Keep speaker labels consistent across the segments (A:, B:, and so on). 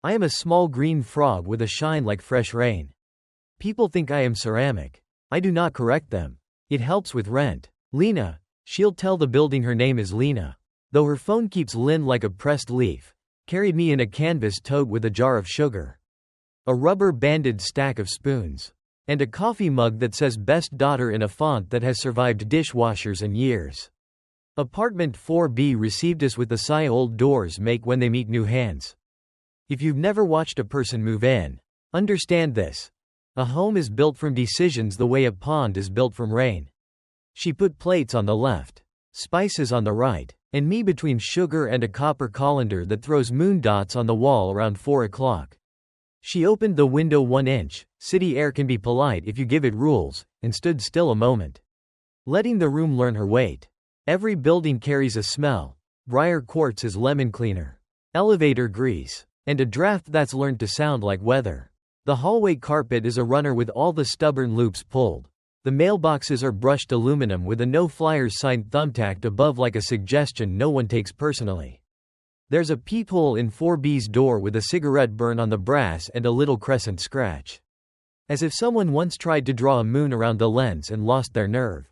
A: I am a small green frog with a shine like fresh rain. People think I am ceramic. I do not correct them. It helps with rent. Lena. She'll tell the building her name is Lena. Though her phone keeps Lynn like a pressed leaf. Carried me in a canvas tote with a jar of sugar. A rubber-banded stack of spoons. And a coffee mug that says best daughter in a font that has survived dishwashers and years. Apartment 4B received us with the sigh old doors make when they meet new hands. If you've never watched a person move in, understand this. A home is built from decisions the way a pond is built from rain. She put plates on the left, spices on the right, and me between sugar and a copper colander that throws moon dots on the wall around 4 o'clock. She opened the window 1 inch, city air can be polite if you give it rules, and stood still a moment. Letting the room learn her weight. Every building carries a smell. Briar quartz is lemon cleaner. Elevator grease. And a draft that's learned to sound like weather. The hallway carpet is a runner with all the stubborn loops pulled. The mailboxes are brushed aluminum with a no flyers sign thumbtacked above like a suggestion no one takes personally. There's a peephole in 4B's door with a cigarette burn on the brass and a little crescent scratch. As if someone once tried to draw a moon around the lens and lost their nerve.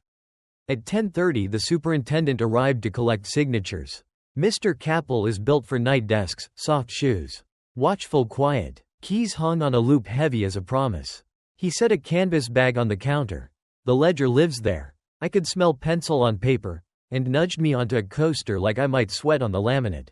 A: At 10:30 the superintendent arrived to collect signatures. Mr. Capel is built for night desks, soft shoes. Watchful quiet. Keys hung on a loop heavy as a promise. He set a canvas bag on the counter. The ledger lives there. I could smell pencil on paper, and nudged me onto a coaster like I might sweat on the laminate.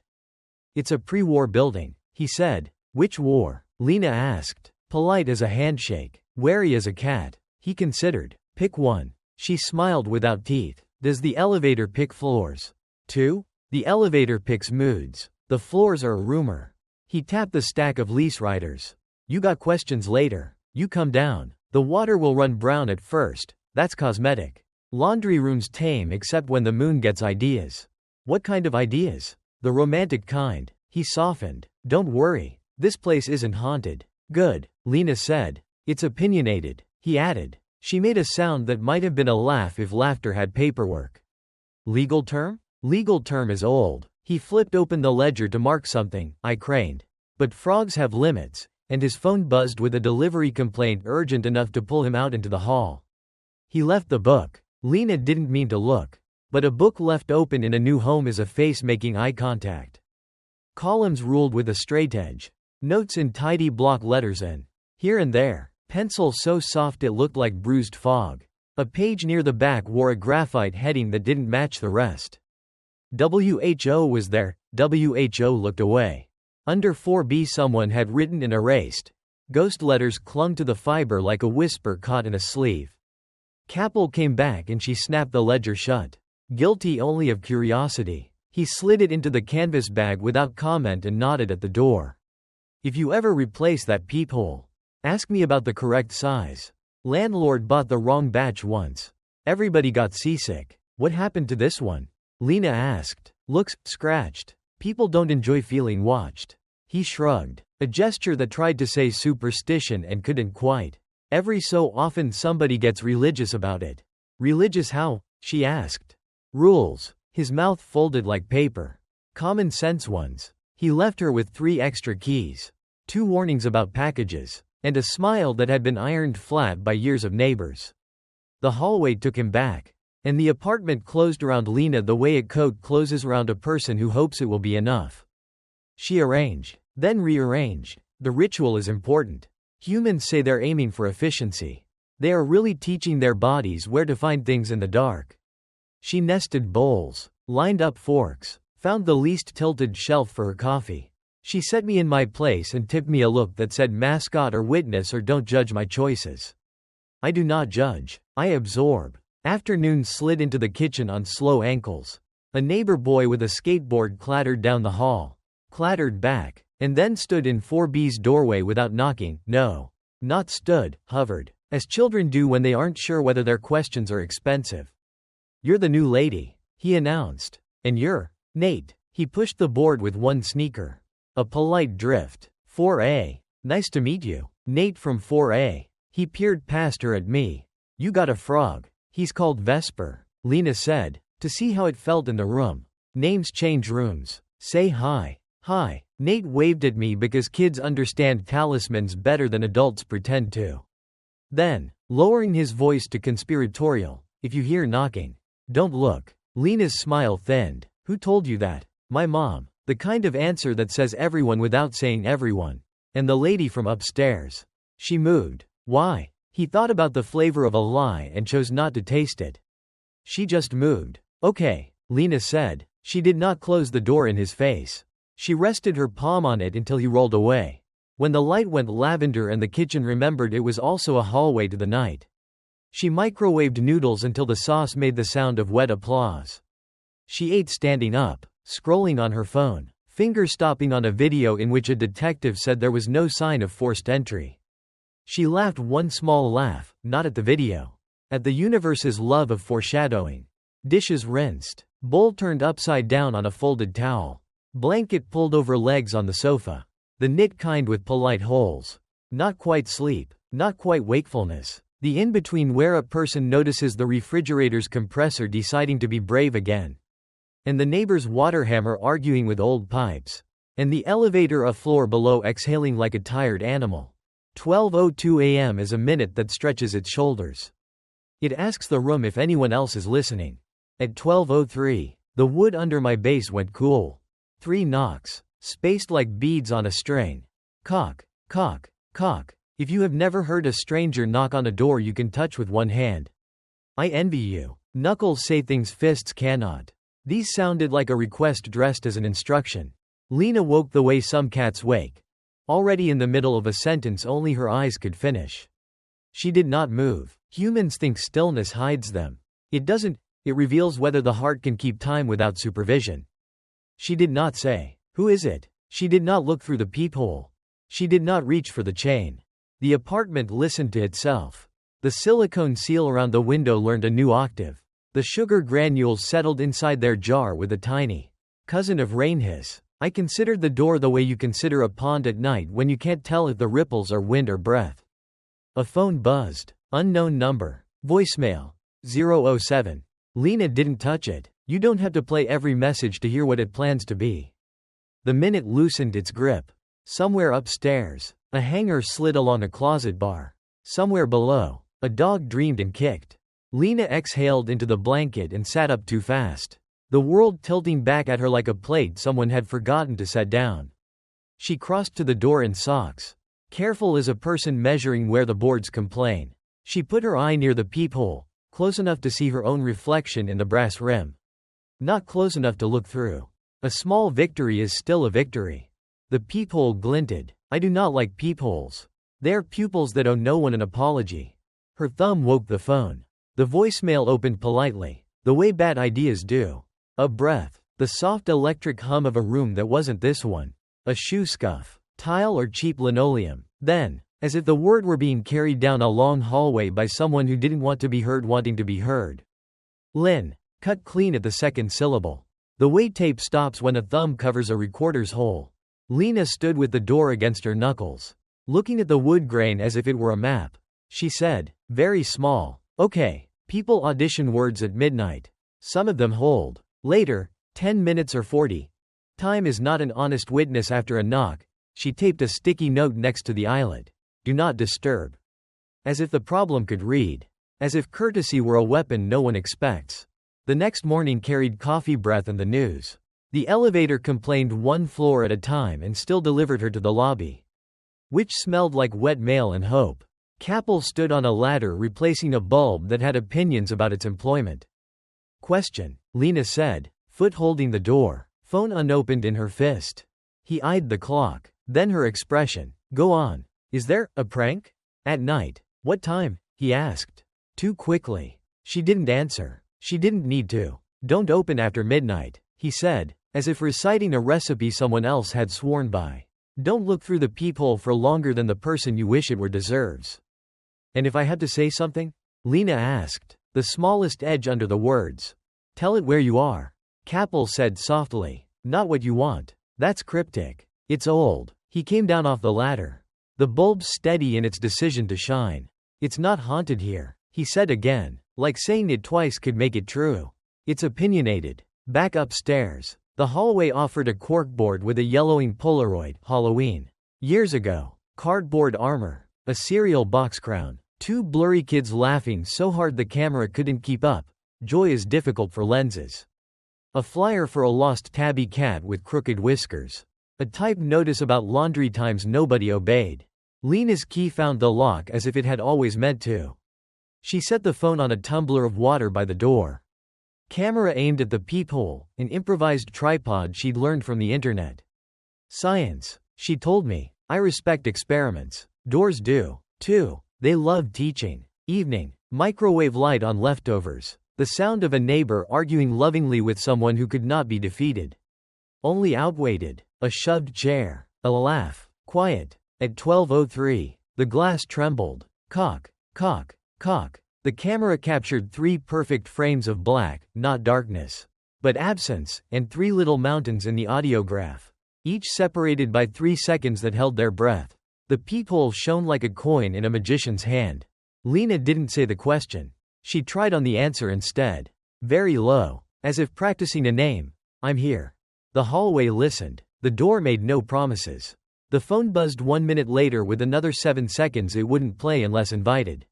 A: It's a pre-war building, he said. Which war? Lena asked. Polite as a handshake. Wary as a cat. He considered. Pick one. She smiled without teeth. Does the elevator pick floors? 2? The elevator picks moods. The floors are a rumor. He tapped the stack of lease riders. You got questions later. You come down. The water will run brown at first. That's cosmetic. Laundry room's tame except when the moon gets ideas. What kind of ideas? The romantic kind. He softened. Don't worry. This place isn't haunted. Good, Lena said. It's opinionated. He added. She made a sound that might have been a laugh if laughter had paperwork. Legal term? Legal term is old. He flipped open the ledger to mark something. I craned. But frogs have limits, and his phone buzzed with a delivery complaint urgent enough to pull him out into the hall. He left the book. Lena didn't mean to look. But a book left open in a new home is a face making eye contact. Columns ruled with a straight edge. Notes in tidy block letters and, here and there, pencil so soft it looked like bruised fog. A page near the back wore a graphite heading that didn't match the rest. WHO was there. WHO looked away. Under 4B someone had written and erased. Ghost letters clung to the fiber like a whisper caught in a sleeve. Capel came back and she snapped the ledger shut. Guilty only of curiosity. He slid it into the canvas bag without comment and nodded at the door. If you ever replace that peephole, ask me about the correct size. Landlord bought the wrong batch once. Everybody got seasick. What happened to this one? Lena asked. Looks scratched. People don't enjoy feeling watched. He shrugged. A gesture that tried to say superstition and couldn't quite. Every so often somebody gets religious about it. Religious how? She asked. Rules. His mouth folded like paper. Common sense ones. He left her with 3 extra keys. 2 warnings about packages. And a smile that had been ironed flat by years of neighbors. The hallway took him back. And the apartment closed around Lena the way a coat closes around a person who hopes it will be enough. She arranged, then rearranged. The ritual is important. Humans say they're aiming for efficiency. They are really teaching their bodies where to find things in the dark. She nested bowls, lined up forks, found the least tilted shelf for her coffee. She set me in my place and tipped me a look that said mascot or witness or don't judge my choices. I do not judge. I absorb. Afternoon slid into the kitchen on slow ankles. A neighbor boy with a skateboard clattered down the hall, clattered back, and then stood in 4B's doorway without knocking. No. Not stood, hovered. As children do when they aren't sure whether their questions are expensive. You're the new lady, he announced. And you're Nate. He pushed the board with one sneaker. A polite drift. 4A. Nice to meet you. Nate from 4A. He peered past her at me. You got a frog. He's called Vesper, Lena said, to see how it felt in the room. Names change rooms. Say hi. Hi. Nate waved at me because kids understand talismans better than adults pretend to. Then, lowering his voice to conspiratorial, if you hear knocking, don't look. Lena's smile thinned. Who told you that? My mom. The kind of answer that says everyone without saying everyone. And the lady from upstairs. She moved. Why? He thought about the flavor of a lie and chose not to taste it. She just moved. Okay, Lena said. She did not close the door in his face. She rested her palm on it until he rolled away. When the light went lavender and the kitchen remembered it was also a hallway to the night. She microwaved noodles until the sauce made the sound of wet applause. She ate standing up, scrolling on her phone, finger stopping on a video in which a detective said there was no sign of forced entry. She laughed one small laugh, not at the video. At the universe's love of foreshadowing. Dishes rinsed. Bowl turned upside down on a folded towel. Blanket pulled over legs on the sofa. The knit kind with polite holes. Not quite sleep. Not quite wakefulness. The in-between where a person notices the refrigerator's compressor deciding to be brave again. And the neighbor's water hammer arguing with old pipes. And the elevator a floor below exhaling like a tired animal. 12:02 a.m. is a minute that stretches its shoulders. It asks the room if anyone else is listening. At 12:03, the wood under my base went cool. 3 knocks, spaced like beads on a string. Cock, cock, cock. If you have never heard a stranger knock on a door you can touch with one hand. I envy you. Knuckles say things fists cannot. These sounded like a request dressed as an instruction. Lena woke the way some cats wake. Already in the middle of a sentence only her eyes could finish. She did not move. Humans think stillness hides them. It doesn't, it reveals whether the heart can keep time without supervision. She did not say, "Who is it?" She did not look through the peephole. She did not reach for the chain. The apartment listened to itself. The silicone seal around the window learned a new octave. The sugar granules settled inside their jar with a tiny cousin of rain hiss. I considered the door the way you consider a pond at night when you can't tell if the ripples are wind or breath. A phone buzzed. Unknown number. Voicemail. 007. Lena didn't touch it. You don't have to play every message to hear what it plans to be. The minute loosened its grip. Somewhere upstairs, a hanger slid along a closet bar. Somewhere below, a dog dreamed and kicked. Lena exhaled into the blanket and sat up too fast. The world tilting back at her like a plate someone had forgotten to set down. She crossed to the door in socks. Careful as a person measuring where the boards complain. She put her eye near the peephole, close enough to see her own reflection in the brass rim. Not close enough to look through. A small victory is still a victory. The peephole glinted. I do not like peepholes. They are pupils that owe no one an apology. Her thumb woke the phone. The voicemail opened politely, the way bad ideas do. A breath. The soft electric hum of a room that wasn't this one. A shoe scuff. Tile or cheap linoleum. Then, as if the word were being carried down a long hallway by someone who didn't want to be heard wanting to be heard. Lynn. Cut clean at the second syllable. The way tape stops when a thumb covers a recorder's hole. Lena stood with the door against her knuckles, looking at the wood grain as if it were a map. She said, very small, okay, people audition words at midnight. Some of them hold. Later, 10 minutes or 40. Time is not an honest witness after a knock. She taped a sticky note next to the eyelet. Do not disturb. As if the problem could read. As if courtesy were a weapon no one expects. The next morning carried coffee breath and the news. The elevator complained 1 floor at a time and still delivered her to the lobby, which smelled like wet mail and hope. Capel stood on a ladder replacing a bulb that had opinions about its employment. Question, Lena said, foot holding the door, phone unopened in her fist. He eyed the clock, then her expression. Go on. Is there a prank? At night. What time? He asked. Too quickly. She didn't answer. She didn't need to. Don't open after midnight, he said, as if reciting a recipe someone else had sworn by. Don't look through the peephole for longer than the person you wish it were deserves. And if I had to say something? Lena asked, the smallest edge under the words. Tell it where you are. Capel said softly. Not what you want. That's cryptic. It's old. He came down off the ladder. The bulb's steady in its decision to shine. It's not haunted here, he said again, like saying it twice could make it true. It's opinionated. Back upstairs. The hallway offered a corkboard with a yellowing Polaroid, Halloween. Years ago. Cardboard armor. A cereal box crown. Two blurry kids laughing so hard the camera couldn't keep up. Joy is difficult for lenses. A flyer for a lost tabby cat with crooked whiskers. A typed notice about laundry times nobody obeyed. Lena's key found the lock as if it had always meant to. She set the phone on a tumbler of water by the door. Camera aimed at the peephole, an improvised tripod she'd learned from the internet. Science, she told me. I respect experiments. Doors do, too. They love teaching. Evening. Microwave light on leftovers. The sound of a neighbor arguing lovingly with someone who could not be defeated. Only outweighted. A shoved chair. A laugh. Quiet. At 12:03. The glass trembled. Cock. Cock. Cock. The camera captured 3 perfect frames of black, not darkness, but absence, and 3 little mountains in the audiograph, each separated by 3 seconds that held their breath. The peephole shone like a coin in a magician's hand. Lena didn't say the question. She tried on the answer instead. Very low, as if practicing a name. I'm here. The hallway listened. The door made no promises. The phone buzzed 1 minute later with another 7 seconds it wouldn't play unless invited.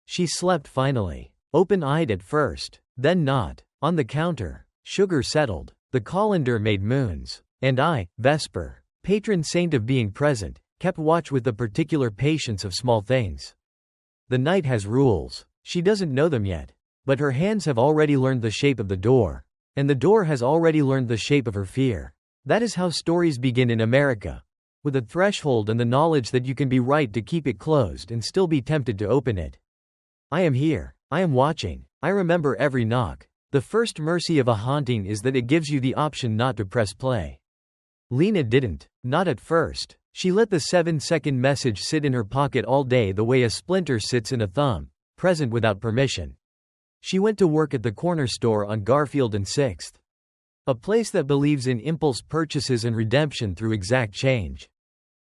A: She slept finally. Open-eyed at first, then not. On the counter, sugar settled. The colander made moons. And I, Vesper, patron saint of being present, kept watch with the particular patience of small things. The night has rules. She doesn't know them yet. But her hands have already learned the shape of the door. And the door has already learned the shape of her fear. That is how stories begin in America. With a threshold and the knowledge that you can be right to keep it closed and still be tempted to open it. I am here. I am watching. I remember every knock. The first mercy of a haunting is that it gives you the option not to press play. Lena didn't. Not at first. She let the 7-second message sit in her pocket all day the way a splinter sits in a thumb, present without permission. She went to work at the corner store on Garfield and 6th. A place that believes in impulse purchases and redemption through exact change.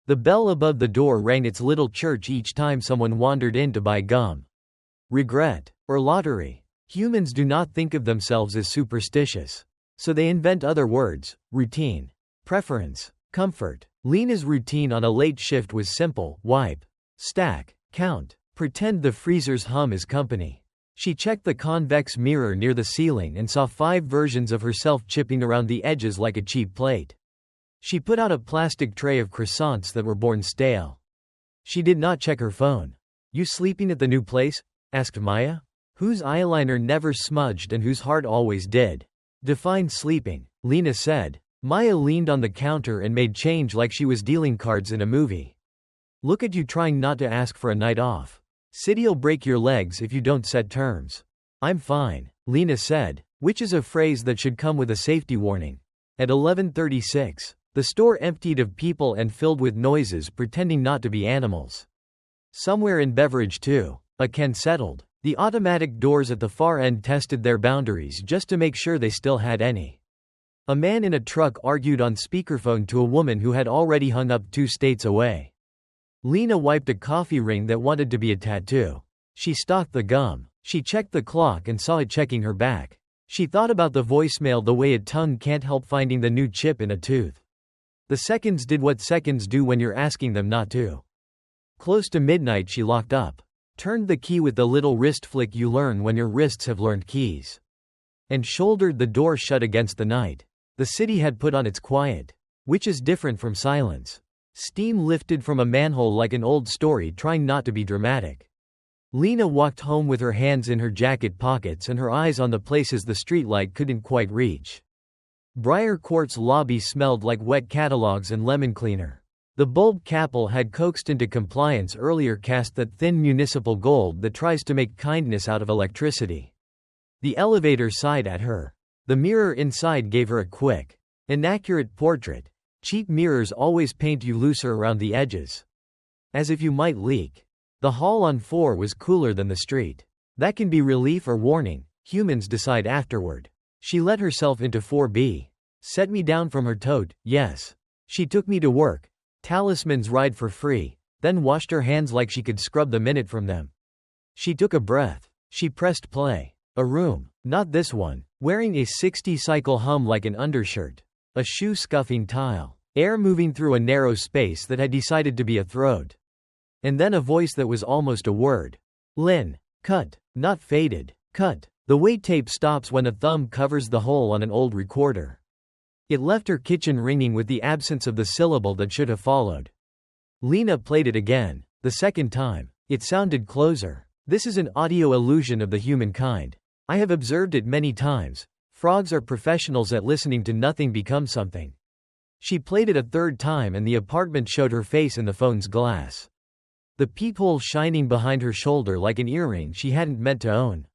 A: The bell above the door rang its little church each time someone wandered in to buy gum. Regret, or lottery. Humans do not think of themselves as superstitious. So they invent other words: routine, preference, comfort. Lena's routine on a late shift was simple: wipe, stack, count, pretend the freezer's hum is company. She checked the convex mirror near the ceiling and saw 5 versions of herself chipping around the edges like a cheap plate. She put out a plastic tray of croissants that were born stale. She did not check her phone. You sleeping at the new place? Asked Maya, whose eyeliner never smudged and whose heart always did. Define sleeping, Lena said. Maya leaned on the counter and made change like she was dealing cards in a movie. Look at you trying not to ask for a night off. City'll break your legs if you don't set terms. I'm fine, Lena said, which is a phrase that should come with a safety warning. At 11:36, the store emptied of people and filled with noises pretending not to be animals. Somewhere in Beveridge too, a can settled. The automatic doors at the far end tested their boundaries just to make sure they still had any. A man in a truck argued on speakerphone to a woman who had already hung up 2 states away. Lena wiped a coffee ring that wanted to be a tattoo. She stalked the gum. She checked the clock and saw it checking her back. She thought about the voicemail the way a tongue can't help finding the new chip in a tooth. The seconds did what seconds do when you're asking them not to. Close to midnight she locked up. Turned the key with the little wrist flick you learn when your wrists have learned keys. And shouldered the door shut against the night. The city had put on its quiet, which is different from silence. Steam lifted from a manhole like an old story trying not to be dramatic. Lena walked home with her hands in her jacket pockets and her eyes on the places the streetlight couldn't quite reach. Briar Court's lobby smelled like wet catalogs and lemon cleaner. The bulb Capel had coaxed into compliance earlier cast that thin municipal gold that tries to make kindness out of electricity. The elevator sighed at her. The mirror inside gave her a quick, inaccurate portrait. Cheap mirrors always paint you looser around the edges. As if you might leak. The hall on 4 was cooler than the street. That can be relief or warning, humans decide afterward. She let herself into 4B. Set me down from her tote, yes. She took me to work. Talisman's ride for free, then washed her hands like she could scrub the minute from them. She took a breath. She pressed play. A room, not this one, wearing a 60-cycle hum like an undershirt. A shoe scuffing tile. Air moving through a narrow space that had decided to be a throat. And then a voice that was almost a word. Lynn. Cut. Not faded. Cut. The way tape stops when a thumb covers the hole on an old recorder. It left her kitchen ringing with the absence of the syllable that should have followed. Lena played it again. The second time. It sounded closer. This is an audio illusion of the humankind. I have observed it many times. Frogs are professionals at listening to nothing become something. She played it a third time and the apartment showed her face in the phone's glass. The peephole shining behind her shoulder like an earring she hadn't meant to own.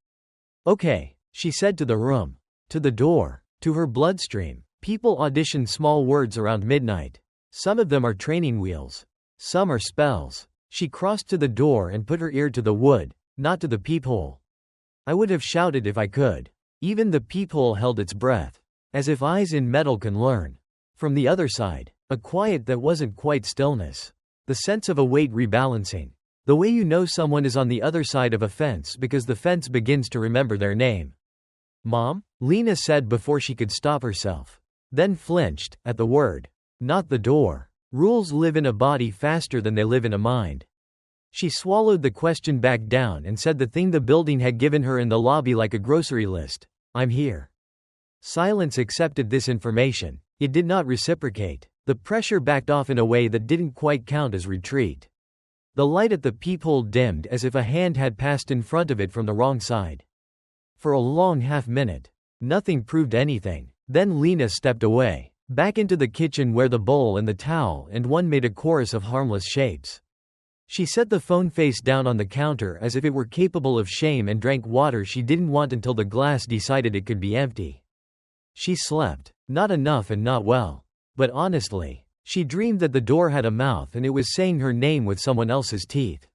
A: Okay, she said to the room. To the door. To her bloodstream. People audition small words around midnight. Some of them are training wheels. Some are spells. She crossed to the door and put her ear to the wood, not to the peephole. I would have shouted if I could. Even the peephole held its breath. As if eyes in metal can learn. From the other side. A quiet that wasn't quite stillness. The sense of a weight rebalancing. The way you know someone is on the other side of a fence because the fence begins to remember their name. Mom? Lena said before she could stop herself. Then flinched, at the word. Not the door. Rules live in a body faster than they live in a mind. She swallowed the question back down and said the thing the building had given her in the lobby like a grocery list. I'm here. Silence accepted this information. It did not reciprocate. The pressure backed off in a way that didn't quite count as retreat. The light at the peephole dimmed as if a hand had passed in front of it from the wrong side. For a long half-minute. Nothing proved anything. Then Lena stepped away. Back into the kitchen where the bowl and the towel and one made a chorus of harmless shapes. She set the phone face down on the counter as if it were capable of shame and drank water she didn't want until the glass decided it could be empty. She slept. Not enough and not well. But honestly, she dreamed that the door had a mouth and it was saying her name with someone else's teeth.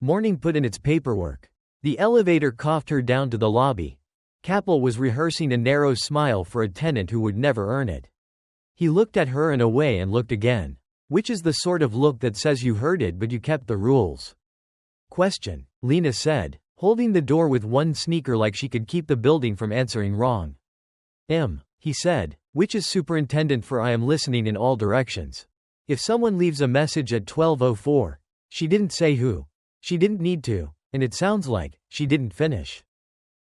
A: Morning put in its paperwork. The elevator coughed her down to the lobby. Capel was rehearsing a narrow smile for a tenant who would never earn it. He looked at her and away and looked again. Which is the sort of look that says you heard it but you kept the rules. Question, Lena said, holding the door with one sneaker like she could keep the building from answering wrong. He said, which is superintendent for I am listening in all directions. If someone leaves a message at 12:04, she didn't say who. She didn't need to, and it sounds like she didn't finish.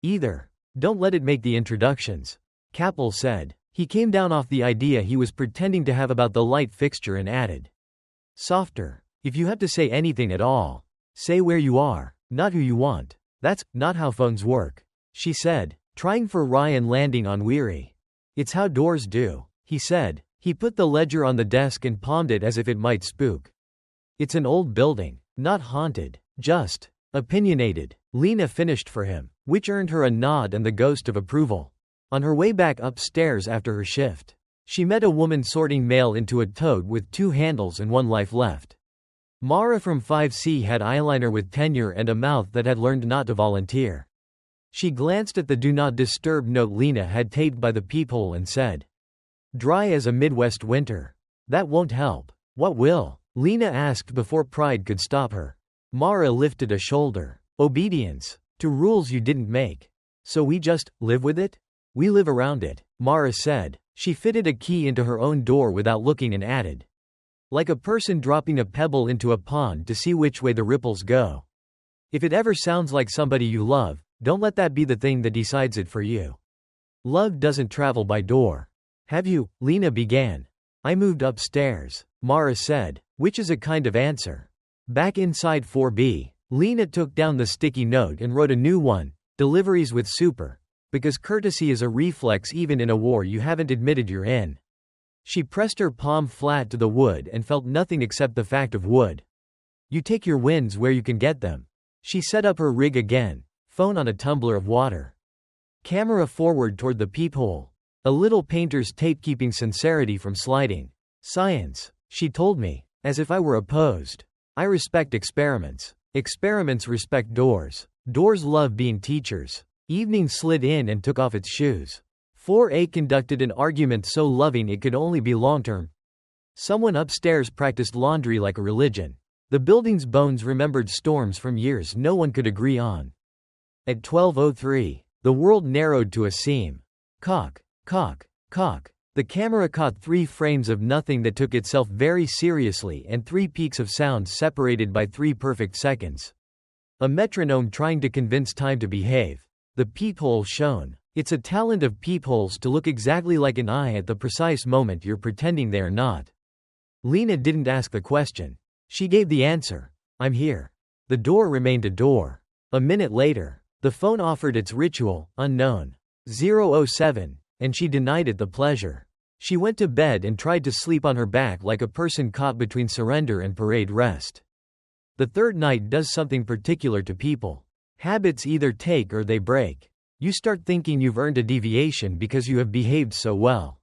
A: Either. Don't let it make the introductions. Capel said. He came down off the idea he was pretending to have about the light fixture and added. Softer. If you have to say anything at all, say where you are, not who you want. That's not how phones work. She said, trying for Ryan landing on weary. It's how doors do, he said. He put the ledger on the desk and palmed it as if it might spook. It's an old building, not haunted, just opinionated. Lena finished for him, which earned her a nod and the ghost of approval. On her way back upstairs after her shift, she met a woman sorting mail into a tote with 2 handles and 1 life left. Mara from 5C had eyeliner with tenure and a mouth that had learned not to volunteer. She glanced at the do not disturb note Lena had taped by the peephole and said, dry as a Midwest winter. That won't help. What will? Lena asked before pride could stop her. Mara lifted a shoulder. Obedience. To rules you didn't make. So we just live with it? We live around it, Mara said. She fitted a key into her own door without looking and added. Like a person dropping a pebble into a pond to see which way the ripples go. If it ever sounds like somebody you love, don't let that be the thing that decides it for you. Love doesn't travel by door. Have you? Lena began. I moved upstairs, Mara said, which is a kind of answer. Back inside 4B, Lena took down the sticky note and wrote a new one, deliveries with super. Because courtesy is a reflex even in a war you haven't admitted you're in. She pressed her palm flat to the wood and felt nothing except the fact of wood. You take your wins where you can get them. She set up her rig again, phone on a tumbler of water. Camera forward toward the peephole. A little painter's tape keeping sincerity from sliding. Science, she told me, as if I were opposed. I respect experiments. Experiments respect doors. Doors love being teachers. Evening slid in and took off its shoes. 4A conducted an argument so loving it could only be long-term. Someone upstairs practiced laundry like a religion. The building's bones remembered storms from years no one could agree on. At 12:03, the world narrowed to a seam. Cock, cock, cock. The camera caught 3 frames of nothing that took itself very seriously and 3 peaks of sound separated by 3 perfect seconds. A metronome trying to convince time to behave. The peephole shone. It's a talent of peepholes to look exactly like an eye at the precise moment you're pretending they are not. Lena didn't ask the question. She gave the answer. I'm here. The door remained a door. A minute later, the phone offered its ritual, unknown. 007, and she denied it the pleasure. She went to bed and tried to sleep on her back like a person caught between surrender and parade rest. The third night does something particular to people. Habits either take or they break. You start thinking you've earned a deviation because you have behaved so well.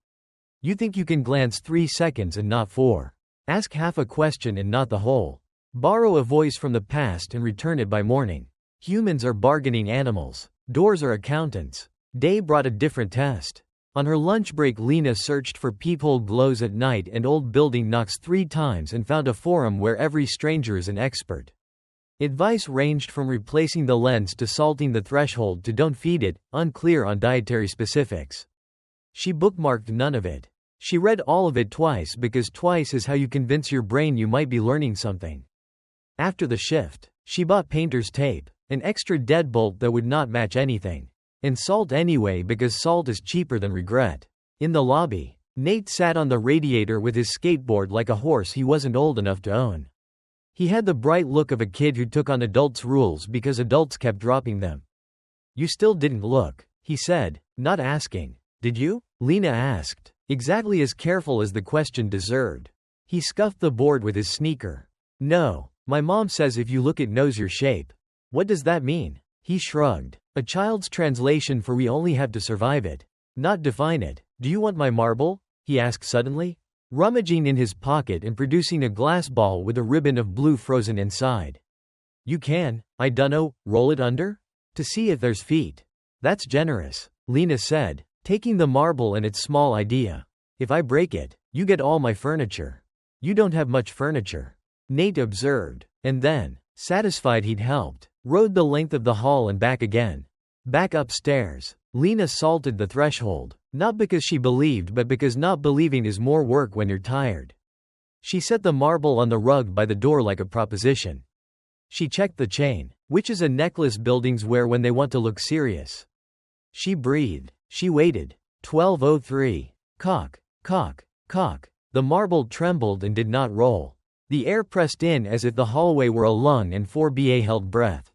A: You think you can glance 3 seconds and not 4. Ask half a question and not the whole. Borrow a voice from the past and return it by morning. Humans are bargaining animals. Doors are accountants. Day brought a different test. On her lunch break, Lena searched for peephole glows at night and old building knocks 3 times and found a forum where every stranger is an expert. Advice ranged from replacing the lens to salting the threshold to don't feed it, unclear on dietary specifics. She bookmarked none of it. She read all of it twice because twice is how you convince your brain you might be learning something. After the shift, she bought painter's tape, an extra deadbolt that would not match anything. And salt anyway because salt is cheaper than regret. In the lobby, Nate sat on the radiator with his skateboard like a horse he wasn't old enough to own. He had the bright look of a kid who took on adults' rules because adults kept dropping them. You still didn't look, he said, not asking. Did you? Lena asked, exactly as careful as the question deserved. He scuffed the board with his sneaker. No, my mom says if you look it knows your shape. What does that mean? He shrugged. A child's translation for we only have to survive it, not define it. Do you want my marble? He asked suddenly, rummaging in his pocket and producing a glass ball with a ribbon of blue frozen inside. You can, I dunno, roll it under? To see if there's feet. That's generous, Lena said, taking the marble and its small idea. If I break it, you get all my furniture. You don't have much furniture, Nate observed, and then, satisfied he'd helped, rode the length of the hall and back again. Back upstairs, Lena salted the threshold, not because she believed but because not believing is more work when you're tired. She set the marble on the rug by the door like a proposition. She checked the chain, which is a necklace buildings wear when they want to look serious. She breathed. She waited. 12:03. Cock, cock, cock. The marble trembled and did not roll. The air pressed in as if the hallway were a lung and 4BA held breath.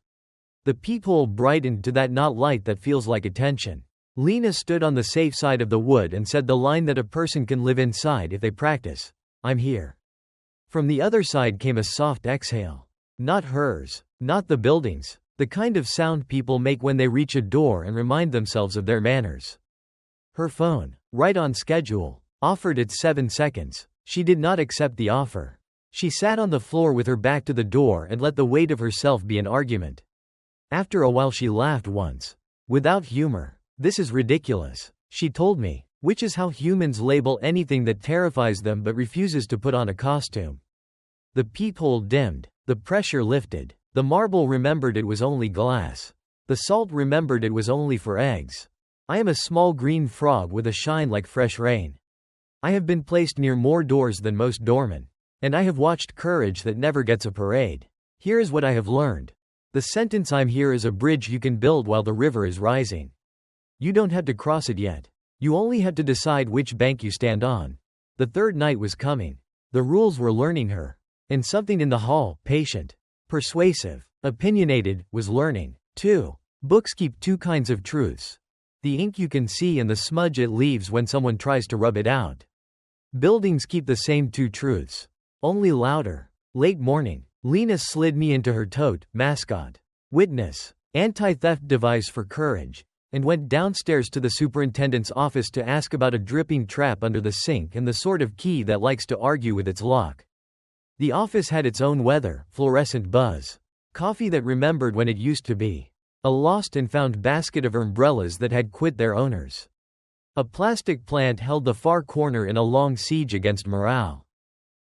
A: The peephole brightened to that not light that feels like attention. Lena stood on the safe side of the wood and said the line that a person can live inside if they practice. I'm here. From the other side came a soft exhale. Not hers, not the building's, the kind of sound people make when they reach a door and remind themselves of their manners. Her phone, right on schedule, offered its 7 seconds. She did not accept the offer. She sat on the floor with her back to the door and let the weight of herself be an argument. After a while she laughed once. Without humor. This is ridiculous, she told me, which is how humans label anything that terrifies them but refuses to put on a costume. The peephole dimmed. The pressure lifted. The marble remembered it was only glass. The salt remembered it was only for eggs. I am a small green frog with a shine like fresh rain. I have been placed near more doors than most doormen. And I have watched courage that never gets a parade. Here is what I have learned. The sentence I'm here is a bridge you can build while the river is rising. You don't have to cross it yet. You only have to decide which bank you stand on. The third night was coming. The rules were learning her. And something in the hall, patient, persuasive, opinionated, was learning, too. Books keep 2 kinds of truths. The ink you can see and the smudge it leaves when someone tries to rub it out. Buildings keep the same 2 truths. Only louder. Late morning. Lena slid me into her tote, mascot, witness, anti-theft device for courage, and went downstairs to the superintendent's office to ask about a dripping trap under the sink and the sort of key that likes to argue with its lock. The office had its own weather, fluorescent buzz. Coffee that remembered when it used to be. A lost and found basket of umbrellas that had quit their owners. A plastic plant held the far corner in a long siege against morale.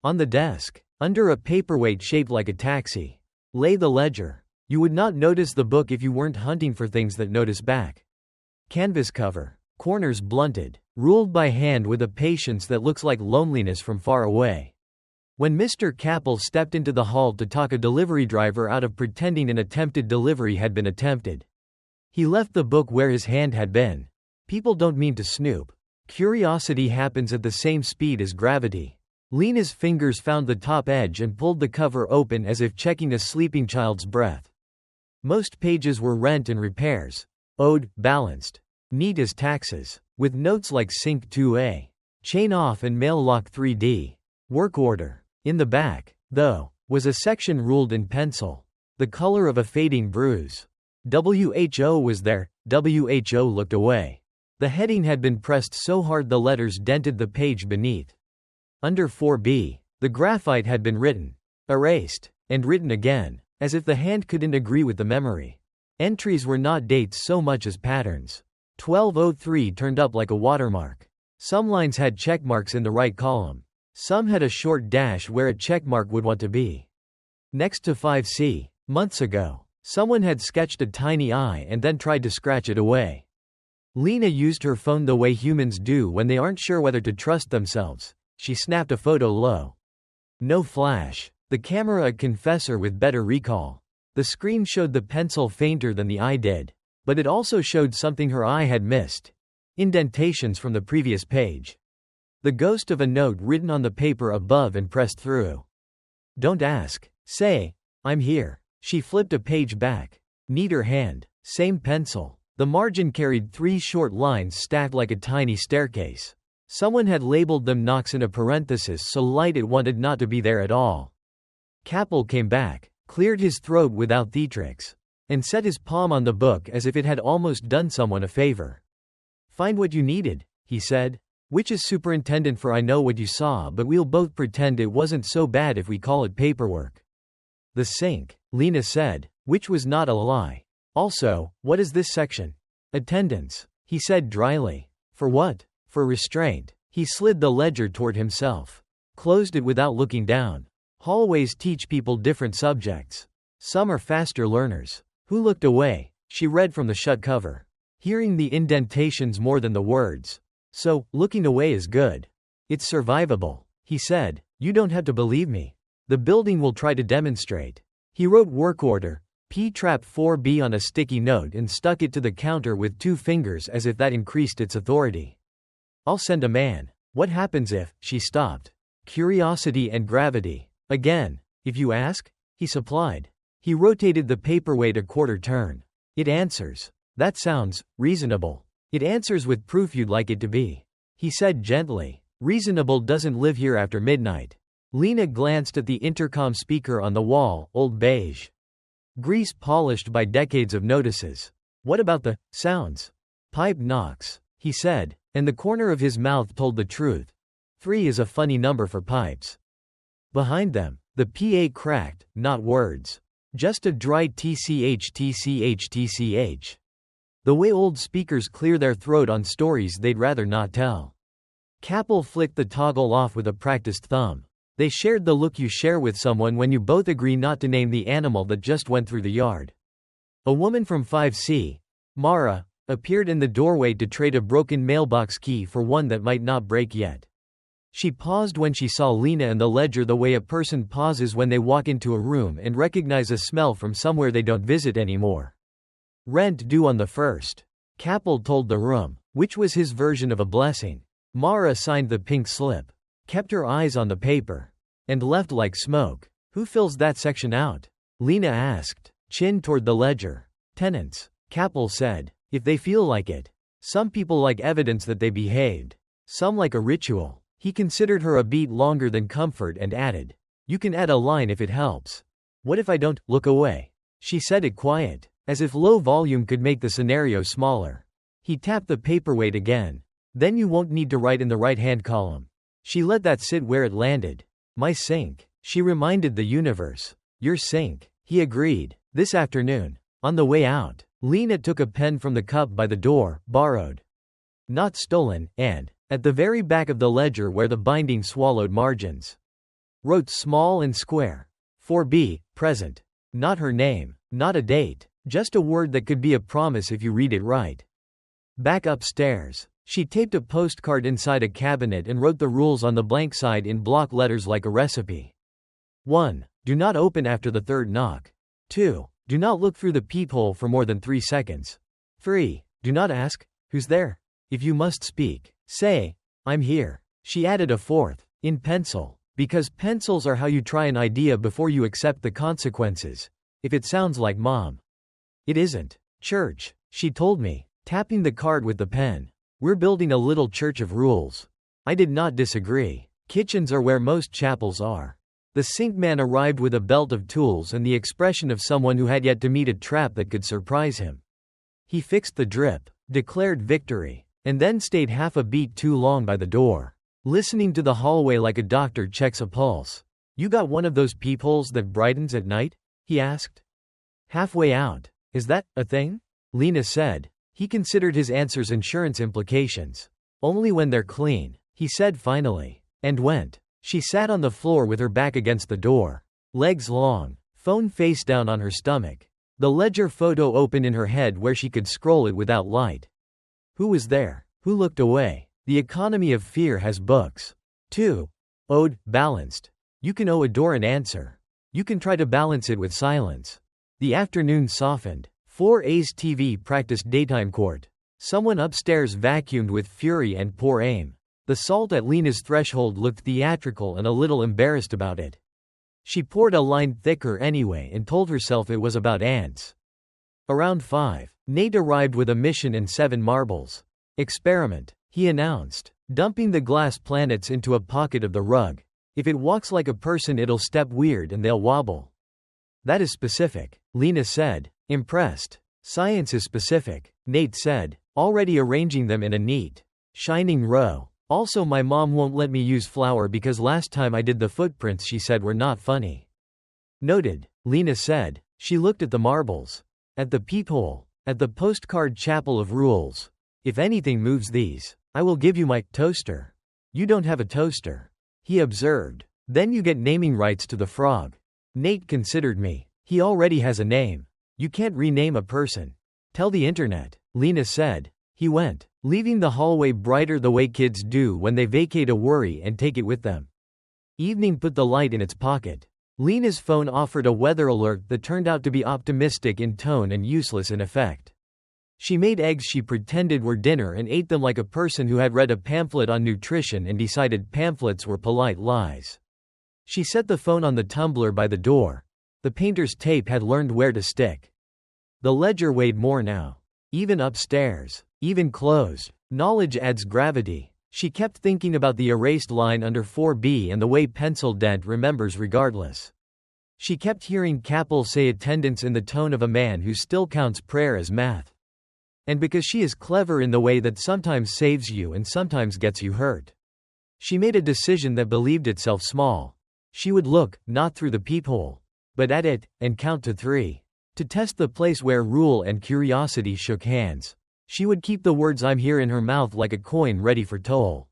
A: On the desk, under a paperweight shaped like a taxi, lay the ledger. You would not notice the book if you weren't hunting for things that notice back. Canvas cover, corners blunted, ruled by hand with a patience that looks like loneliness from far away. When Mr. Capel stepped into the hall to talk a delivery driver out of pretending an attempted delivery had been attempted. He left the book where his hand had been. People don't mean to snoop. Curiosity happens at the same speed as gravity. Lena's fingers found the top edge and pulled the cover open as if checking a sleeping child's breath. Most pages were rent and repairs. Owed, balanced. Neat as taxes. With notes like Sync 2A. Chain off and mail lock 3D. Work order. In the back, though, was a section ruled in pencil. The color of a fading bruise. WHO was there. WHO looked away. The heading had been pressed so hard the letters dented the page beneath. Under 4B, the graphite had been written, erased, and written again, as if the hand couldn't agree with the memory. Entries were not dates so much as patterns. 1203 turned up like a watermark. Some lines had checkmarks in the right column. Some had a short dash where a checkmark would want to be. Next to 5C, months ago, someone had sketched a tiny eye and then tried to scratch it away. Lena used her phone the way humans do when they aren't sure whether to trust themselves. She snapped a photo low. No flash. The camera a confessor with better recall. The screen showed the pencil fainter than the eye did. But it also showed something her eye had missed. Indentations from the previous page. The ghost of a note written on the paper above and pressed through. Don't ask. Say, I'm here. She flipped a page back. Neater hand. Same pencil. The margin carried 3 short lines stacked like a tiny staircase. Someone had labeled them knocks in a parenthesis so light it wanted not to be there at all. Capel came back, cleared his throat without theatrics, and set his palm on the book as if it had almost done someone a favor. Find what you needed, he said. Which is superintendent for I know what you saw but we'll both pretend it wasn't so bad if we call it paperwork. The sink, Lena said, which was not a lie. Also, what is this section? Attendance, he said dryly. For what? For restraint. He slid the ledger toward himself. Closed it without looking down. Hallways teach people different subjects. Some are faster learners. Who looked away? She read from the shut cover. Hearing the indentations more than the words. So, looking away is good. It's survivable, he said. You don't have to believe me. The building will try to demonstrate. He wrote work order, P-trap 4B on a sticky note and stuck it to the counter with 2 fingers as if that increased its authority. I'll send a man. What happens if, she stopped. Curiosity and gravity. Again, if you ask, he supplied. He rotated the paperweight a quarter turn. It answers. That sounds reasonable. It answers with proof you'd like it to be. He said gently. Reasonable doesn't live here after midnight. Lena glanced at the intercom speaker on the wall, old beige. Grease polished by decades of notices. What about the sounds? Pipe knocks, he said, and the corner of his mouth told the truth. 3 is a funny number for pipes. Behind them, the PA cracked, not words. Just a dry tch tch tch. The way old speakers clear their throat on stories they'd rather not tell. Capel flicked the toggle off with a practiced thumb. They shared the look you share with someone when you both agree not to name the animal that just went through the yard. A woman from 5C, Mara, appeared in the doorway to trade a broken mailbox key for one that might not break yet. She paused when she saw Lena and the ledger the way a person pauses when they walk into a room and recognize a smell from somewhere they don't visit anymore. Rent due on the 1st. Capel told the room, which was his version of a blessing. Mara signed the pink slip, kept her eyes on the paper, and left like smoke. Who fills that section out? Lena asked, chin toward the ledger. Tenants, Capel said, if they feel like it. Some people like evidence that they behaved. Some like a ritual. He considered her a beat longer than comfort and added, you can add a line if it helps. What if I don't look away? She said it quiet, as if low volume could make the scenario smaller. He tapped the paperweight again. Then you won't need to write in the right-hand column. She let that sit where it landed. My sink, she reminded the universe. Your sink, he agreed. This afternoon. On the way out, Lena took a pen from the cup by the door, borrowed. Not stolen, and, at the very back of the ledger where the binding swallowed margins, wrote small and square. 4B, present. Not her name, not a date, just a word that could be a promise if you read it right. Back upstairs. She taped a postcard inside a cabinet and wrote the rules on the blank side in block letters like a recipe. 1. Do not open after the third knock. 2. Do not look through the peephole for more than 3 seconds. 3. Do not ask, "Who's there?" If you must speak, say, "I'm here." She added a fourth, in pencil, because pencils are how you try an idea before you accept the consequences. If it sounds like mom. It isn't. Church, she told me, tapping the card with the pen. We're building a little church of rules. I did not disagree. Kitchens are where most chapels are. The sink man arrived with a belt of tools and the expression of someone who had yet to meet a trap that could surprise him. He fixed the drip, declared victory, and then stayed half a beat too long by the door, listening to the hallway like a doctor checks a pulse. You got one of those peepholes that brightens at night? He asked. Halfway out. Is that a thing? Lena said. He considered his answer's insurance implications. Only when they're clean, he said finally, and went. She sat on the floor with her back against the door, legs long, phone face down on her stomach. The ledger photo open in her head where she could scroll it without light. Who was there? Who looked away? The economy of fear has books. 2. Owed, balanced. You can owe a door an answer. You can try to balance it with silence. The afternoon softened. 4A's TV practiced daytime court. Someone upstairs vacuumed with fury and poor aim. The salt at Lena's threshold looked theatrical and a little embarrassed about it. She poured a line thicker anyway and told herself it was about ants. Around 5, Nate arrived with a mission and 7 marbles. Experiment, he announced, dumping the glass planets into a pocket of the rug. If it walks like a person it'll step weird and they'll wobble. That is specific, Lena said, impressed. Science is specific, Nate said, already arranging them in a neat, shining row. Also my mom won't let me use flour because last time I did the footprints she said were not funny. Noted, Lena said. She looked at the marbles. At the peephole. At the postcard chapel of rules. If anything moves these, I will give you my toaster. You don't have a toaster, he observed. Then you get naming rights to the frog. Nate considered me. He already has a name. You can't rename a person. Tell the internet, Lena said. He went, leaving the hallway brighter the way kids do when they vacate a worry and take it with them. Evening put the light in its pocket. Lena's phone offered a weather alert that turned out to be optimistic in tone and useless in effect. She made eggs she pretended were dinner and ate them like a person who had read a pamphlet on nutrition and decided pamphlets were polite lies. She set the phone on the tumbler by the door. The painter's tape had learned where to stick. The ledger weighed more now. Even upstairs. Even closed. Knowledge adds gravity. She kept thinking about the erased line under 4B and the way pencil dent remembers regardless. She kept hearing Capel say attendance in the tone of a man who still counts prayer as math. And because she is clever in the way that sometimes saves you and sometimes gets you hurt. She made a decision that believed itself small. She would look, not through the peephole, but at it, and count to 3. To test the place where rule and curiosity shook hands. She would keep the words "I'm here" in her mouth like a coin ready for toll.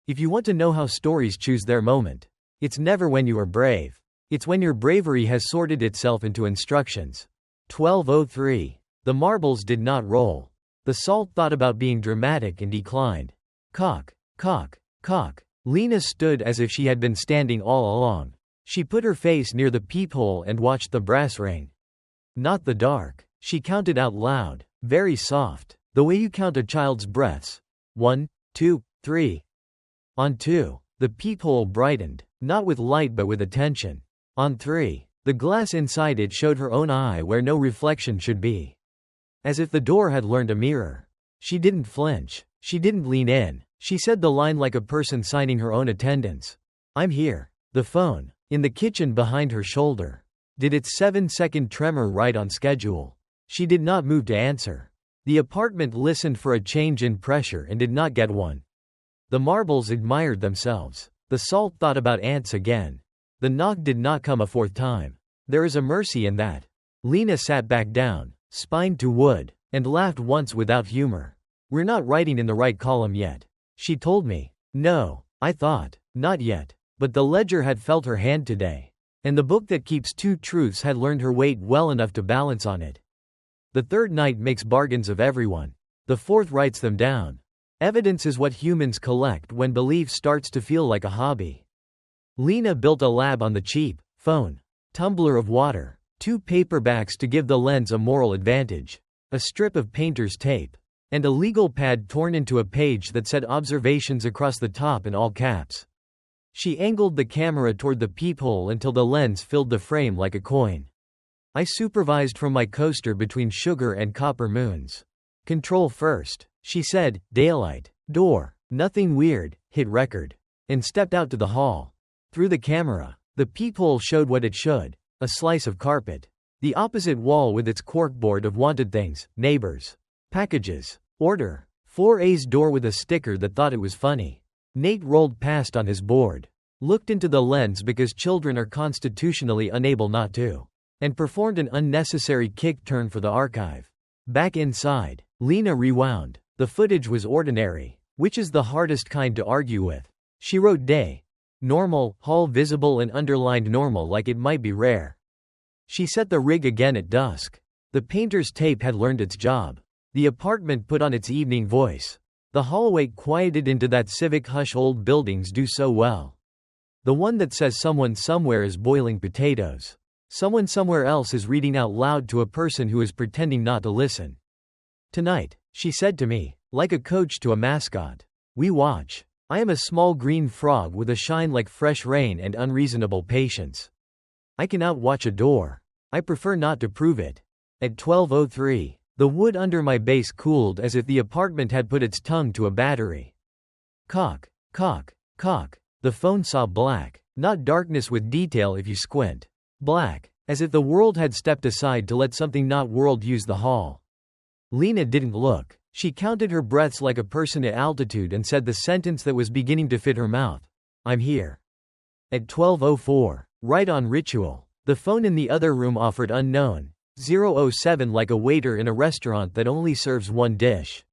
A: If you want to know how stories choose their moment, it's never when you are brave. It's when your bravery has sorted itself into instructions. 12:03. The marbles did not roll. The salt thought about being dramatic and declined. Cock, cock, cock. Lena stood as if she had been standing all along. She put her face near the peephole and watched the brass ring. Not the dark. She counted out loud, very soft. The way you count a child's breaths. 1, 2, 3. On 2, the peephole brightened, not with light but with attention. On 3, the glass inside it showed her own eye where no reflection should be. As if the door had learned a mirror. She didn't flinch. She didn't lean in. She said the line like a person signing her own attendance. I'm here. The phone, in the kitchen behind her shoulder, did its 7-second tremor right on schedule. She did not move to answer. The apartment listened for a change in pressure and did not get one. The marbles admired themselves. The salt thought about ants again. The knock did not come a 4th time. There is a mercy in that. Lena sat back down, spine to wood, and laughed once without humor. We're not writing in the right column yet. She told me. No, I thought, not yet. But the ledger had felt her hand today. And the book that keeps 2 truths had learned her weight well enough to balance on it. The 3rd night makes bargains of everyone. The 4th writes them down. Evidence is what humans collect when belief starts to feel like a hobby. Lena built a lab on the cheap: phone, tumbler of water, 2 paperbacks to give the lens a moral advantage, a strip of painter's tape, and a legal pad torn into a page that said observations across the top in all caps. She angled the camera toward the peephole until the lens filled the frame like a coin. I supervised from my coaster between sugar and copper moons. Control first, she said. Daylight. Door. Nothing weird. Hit record. And stepped out to the hall. Through the camera, the peephole showed what it should: a slice of carpet. The opposite wall with its corkboard of wanted things, neighbors, packages, order. 4A's door with a sticker that thought it was funny. Nate rolled past on his board, looked into the lens because children are constitutionally unable not to, and performed an unnecessary kick turn for the archive. Back inside, Lena rewound. The footage was ordinary, which is the hardest kind to argue with. She wrote day, normal, hall visible and underlined normal like it might be rare. She set the rig again at dusk. The painter's tape had learned its job. The apartment put on its evening voice. The hallway quieted into that civic hush old buildings do so well. The one that says someone somewhere is boiling potatoes. Someone somewhere else is reading out loud to a person who is pretending not to listen. Tonight, she said to me, like a coach to a mascot, we watch. I am a small green frog with a shine like fresh rain and unreasonable patience. I can outwatch a door. I prefer not to prove it. At 12:03, the wood under my base cooled as if the apartment had put its tongue to a battery. Cock, cock, cock. The phone saw black, not darkness with detail if you squint. Black, as if the world had stepped aside to let something not world use the hall. Lena didn't look. She counted her breaths like a person at altitude and said the sentence that was beginning to fit her mouth. I'm here. At 12:04, right on ritual, the phone in the other room offered unknown 007 like a waiter in a restaurant that only serves one dish.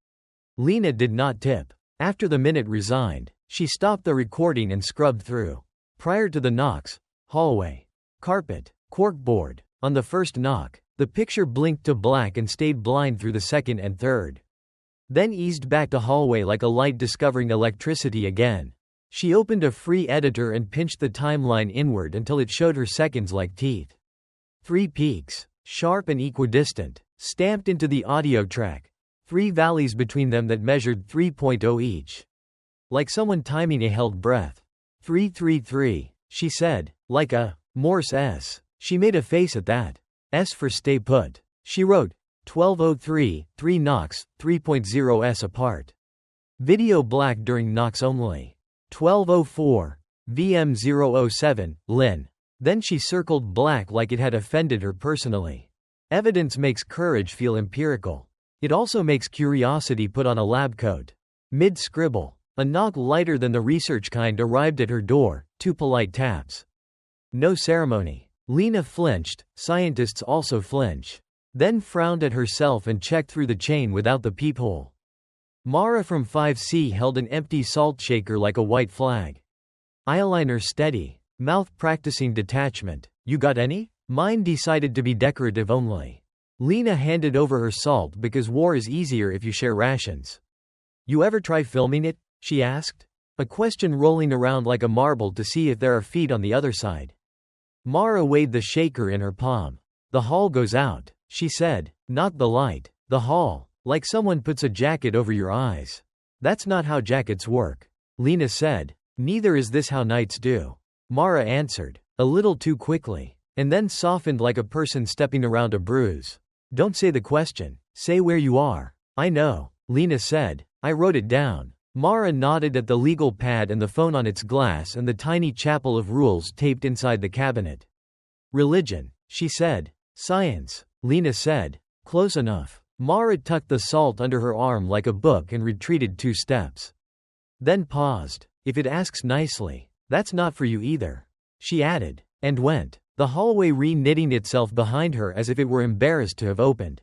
A: Lena did not tip. After the minute resigned, she stopped the recording and scrubbed through. Prior to the knocks, hallway, carpet, corkboard. On the first knock, the picture blinked to black and stayed blind through the second and third. Then eased back to hallway like a light discovering electricity again. She opened a free editor and pinched the timeline inward until it showed her seconds like teeth. 3 peaks, sharp and equidistant, stamped into the audio track. 3 valleys between them that measured 3.0 each. Like someone timing a held breath. 333, she said, like a Morse S. She made a face at that. S for stay put. She wrote, 12:03, 3 knocks, 3.0 s apart. Video black during knocks only. 12:04, VM007, Lynn. Then she circled black like it had offended her personally. Evidence makes courage feel empirical. It also makes curiosity put on a lab coat. Mid-scribble, a knock lighter than the research kind arrived at her door, 2 polite taps. No ceremony. Lena flinched, scientists also flinch. Then frowned at herself and checked through the chain without the peephole. Mara from 5C held an empty salt shaker like a white flag. Eyeliner steady, mouth practicing detachment. You got any? Mine decided to be decorative only. Lena handed over her salt because war is easier if you share rations. You ever try filming it? She asked. A question rolling around like a marble to see if there are feet on the other side. Mara weighed the shaker in her palm. The hall goes out, she said. Not the light. The hall. Like someone puts a jacket over your eyes. That's not how jackets work. Lena said. Neither is this how nights do. Mara answered, a little too quickly, and then softened like a person stepping around a bruise. Don't say the question. Say where you are. I know, Lena said. I wrote it down. Mara nodded at the legal pad and the phone on its glass and the tiny chapel of rules taped inside the cabinet. Religion, she said. Science, Lena said. Close enough. Mara tucked the salt under her arm like a book and retreated 2 steps. Then paused. If it asks nicely, that's not for you either. She added, and went. The hallway re-knitting itself behind her as if it were embarrassed to have opened.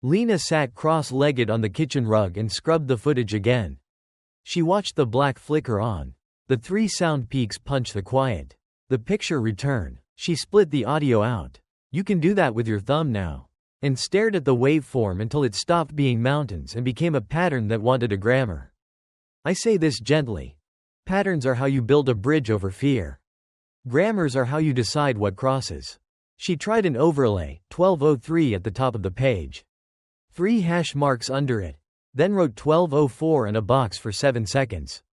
A: Lena sat cross-legged on the kitchen rug and scrubbed the footage again. She watched the black flicker on. The 3 sound peaks punch the quiet. The picture return. She split the audio out. You can do that with your thumb now. And stared at the waveform until it stopped being mountains and became a pattern that wanted a grammar. I say this gently. Patterns are how you build a bridge over fear. Grammars are how you decide what crosses. She tried an overlay, 1203 at the top of the page. 3 hash marks under it. Then wrote 1204 and a box for 7 seconds.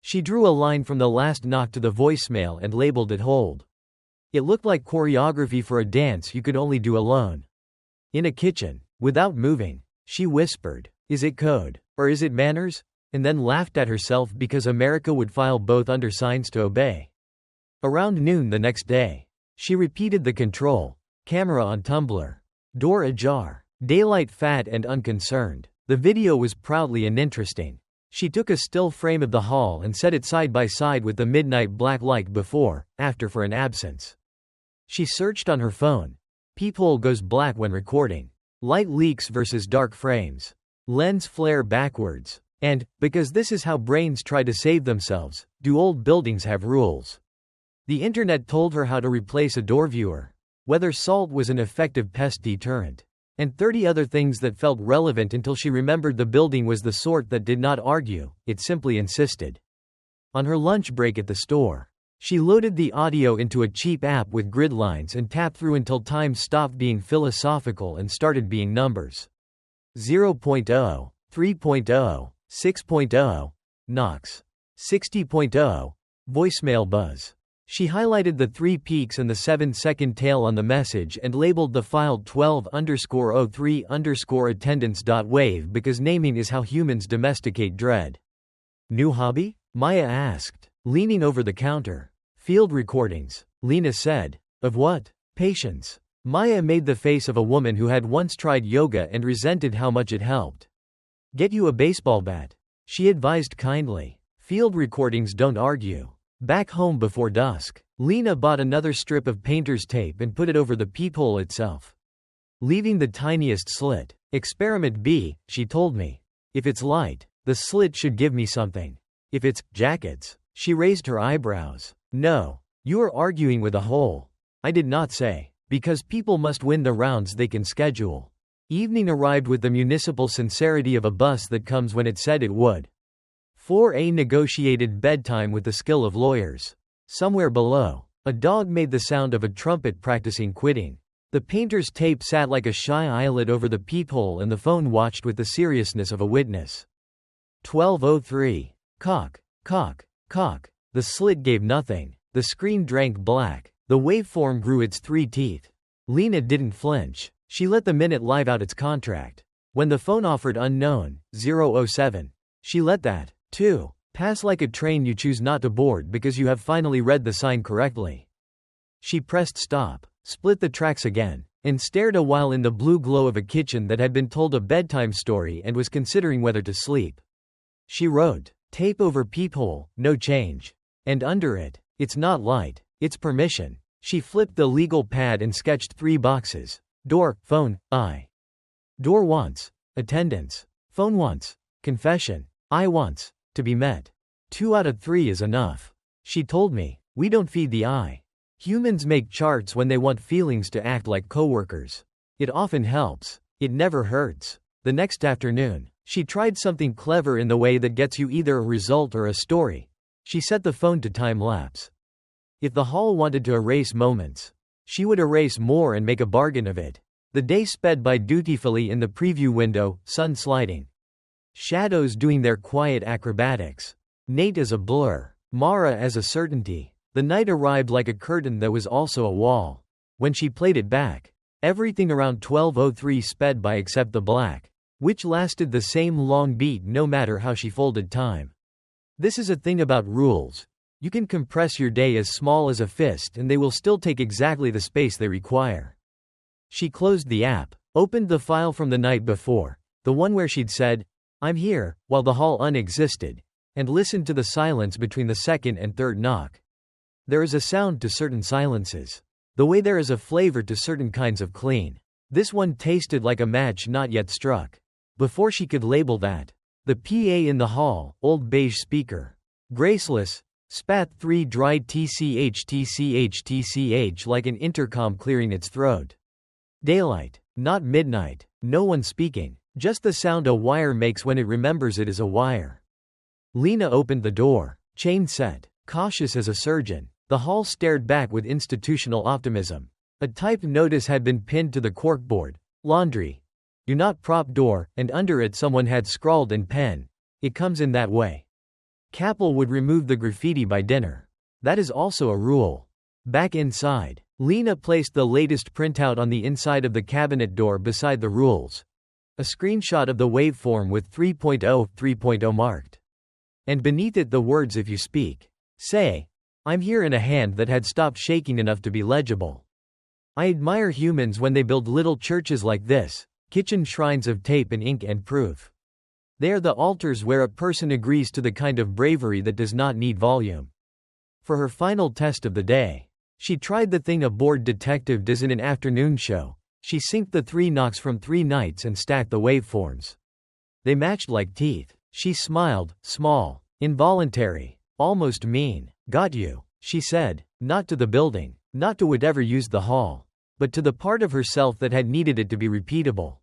A: She drew a line from the last knock to the voicemail and labeled it hold. It looked like choreography for a dance you could only do alone. In a kitchen, without moving, she whispered, "Is it code? Or is it manners?" And then laughed at herself because America would file both under signs to obey. Around noon the next day, she repeated the control, camera on Tumblr. Door ajar. Daylight fat and unconcerned. The video was proudly uninteresting. She took a still frame of the hall and set it side by side with the midnight black light before, after for an absence. She searched on her phone. Peephole goes black when recording. Light leaks versus dark frames. Lens flare backwards. And, because this is how brains try to save themselves, do old buildings have rules? The internet told her how to replace a door viewer, whether salt was an effective pest deterrent, and 30 other things that felt relevant until she remembered the building was the sort that did not argue, it simply insisted. On her lunch break at the store, she loaded the audio into a cheap app with grid lines and tapped through until time stopped being philosophical and started being numbers. 0.0, 3.0, 6.0, Knox. 60.0, voicemail buzz. She highlighted the 3 peaks and the 7-second tail on the message and labeled the file 12_03_attendance.wave because naming is how humans domesticate dread. New hobby? Maya asked, leaning over the counter. Field recordings, Lena said. Of what? Patience. Maya made the face of a woman who had once tried yoga and resented how much it helped. Get you a baseball bat, she advised kindly. Field recordings don't argue. Back home before dusk, Lena bought another strip of painter's tape and put it over the peephole itself, leaving the tiniest slit. Experiment B, she told me. If it's light, the slit should give me something. If it's jackets, she raised her eyebrows. No, you are arguing with a hole. I did not say, because people must win the rounds they can schedule. Evening arrived with the municipal sincerity of a bus that comes when it said it would. 4A negotiated bedtime with the skill of lawyers. Somewhere below, a dog made the sound of a trumpet practicing quitting. The painter's tape sat like a shy eyelid over the peephole and the phone watched with the seriousness of a witness. 1203. Cock, cock, cock. The slit gave nothing. The screen drank black. The waveform grew its 3 teeth. Lena didn't flinch. She let the minute live out its contract. When the phone offered unknown, 007, she let that, too, pass like a train you choose not to board because you have finally read the sign correctly. She pressed stop, split the tracks again, and stared a while in the blue glow of a kitchen that had been told a bedtime story and was considering whether to sleep. She wrote, tape over peephole, no change. And under it, it's not light, it's permission. She flipped the legal pad and sketched 3 boxes. Door, phone, I. Door wants attendance. Phone wants confession. I wants to be met. 2 out of 3 is enough. She told me, we don't feed the I. Humans make charts when they want feelings to act like coworkers. It often helps. It never hurts. The next afternoon, she tried something clever in the way that gets you either a result or a story. She set the phone to time lapse. If the hall wanted to erase moments, she would erase more and make a bargain of it. The day sped by dutifully in the preview window, sun sliding. Shadows doing their quiet acrobatics. Nate as a blur. Mara as a certainty. The night arrived like a curtain that was also a wall. When she played it back, everything around 1203 sped by except the black, which lasted the same long beat no matter how she folded time. This is a thing about rules. You can compress your day as small as a fist and they will still take exactly the space they require. She closed the app, opened the file from the night before, the one where she'd said, I'm here, while the hall unexisted, and listened to the silence between the second and third knock. There is a sound to certain silences, the way there is a flavor to certain kinds of clean. This one tasted like a match not yet struck. Before she could label that, the PA in the hall, old beige speaker, graceless, spat 3 dry tch like an intercom clearing its throat. Daylight, not midnight, no one speaking, just the sound a wire makes when it remembers it is a wire. Lena opened the door. Chain set. Cautious as a surgeon. The hall stared back with institutional optimism. A typed notice had been pinned to the corkboard. Laundry. Do not prop door, and under it someone had scrawled in pen. It comes in that way. Capel would remove the graffiti by dinner. That is also a rule. Back inside. Lena placed the latest printout on the inside of the cabinet door beside the rules. A screenshot of the waveform with 3.0 marked. And beneath it the words "if you speak. Say. I'm here" in a hand that had stopped shaking enough to be legible. I admire humans when they build little churches like this, kitchen shrines of tape and ink and proof. They are the altars where a person agrees to the kind of bravery that does not need volume. For her final test of the day, she tried the thing a bored detective does in an afternoon show. She synced the 3 knocks from 3 nights and stacked the waveforms. They matched like teeth. She smiled, small, involuntary, almost mean. Got you, she said, not to the building, not to whatever used the hall, but to the part of herself that had needed it to be repeatable.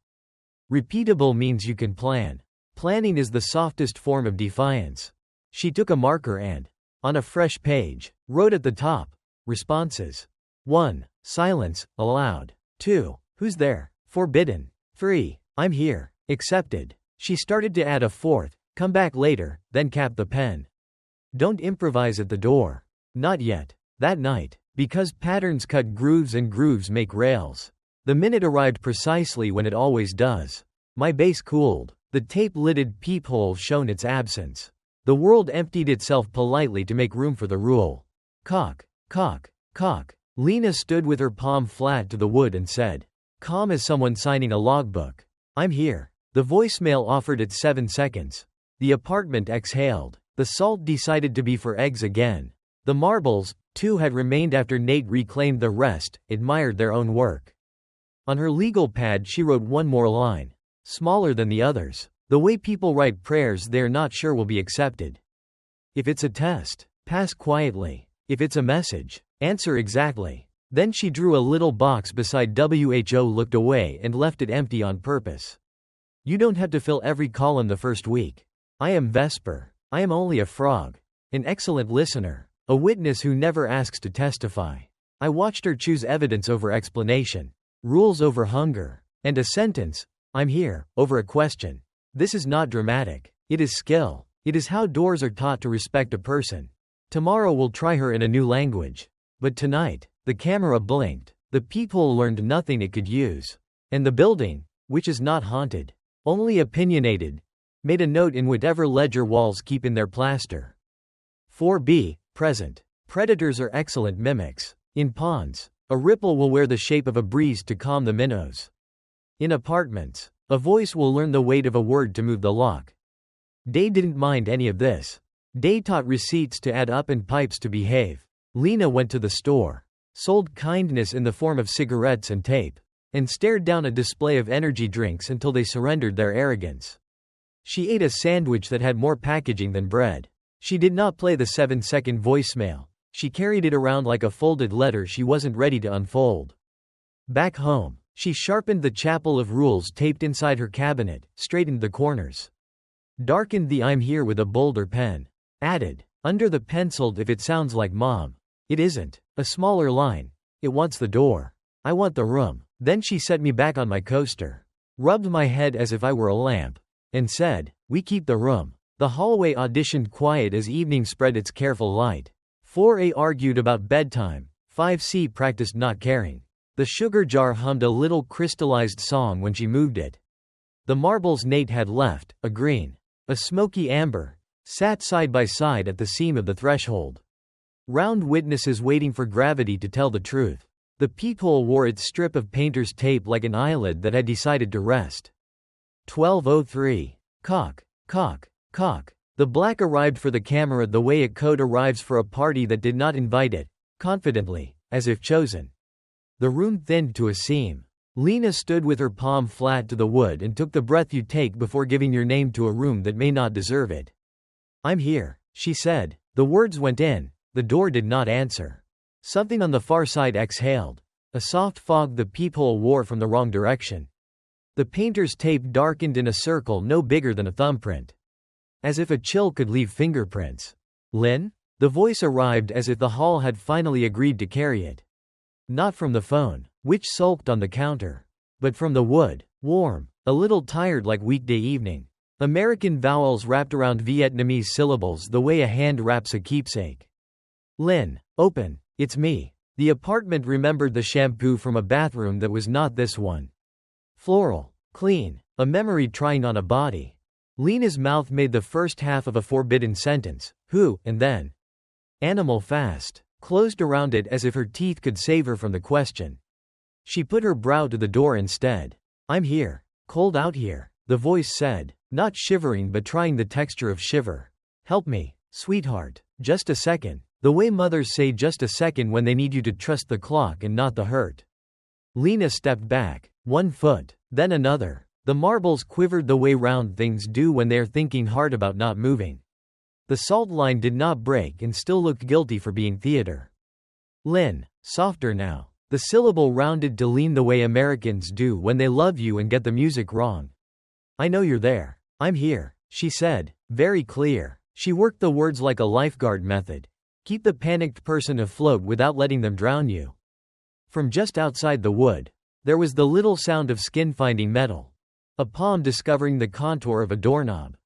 A: Repeatable means you can plan. Planning is the softest form of defiance. She took a marker and, on a fresh page, wrote at the top, responses. 1. Silence, allowed. 2. Who's there? Forbidden. 3. I'm here. Accepted. She started to add a 4th, come back later, then capped the pen. Don't improvise at the door. Not yet. That night. Because patterns cut grooves and grooves make rails. The minute arrived precisely when it always does. My base cooled. The tape-lidded peephole shone its absence. The world emptied itself politely to make room for the rule. Cock. Cock. Cock. Lena stood with her palm flat to the wood and said, calm as someone signing a logbook. I'm here. The voicemail offered it 7 seconds. The apartment exhaled. The salt decided to be for eggs again. The marbles, too, had remained after Nate reclaimed the rest, admired their own work. On her legal pad she wrote one more line. Smaller than the others. The way people write prayers they're not sure will be accepted. If it's a test, pass quietly. If it's a message, answer exactly. Then she drew a little box beside WHO, looked away and left it empty on purpose. You don't have to fill every column the first week. I am Vesper. I am only a frog. An excellent listener. A witness who never asks to testify. I watched her choose evidence over explanation. Rules over hunger. And a sentence, I'm here, over a question. This is not dramatic. It is skill. It is how doors are taught to respect a person. Tomorrow we'll try her in a new language. But tonight, the camera blinked. The peephole learned nothing it could use. And the building, which is not haunted, only opinionated, made a note in whatever ledger walls keep in their plaster. 4b. Present. Predators are excellent mimics. In ponds, a ripple will wear the shape of a breeze to calm the minnows. In apartments, a voice will learn the weight of a word to move the lock. Day didn't mind any of this. Day taught receipts to add up and pipes to behave. Lena went to the store, sold kindness in the form of cigarettes and tape, and stared down a display of energy drinks until they surrendered their arrogance. She ate a sandwich that had more packaging than bread. She did not play the 7-second voicemail. She carried it around like a folded letter she wasn't ready to unfold. Back home, she sharpened the chapel of rules taped inside her cabinet, straightened the corners. Darkened the I'm here with a bolder pen. Added, under the penciled if it sounds like mom. It isn't. A smaller line. It wants the door. I want the room. Then she set me back on my coaster. Rubbed my head as if I were a lamp. And said, we keep the room. The hallway auditioned quiet as evening spread its careful light. 4a argued about bedtime. 5c practiced not caring. The sugar jar hummed a little crystallized song when she moved it. The marbles Nate had left, a green, a smoky amber, sat side by side at the seam of the threshold. Round witnesses waiting for gravity to tell the truth. The peephole wore its strip of painter's tape like an eyelid that had decided to rest. 12:03. Cock. Cock. Cock. The black arrived for the camera the way a coat arrives for a party that did not invite it, confidently, as if chosen. The room thinned to a seam. Lena stood with her palm flat to the wood and took the breath you take before giving your name to a room that may not deserve it. I'm here, she said. The words went in. The door did not answer. Something on the far side exhaled. A soft fog the peephole wore from the wrong direction. The painter's tape darkened in a circle no bigger than a thumbprint. as if a chill could leave fingerprints. Lynn? The voice arrived as if the hall had finally agreed to carry it. Not from the phone, which sulked on the counter, but from the wood, warm, a little tired like weekday evening. American vowels wrapped around Vietnamese syllables the way a hand wraps a keepsake. Lynn, open, it's me. The apartment remembered the shampoo from a bathroom that was not this one. Floral, clean, a memory trying on a body. Lena's mouth made the first half of a forbidden sentence, who, and then. Animal fast, closed around it as if her teeth could save her from the question. She put her brow to the door instead. I'm here. Cold out here, the voice said, not shivering but trying the texture of shiver. Help me, sweetheart, just a second. The way mothers say just a second when they need you to trust the clock and not the hurt. Lena stepped back, 1 foot, then another. The marbles quivered the way round things do when they're thinking hard about not moving. The salt line did not break and still looked guilty for being theater. Lynn, softer now. The syllable rounded to lean the way Americans do when they love you and get the music wrong. I know you're there. I'm here, she said, very clear. She worked the words like a lifeguard method. Keep the panicked person afloat without letting them drown you. From just outside the wood, there was the little sound of skin finding metal. A palm discovering the contour of a doorknob.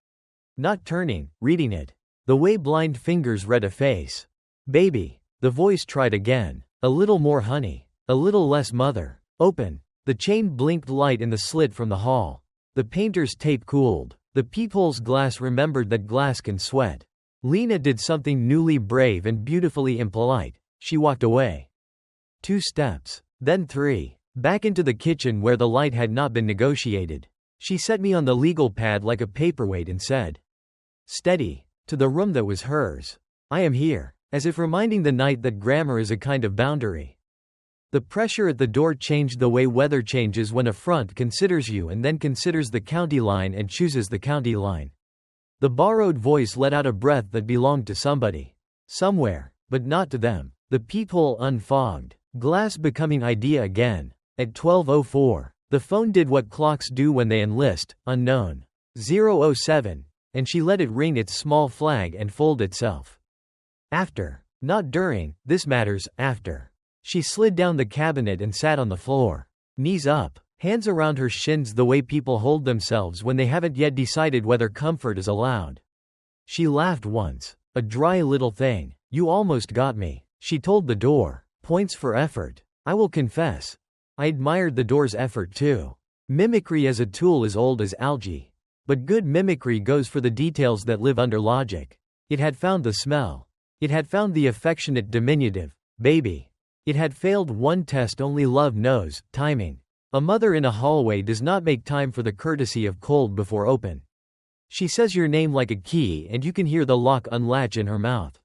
A: Not turning, reading it. The way blind fingers read a face. Baby, the voice tried again. A little more honey. A little less mother. Open. The chain blinked light in the slit from the hall. The painter's tape cooled. The peephole's glass remembered that glass can sweat. Lena did something newly brave and beautifully impolite. She walked away. 2 steps. Then 3. Back into the kitchen where the light had not been negotiated. She set me on the legal pad like a paperweight and said, steady, to the room that was hers. I am here, as if reminding the night that grammar is a kind of boundary. The pressure at the door changed the way weather changes when a front considers you and then considers the county line and chooses the county line. The borrowed voice let out a breath that belonged to somebody. Somewhere, but not to them. The peephole unfogged. Glass becoming idea again. At 12:04, the phone did what clocks do when they enlist, unknown. 007, and she let it ring its small flag and fold itself. After. Not during, this matters, after. She slid down the cabinet and sat on the floor. Knees up. Hands around her shins the way people hold themselves when they haven't yet decided whether comfort is allowed. She laughed once. A dry little thing. You almost got me, she told the door. Points for effort. I will confess. I admired the door's effort too. Mimicry as a tool is old as algae. But good mimicry goes for the details that live under logic. It had found the smell. It had found the affectionate diminutive, baby. It had failed one test only love knows, timing. A mother in a hallway does not make time for the courtesy of cold before open. She says your name like a key and you can hear the lock unlatch in her mouth.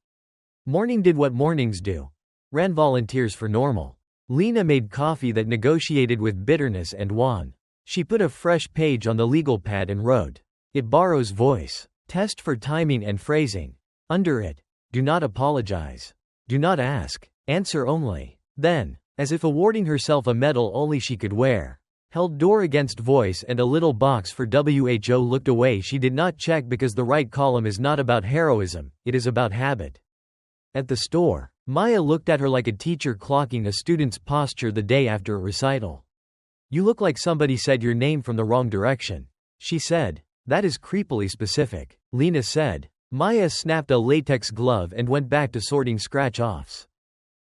A: Morning did what mornings do. Ran volunteers for normal. Lena made coffee that negotiated with bitterness and won. She put a fresh page on the legal pad and wrote. It borrows voice. Test for timing and phrasing. Under it. Do not apologize. Do not ask. Answer only. Then, as if awarding herself a medal only she could wear, held door against voice and a little box for WHO looked away she did not check because the right column is not about heroism, it is about habit. At the store, Maya looked at her like a teacher clocking a student's posture the day after a recital. You look like somebody said your name from the wrong direction, she said. That is creepily specific, Lena said. Maya snapped a latex glove and went back to sorting scratch-offs.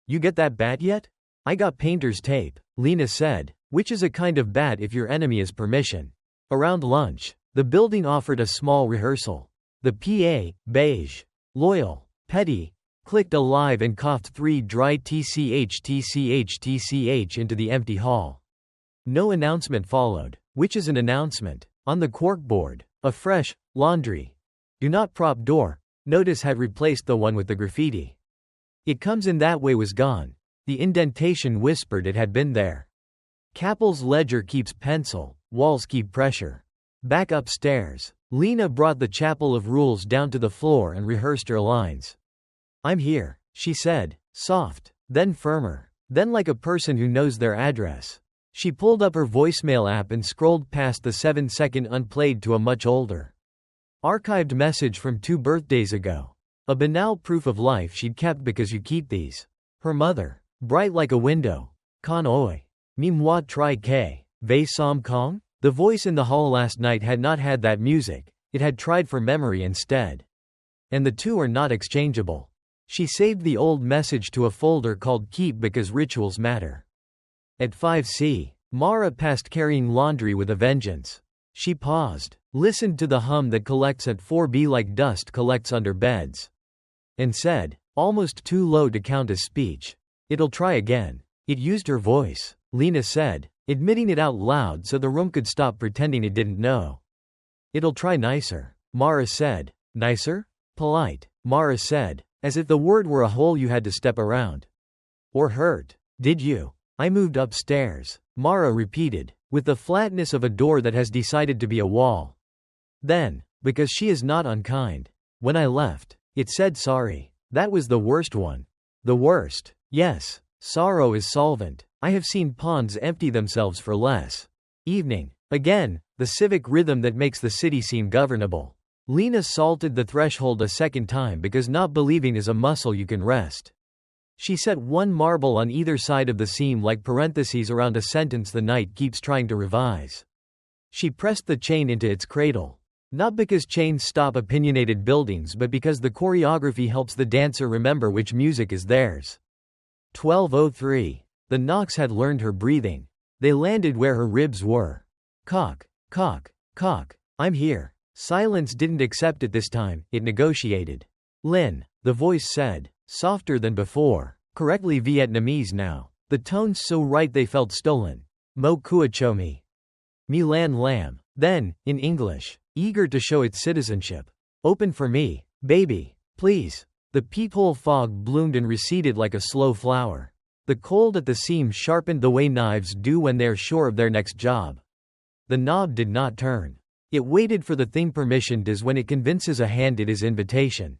A: You get that bat yet? I got painter's tape, Lena said, which is a kind of bat if your enemy is permission. Around lunch, the building offered a small rehearsal. The PA, beige, loyal, petty, clicked alive and coughed 3 dry tch into the empty hall. No announcement followed, which is an announcement. On the corkboard, a fresh, laundry. Do not prop door, notice had replaced the one with the graffiti. It comes in that way was gone. The indentation whispered it had been there. Capel's ledger keeps pencil, walls keep pressure. Back upstairs, Lena brought the chapel of rules down to the floor and rehearsed her lines. I'm here, she said, soft, then firmer, then like a person who knows their address. She pulled up her voicemail app and scrolled past the 7-second unplayed to a much older. Archived message from 2 birthdays ago. A banal proof of life she'd kept because you keep these. Her mother. Bright like a window. Con oi. Mi moi tri que. Ve som kong? The voice in the hall last night had not had that music, it had tried for memory instead. And the two are not exchangeable. She saved the old message to a folder called Keep because rituals matter. At 5C, Mara passed carrying laundry with a vengeance. She paused, listened to the hum that collects at 4B like dust collects under beds. And said, almost too low to count as speech, "It'll try again." It used her voice, Lena said, admitting it out loud so the room could stop pretending it didn't know. "It'll try nicer," Mara said. "Nicer?" "Polite," Mara said, as if the word were a hole you had to step around. "Or hurt. Did you?" "I moved upstairs," Mara repeated, with the flatness of a door that has decided to be a wall. "Then, because she is not unkind. When I left, it said sorry. That was the worst one." "The worst?" "Yes. Sorrow is solvent. I have seen ponds empty themselves for less." Evening. Again, the civic rhythm that makes the city seem governable. Lena salted the threshold a second time because not believing is a muscle you can rest. She set one marble on either side of the seam like parentheses around a sentence the night keeps trying to revise. She pressed the chain into its cradle. Not because chains stop opinionated buildings but because the choreography helps the dancer remember which music is theirs. 12:03. The knocks had learned her breathing. They landed where her ribs were. Cock, cock, cock. "I'm here." Silence didn't accept it this time, it negotiated. "Lin," the voice said, softer than before, correctly Vietnamese now, the tones so right they felt stolen. "Mo kua cho mi. Mi lan lam." Then, in English, eager to show its citizenship. "Open for me, baby, please." The peephole fog bloomed and receded like a slow flower. The cold at the seam sharpened the way knives do when they're sure of their next job. The knob did not turn. It waited for the thing permission does when it convinces a hand it is invitation.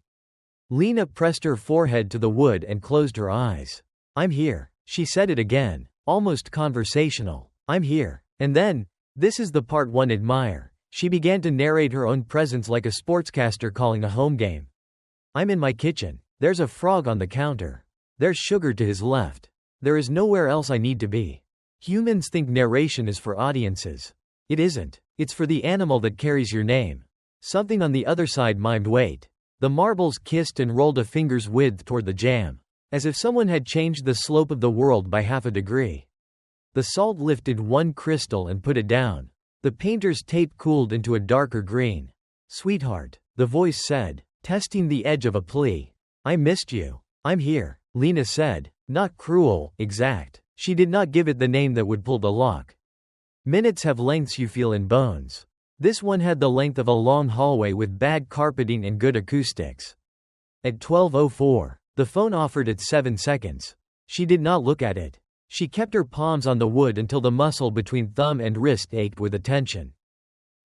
A: Lena pressed her forehead to the wood and closed her eyes. "I'm here." She said it again, almost conversational. "I'm here." And then, this is the part one admire, she began to narrate her own presence like a sportscaster calling a home game. "I'm in my kitchen. There's a frog on the counter. There's sugar to his left. There is nowhere else I need to be." Humans think narration is for audiences. It isn't. It's for the animal that carries your name. Something on the other side mimed wait. The marbles kissed and rolled a finger's width toward the jam, as if someone had changed the slope of the world by half a degree. The salt lifted one crystal and put it down. The painter's tape cooled into a darker green. "Sweetheart," the voice said, testing the edge of a plea. "I missed you." "I'm here," Lena said, not cruel, exact. She did not give it the name that would pull the lock. Minutes have lengths you feel in bones. This one had the length of a long hallway with bad carpeting and good acoustics. At 12:04, the phone offered its 7 seconds. She did not look at it. She kept her palms on the wood until the muscle between thumb and wrist ached with attention.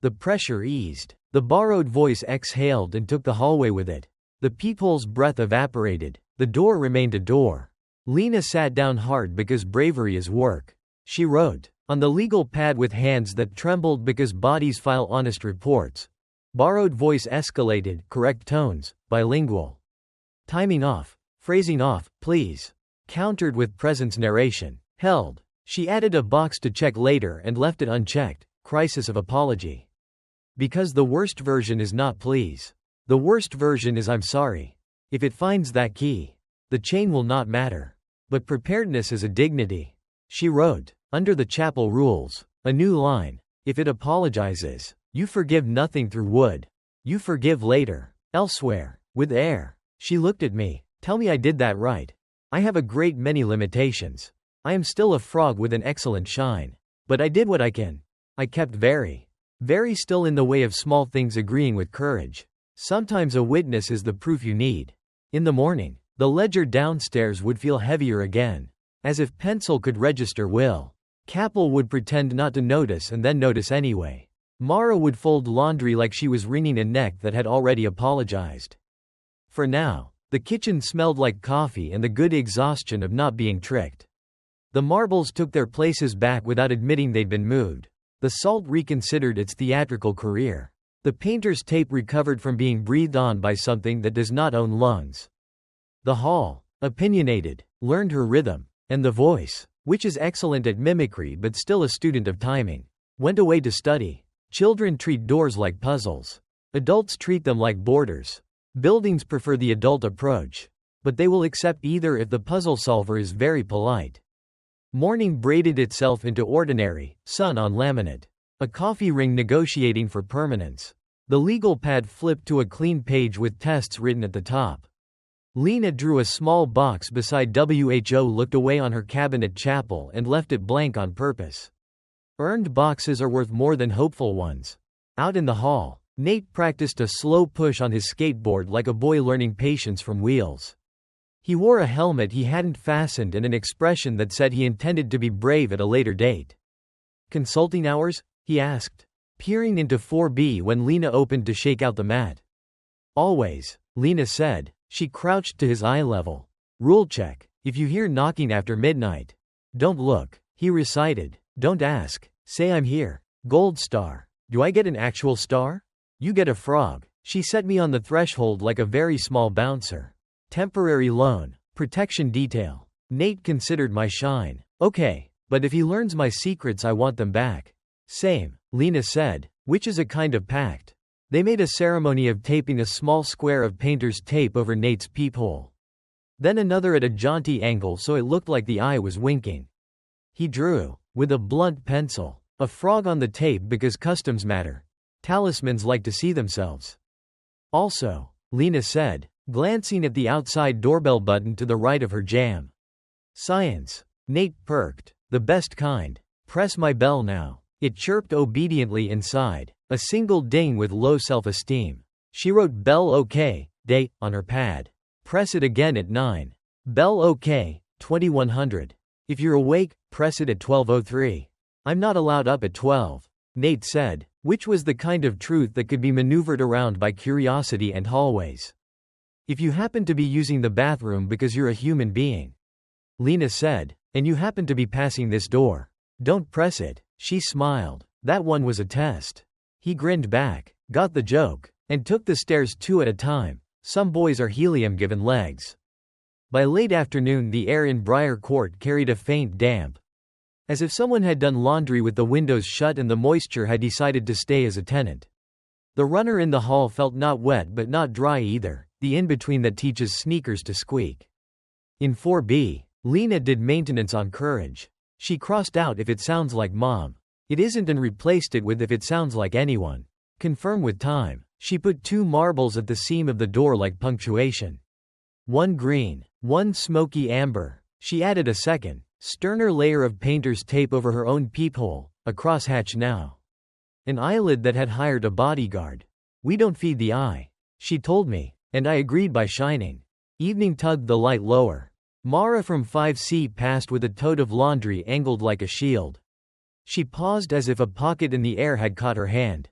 A: The pressure eased. The borrowed voice exhaled and took the hallway with it. The peephole's breath evaporated. The door remained a door. Lena sat down hard because bravery is work. She wrote on the legal pad with hands that trembled because bodies file honest reports. Borrowed voice escalated, correct tones, bilingual. Timing off, phrasing off, please. Countered with presence narration. Held. She added a box to check later and left it unchecked. Crisis of apology. Because the worst version is not please. The worst version is I'm sorry. If it finds that key, the chain will not matter. But preparedness is a dignity. She wrote, under the chapel rules, a new line. If it apologizes, you forgive nothing through wood. You forgive later. Elsewhere. With air. She looked at me. Tell me I did that right. I have a great many limitations. I am still a frog with an excellent shine. But I did what I can. I kept very still in the way of small things agreeing with courage. Sometimes a witness is the proof you need. In the morning, the ledger downstairs would feel heavier again. As if pencil could register will. Capel would pretend not to notice and then notice anyway. Mara would fold laundry like she was wringing a neck that had already apologized. For now, the kitchen smelled like coffee and the good exhaustion of not being tricked. The marbles took their places back without admitting they'd been moved. The salt reconsidered its theatrical career. The painter's tape recovered from being breathed on by something that does not own lungs. The hall, opinionated, learned her rhythm, and the voice, which is excellent at mimicry but still a student of timing, went away to study. Children treat doors like puzzles. Adults treat them like borders. Buildings prefer the adult approach, but they will accept either if the puzzle solver is very polite. Morning braided itself into ordinary, sun on laminate. A coffee ring negotiating for permanence. The legal pad flipped to a clean page with tests written at the top. Lena drew a small box beside WHO, looked away on her cabinet chapel and left it blank on purpose. Earned boxes are worth more than hopeful ones. Out in the hall, Nate practiced a slow push on his skateboard like a boy learning patience from wheels. He wore a helmet he hadn't fastened and an expression that said he intended to be brave at a later date. Consulting hours? He asked, peering into 4B when Lena opened to shake out the mat. Always, Lena said. She crouched to his eye level. Rule check. If you hear knocking after midnight, don't look, he recited. Don't ask. Say I'm here. Gold star. Do I get an actual star? You get a frog. She set me on the threshold like a very small bouncer. Temporary loan. Protection detail. Nate considered my shine. Okay, but if he learns my secrets, I want them back. Same, Lena said, which is a kind of pact. They made a ceremony of taping a small square of painter's tape over Nate's peephole. Then another at a jaunty angle so it looked like the eye was winking. He drew, with a blunt pencil, a frog on the tape because customs matter. Talismans like to see themselves. Also, Lena said, glancing at the outside doorbell button to the right of her jam. Science. Nate perked. The best kind. Press my bell now. It chirped obediently inside, a single ding with low self-esteem. She wrote bell OK, day, on her pad. Press it again at 9. Bell OK, 2100. If you're awake, press it at 12:03. I'm not allowed up at 12. Nate said, which was the kind of truth that could be maneuvered around by curiosity and hallways. If you happen to be using the bathroom because you're a human being. Lena said, and you happen to be passing this door. Don't press it. She smiled. That one was a test. He grinned back, got the joke, and took the stairs 2 at a time. Some boys are helium-given legs. By late afternoon the air in Briar Court carried a faint damp. As if someone had done laundry with the windows shut and the moisture had decided to stay as a tenant. The runner in the hall felt not wet but not dry either, the in-between that teaches sneakers to squeak. In 4B, Lena did maintenance on courage. She crossed out if it sounds like mom. It isn't and replaced it with if it sounds like anyone. Confirm with time. She put 2 marbles at the seam of the door like punctuation. 1 green, 1 smoky amber. She added a second, sterner layer of painter's tape over her own peephole, a crosshatch now. An eyelid that had hired a bodyguard. We don't feed the eye. She told me, and I agreed by shining. Evening tugged the light lower. Mara from 5C passed with a tote of laundry angled like a shield. She paused as if a pocket in the air had caught her hand.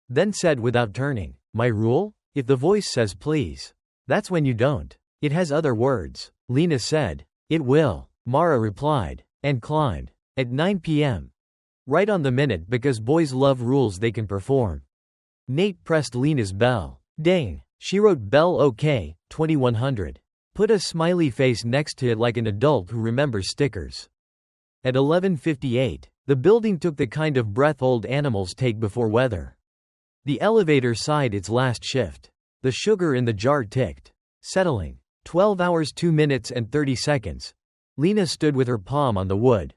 A: Then said without turning, my rule? If the voice says please. That's when you don't. It has other words. Lena said. It will, Mara replied, and climbed. At 9 p.m. Right on the minute because boys love rules they can perform. Nate pressed Lena's bell. Dang. She wrote bell OK, 2100. Put a smiley face next to it like an adult who remembers stickers. At 11:58, the building took the kind of breath old animals take before weather. The elevator sighed its last shift. The sugar in the jar ticked. Settling. 12 hours 2 minutes and 30 seconds. Lena stood with her palm on the wood.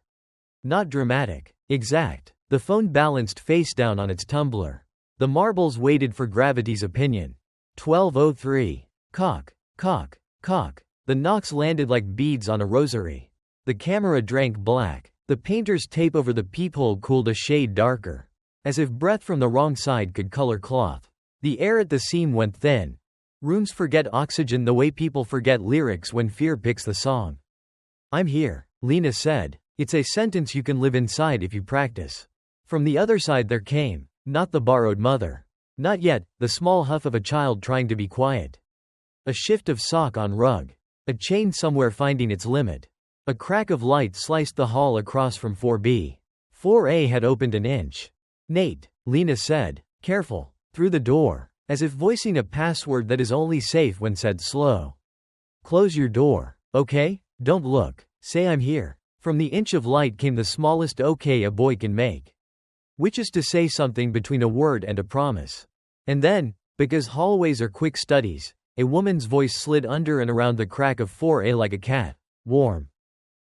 A: Not dramatic. Exact. The phone balanced face down on its tumbler. The marbles waited for gravity's opinion. 12:03. Cock. Cock. Cock. The knocks landed like beads on a rosary. The camera drank black. The painter's tape over the peephole cooled a shade darker. As if breath from the wrong side could color cloth. The air at the seam went thin. Rooms forget oxygen the way people forget lyrics when fear picks the song. I'm here, Lena said. It's a sentence you can live inside if you practice. From the other side there came, not the borrowed mother. Not yet, the small huff of a child trying to be quiet. A shift of sock on rug. A chain somewhere finding its limit. A crack of light sliced the hall across from 4B. 4A had opened an inch. Nate, Lena said, careful. Through the door. As if voicing a password that is only safe when said slow. Close your door. Okay? Don't look. Say I'm here. From the inch of light came the smallest okay a boy can make. Which is to say something between a word and a promise. And then, because hallways are quick studies, a woman's voice slid under and around the crack of 4A like a cat. Warm.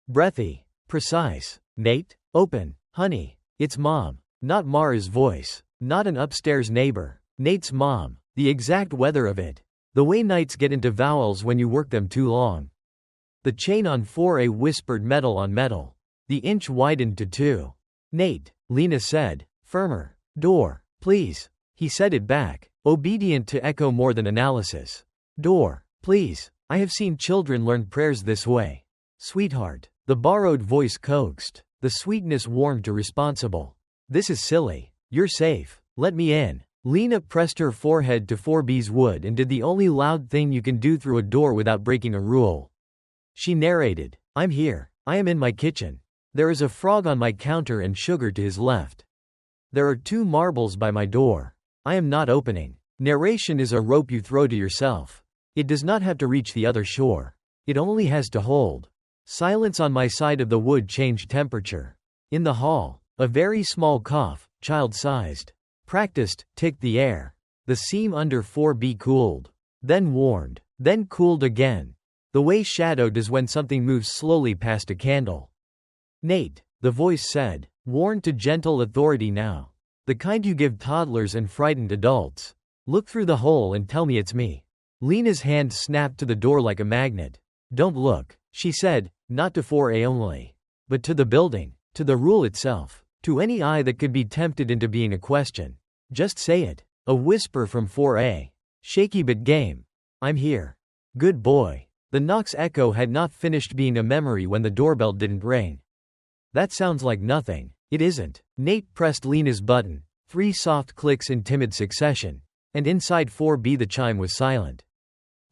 A: Breathy. Precise. Nate? Open. Honey. It's Mom. Not Mara's voice. Not an upstairs neighbor. Nate's mom. The exact weather of it. The way nights get into vowels when you work them too long. The chain on 4A whispered metal on metal. The inch widened to 2. Nate, Lena said. Firmer. Door. Please. He said it back, obedient to echo more than analysis. Door. Please. I have seen children learn prayers this way. Sweetheart. The borrowed voice coaxed. The sweetness warmed to responsible. This is silly. You're safe. Let me in. Lena pressed her forehead to 4B's wood and did the only loud thing you can do through a door without breaking a rule. She narrated. I'm here. I am in my kitchen. There is a frog on my counter and sugar to his left. There are 2 marbles by my door. I am not opening. Narration is a rope you throw to yourself. It does not have to reach the other shore. It only has to hold. Silence on my side of the wood changed temperature. In the hall, a very small cough, child-sized. Practiced, ticked the air. The seam under 4B cooled. Then warmed. Then cooled again. The way shadow does when something moves slowly past a candle. Nate, the voice said. Warned to gentle authority now. The kind you give toddlers and frightened adults. Look through the hole and tell me it's me. Lena's hand snapped to the door like a magnet. Don't look, she said, not to 4A only. But to the building. To the rule itself. To any eye that could be tempted into being a question. Just say it. A whisper from 4A. Shaky but game. I'm here. Good boy. The knock's echo had not finished being a memory when the doorbell didn't ring. That sounds like nothing. It isn't. Nate pressed Lena's button. 3 soft clicks in timid succession. And inside 4B the chime was silent.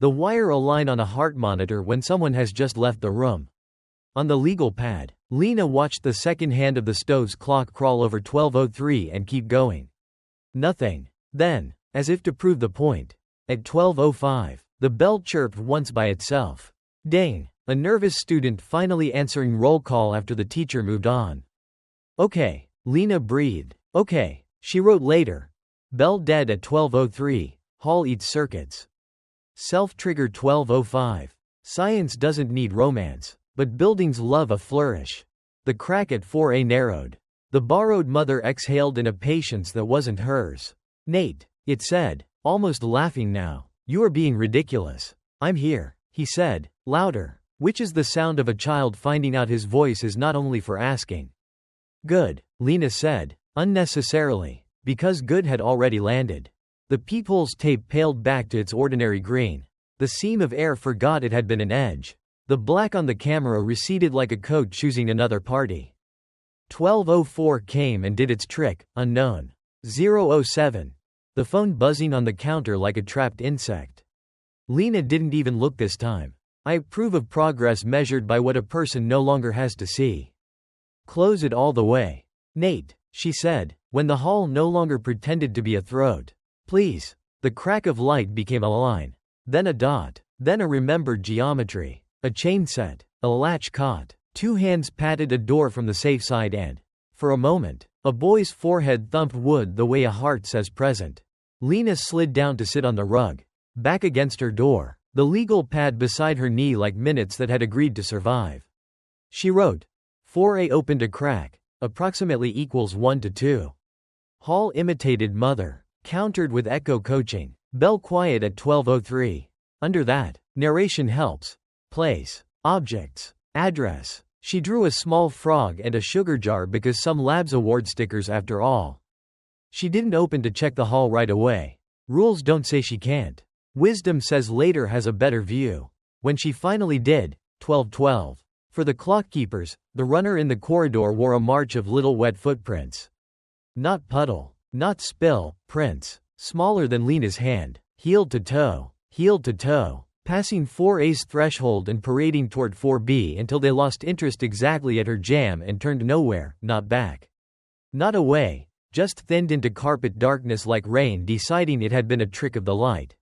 A: The wire align on a heart monitor when someone has just left the room. On the legal pad, Lena watched the second hand of the stove's clock crawl over 12:03 and keep going. Nothing. Then, as if to prove the point, at 12:05, the bell chirped once by itself. Dang, a nervous student finally answering roll call after the teacher moved on. Okay, Lena breathed. Okay, she wrote later. Bell dead at 12:03, hall eats circuits. Self-trigger 12:05. Science doesn't need romance, but buildings love a flourish. The crack at 4A narrowed. The borrowed mother exhaled in a patience that wasn't hers. Nate, it said, almost laughing now, you are being ridiculous. I'm here, he said, louder, which is the sound of a child finding out his voice is not only for asking. Good, Lena said, unnecessarily, because good had already landed. The peephole's tape paled back to its ordinary green. The seam of air forgot it had been an edge. The black on the camera receded like a coat choosing another party. 12:04 came and did its trick, unknown. 0:07. The phone buzzing on the counter like a trapped insect. Lena didn't even look this time. I approve of progress measured by what a person no longer has to see. Close it all the way. Nate, she said, when the hall no longer pretended to be a throat. Please. The crack of light became a line. Then a dot. Then a remembered geometry. A chain set. A latch caught. 2 hands patted a door from the safe side and, for a moment, a boy's forehead thumped wood the way a heart says present. Lena slid down to sit on the rug. Back against her door. The legal pad beside her knee like minutes that had agreed to survive. She wrote. 4A opened a crack. Approximately equals 1 to 2. Hall imitated mother. Countered with echo coaching. Bell quiet at 12:03. Under that, narration helps. Place. Objects. Address. She drew a small frog and a sugar jar because some labs award stickers after all. She didn't open to check the hall right away. Rules don't say she can't. Wisdom says later has a better view. When she finally did, 12:12. For the clockkeepers, the runner in the corridor wore a march of little wet footprints. Not puddle. Not spill, prints. Smaller than Lena's hand. Heel to toe. Heel to toe. Passing 4A's threshold and parading toward 4B until they lost interest exactly at her jam and turned nowhere, not back. Not away, just thinned into carpet darkness like rain, deciding it had been a trick of the light.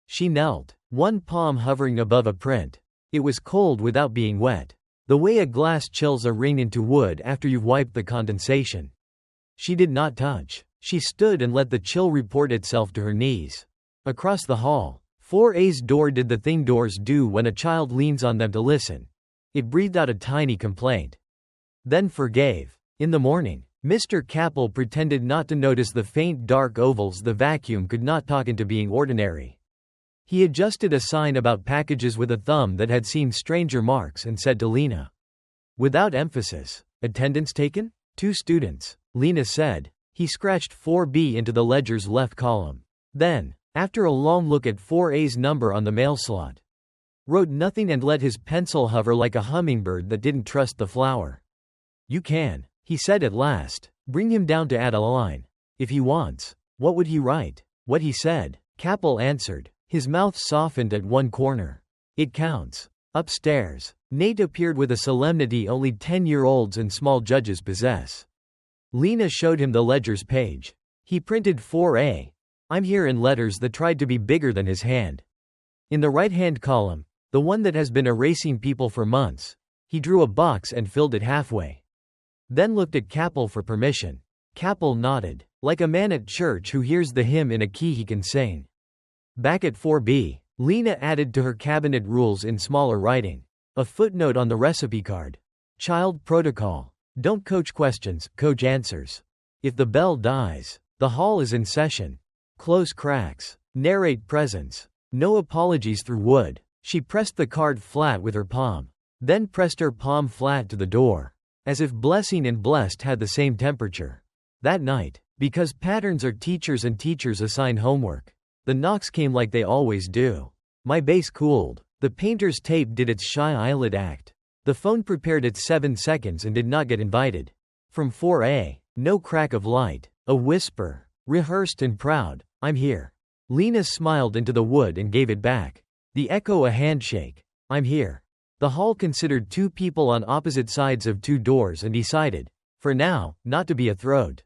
A: She knelt, one palm hovering above a print. It was cold without being wet. The way a glass chills a ring into wood after you've wiped the condensation. She did not touch. She stood and let the chill report itself to her knees. Across the hall, 4A's door did the thing doors do when a child leans on them to listen. It breathed out a tiny complaint. Then forgave. In the morning, Mr. Capel pretended not to notice the faint dark ovals the vacuum could not talk into being ordinary. He adjusted a sign about packages with a thumb that had seen stranger marks and said to Lena, without emphasis, "Attendance taken? 2 students." Lena said. He scratched 4B into the ledger's left column. Then, after a long look at 4A's number on the mail slot, wrote nothing and let his pencil hover like a hummingbird that didn't trust the flower. "You can," he said at last. "Bring him down to add a line. If he wants." What would he write? What he said. Capel answered. His mouth softened at one corner. "It counts." Upstairs, Nate appeared with a solemnity only 10-year-olds and small judges possess. Lena showed him the ledger's page. He printed 4A. "I'm here" in letters that tried to be bigger than his hand. In the right-hand column, the one that has been erasing people for months, he drew a box and filled it halfway. Then looked at Capel for permission. Capel nodded, like a man at church who hears the hymn in a key he can sing. Back at 4B, Lena added to her cabinet rules in smaller writing. A footnote on the recipe card. Child protocol. Don't coach questions, coach answers. If the bell dies, the hall is in session. Close cracks. Narrate presence. No apologies through wood. She pressed the card flat with her palm. Then pressed her palm flat to the door. As if blessing and blessed had the same temperature. That night, because patterns are teachers and teachers assign homework, the knocks came like they always do. My base cooled. The painter's tape did its shy eyelid act. The phone prepared its 7 seconds and did not get invited. From 4A, no crack of light. A whisper. Rehearsed and proud. "I'm here." Lena smiled into the wood and gave it back. The echo a handshake. "I'm here." The hall considered 2 people on opposite sides of 2 doors and decided, for now, not to be a throat.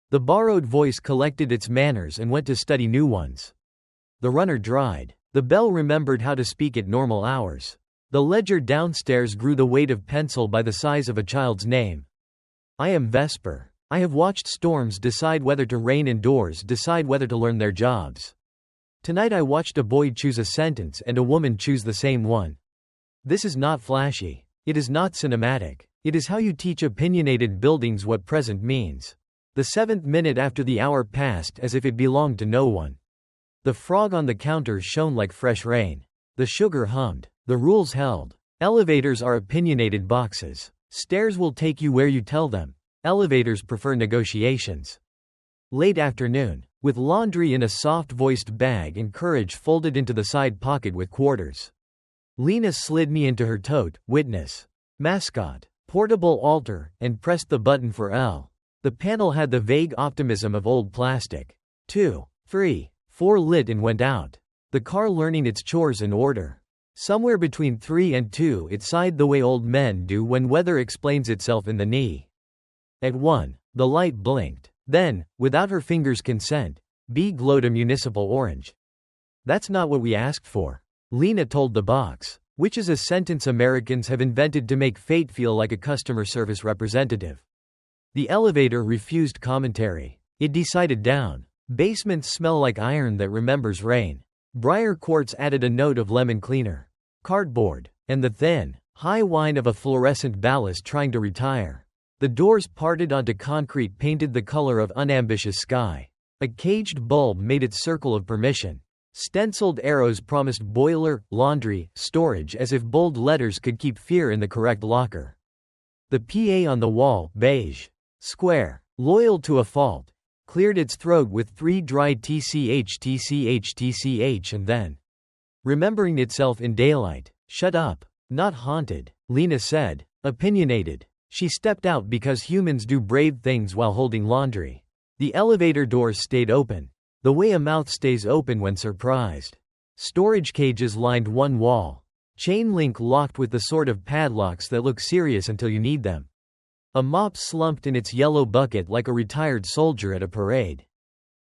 A: The borrowed voice collected its manners and went to study new ones. The runner dried. The bell remembered how to speak at normal hours. The ledger downstairs grew the weight of pencil by the size of a child's name. "I am Vesper. I have watched storms decide whether to rain indoors, decide whether to learn their jobs. Tonight I watched a boy choose a sentence and a woman choose the same one. This is not flashy. It is not cinematic. It is how you teach opinionated buildings what present means." The 7th minute after the hour passed as if it belonged to no one. The frog on the counter shone like fresh rain. The sugar hummed. The rules held. Elevators are opinionated boxes. Stairs will take you where you tell them. Elevators prefer negotiations. Late afternoon, with laundry in a soft-voiced bag and courage folded into the side pocket with quarters. Lena slid me into her tote, witness, mascot, portable altar, and pressed the button for L. The panel had the vague optimism of old plastic. 2, 3, 4 lit and went out. The car learning its chores in order. Somewhere between 3 and 2 it sighed the way old men do when weather explains itself in the knee. At 1, the light blinked. Then, without her fingers' consent, B glowed a municipal orange. "That's not what we asked for," Lena told the box, which is a sentence Americans have invented to make fate feel like a customer service representative. The elevator refused commentary. It decided down. Basements smell like iron that remembers rain. Briar quartz added a note of lemon cleaner. Cardboard. And the thin, high whine of a fluorescent ballast trying to retire. The doors parted onto concrete painted the color of unambitious sky. A caged bulb made its circle of permission. Stenciled arrows promised boiler, laundry, storage as if bold letters could keep fear in the correct locker. The PA on the wall, beige, square, loyal to a fault, cleared its throat with 3 dry tch and then, remembering itself in daylight, "Shut up. Not haunted," Lena said, opinionated. She stepped out because humans do brave things while holding laundry. The elevator doors stayed open. The way a mouth stays open when surprised. Storage cages lined one wall. Chain link locked with the sort of padlocks that look serious until you need them. A mop slumped in its yellow bucket like a retired soldier at a parade.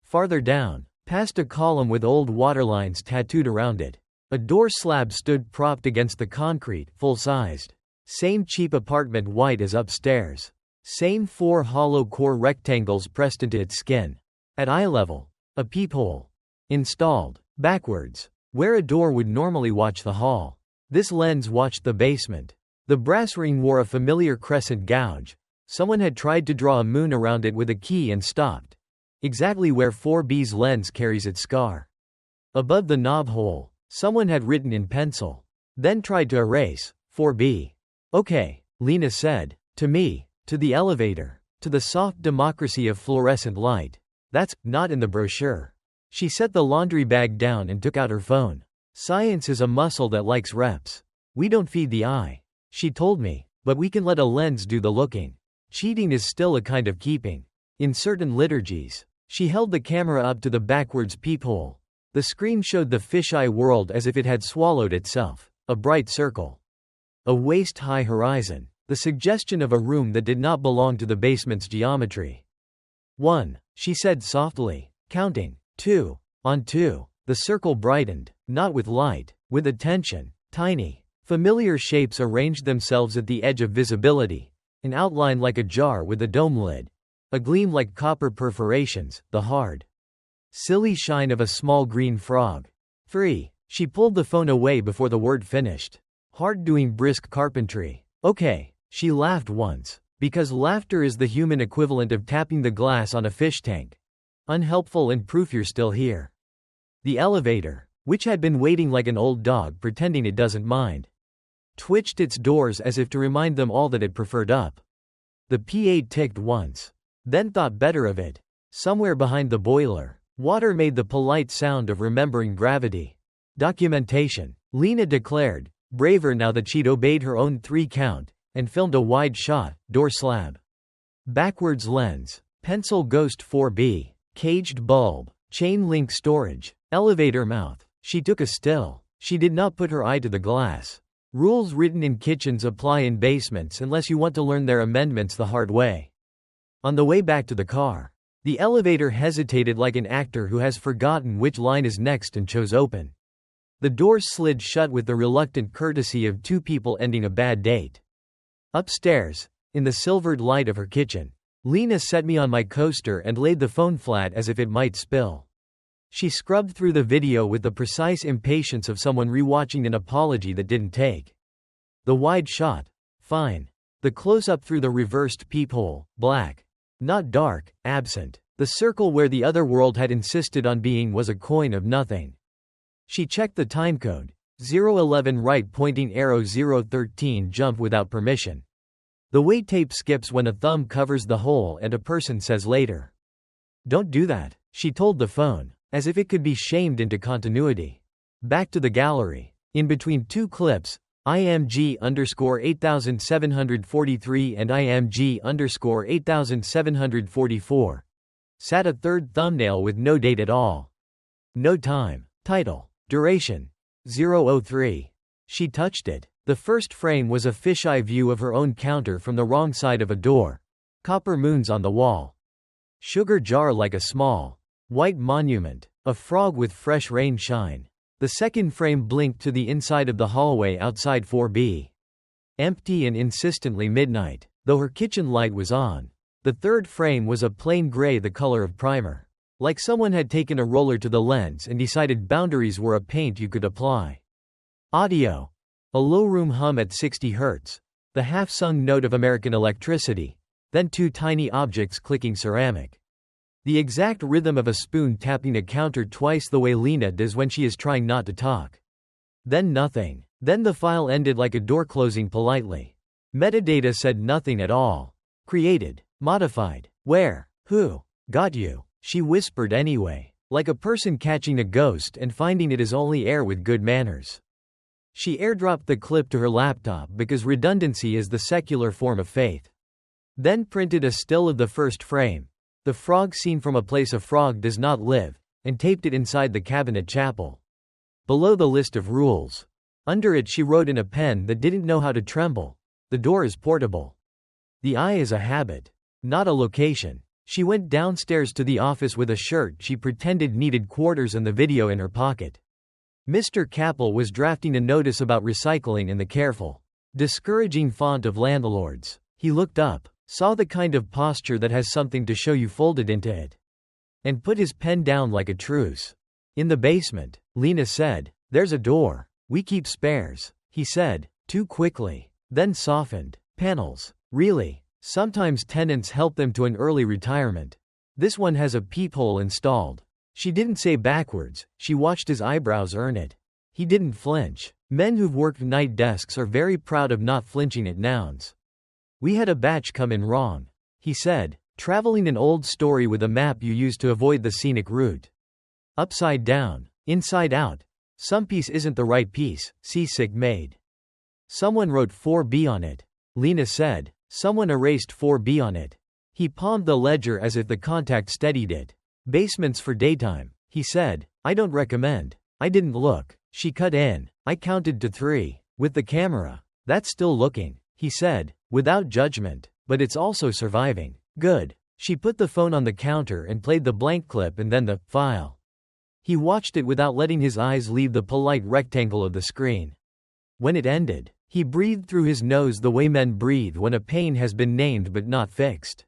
A: Farther down, past a column with old waterlines tattooed around it, a door slab stood propped against the concrete, full-sized. Same cheap apartment, white as upstairs. Same 4 hollow core rectangles pressed into its skin. At eye level, a peephole. Installed backwards, where a door would normally watch the hall. This lens watched the basement. The brass ring wore a familiar crescent gouge. Someone had tried to draw a moon around it with a key and stopped. Exactly where 4B's lens carries its scar. Above the knob hole, someone had written in pencil. Then tried to erase 4B. Okay, Lena said. To me. To the elevator. To the soft democracy of fluorescent light. That's not in the brochure. She set the laundry bag down and took out her phone. Science is a muscle that likes reps. We don't feed the eye, she told me, but we can let a lens do the looking. Cheating is still a kind of keeping. In certain liturgies. She held the camera up to the backwards peephole. The screen showed the fisheye world as if it had swallowed itself. A bright circle. A waist-high horizon. The suggestion of a room that did not belong to the basement's geometry. 1, she said softly, counting. 2. On 2. The circle brightened, not with light, with attention. Tiny, familiar shapes arranged themselves at the edge of visibility. An outline like a jar with a dome lid. A gleam like copper perforations, the hard, silly shine of a small green frog. 3. She pulled the phone away before the word finished. Hard doing brisk carpentry. Okay, she laughed once. Because laughter is the human equivalent of tapping the glass on a fish tank. Unhelpful and proof you're still here. The elevator, which had been waiting like an old dog pretending it doesn't mind, twitched its doors as if to remind them all that it preferred up. The P8 ticked once. Then thought better of it. Somewhere behind the boiler, water made the polite sound of remembering gravity. Documentation, Lena declared, braver now that she'd obeyed her own 3-count, and filmed a wide shot, door slab. Backwards lens, pencil ghost 4B, caged bulb, chain link storage, elevator mouth. She took a still. She did not put her eye to the glass. Rules written in kitchens apply in basements unless you want to learn their amendments the hard way. On the way back to the car, the elevator hesitated like an actor who has forgotten which line is next and chose open. The doors slid shut with the reluctant courtesy of 2 people ending a bad date. Upstairs, in the silvered light of her kitchen, Lena set me on my coaster and laid the phone flat as if it might spill. She scrubbed through the video with the precise impatience of someone rewatching an apology that didn't take. The wide shot, fine. The close-up through the reversed peephole, black. Not dark, absent. The circle where the other world had insisted on being was a coin of nothing. She checked the timecode. 011 right pointing arrow 013 jump without permission. The way tape skips when a thumb covers the hole and a person says later. Don't do that, she told the phone, as if it could be shamed into continuity. Back to the gallery. In between 2 clips, IMG_8743 and IMG_8744. Sat a third thumbnail with no date at all. No time. Title. Duration. 003. She touched it. The first frame was a fisheye view of her own counter from the wrong side of a door. Copper moons on the wall. Sugar jar like a small, white monument. A frog with fresh rain shine. The second frame blinked to the inside of the hallway outside 4B. Empty and insistently midnight, though her kitchen light was on. The third frame was a plain gray, the color of primer. Like someone had taken a roller to the lens and decided boundaries were a paint you could apply. Audio. A low-room hum at 60 Hz. The half-sung note of American electricity. Then 2 tiny objects clicking ceramic. The exact rhythm of a spoon tapping a counter twice the way Lena does when she is trying not to talk. Then nothing. Then the file ended like a door closing politely. Metadata said nothing at all. Created. Modified. Where? Who? Got you. She whispered anyway. Like a person catching a ghost and finding it is only air with good manners. She airdropped the clip to her laptop because redundancy is the secular form of faith. Then printed a still of the first frame. The frog scene from A Place a Frog Does Not Live, and taped it inside the cabinet chapel. Below the list of rules. Under it she wrote in a pen that didn't know how to tremble. The door is portable. The eye is a habit, not a location. She went downstairs to the office with a shirt she pretended needed quarters and the video in her pocket. Mr. Capel was drafting a notice about recycling in the careful, discouraging font of landlords. He looked up, saw the kind of posture that has something to show you folded into it, and put his pen down like a truce. In the basement, Lena said, "There's a door. We keep spares," he said, too quickly, then softened. Panels. Really? Sometimes tenants help them to an early retirement. This one has a peephole installed. She didn't say backwards, she watched his eyebrows earn it. He didn't flinch. Men who've worked night desks are very proud of not flinching at nouns. "We had a batch come in wrong," he said, traveling an old story with a map you use to avoid the scenic route. "Upside down. Inside out. Some piece isn't the right piece, seasick made. Someone wrote 4B on it," Lena said. "Someone erased 4B on it." He palmed the ledger as if the contact steadied it. "Basements for daytime," he said. "I don't recommend." I didn't look. She cut in. "I counted to 3. With the camera. That's still looking," he said, without judgment. "But it's also surviving." "Good." She put the phone on the counter and played the blank clip and then the file. He watched it without letting his eyes leave the polite rectangle of the screen. When it ended, he breathed through his nose the way men breathe when a pain has been named but not fixed.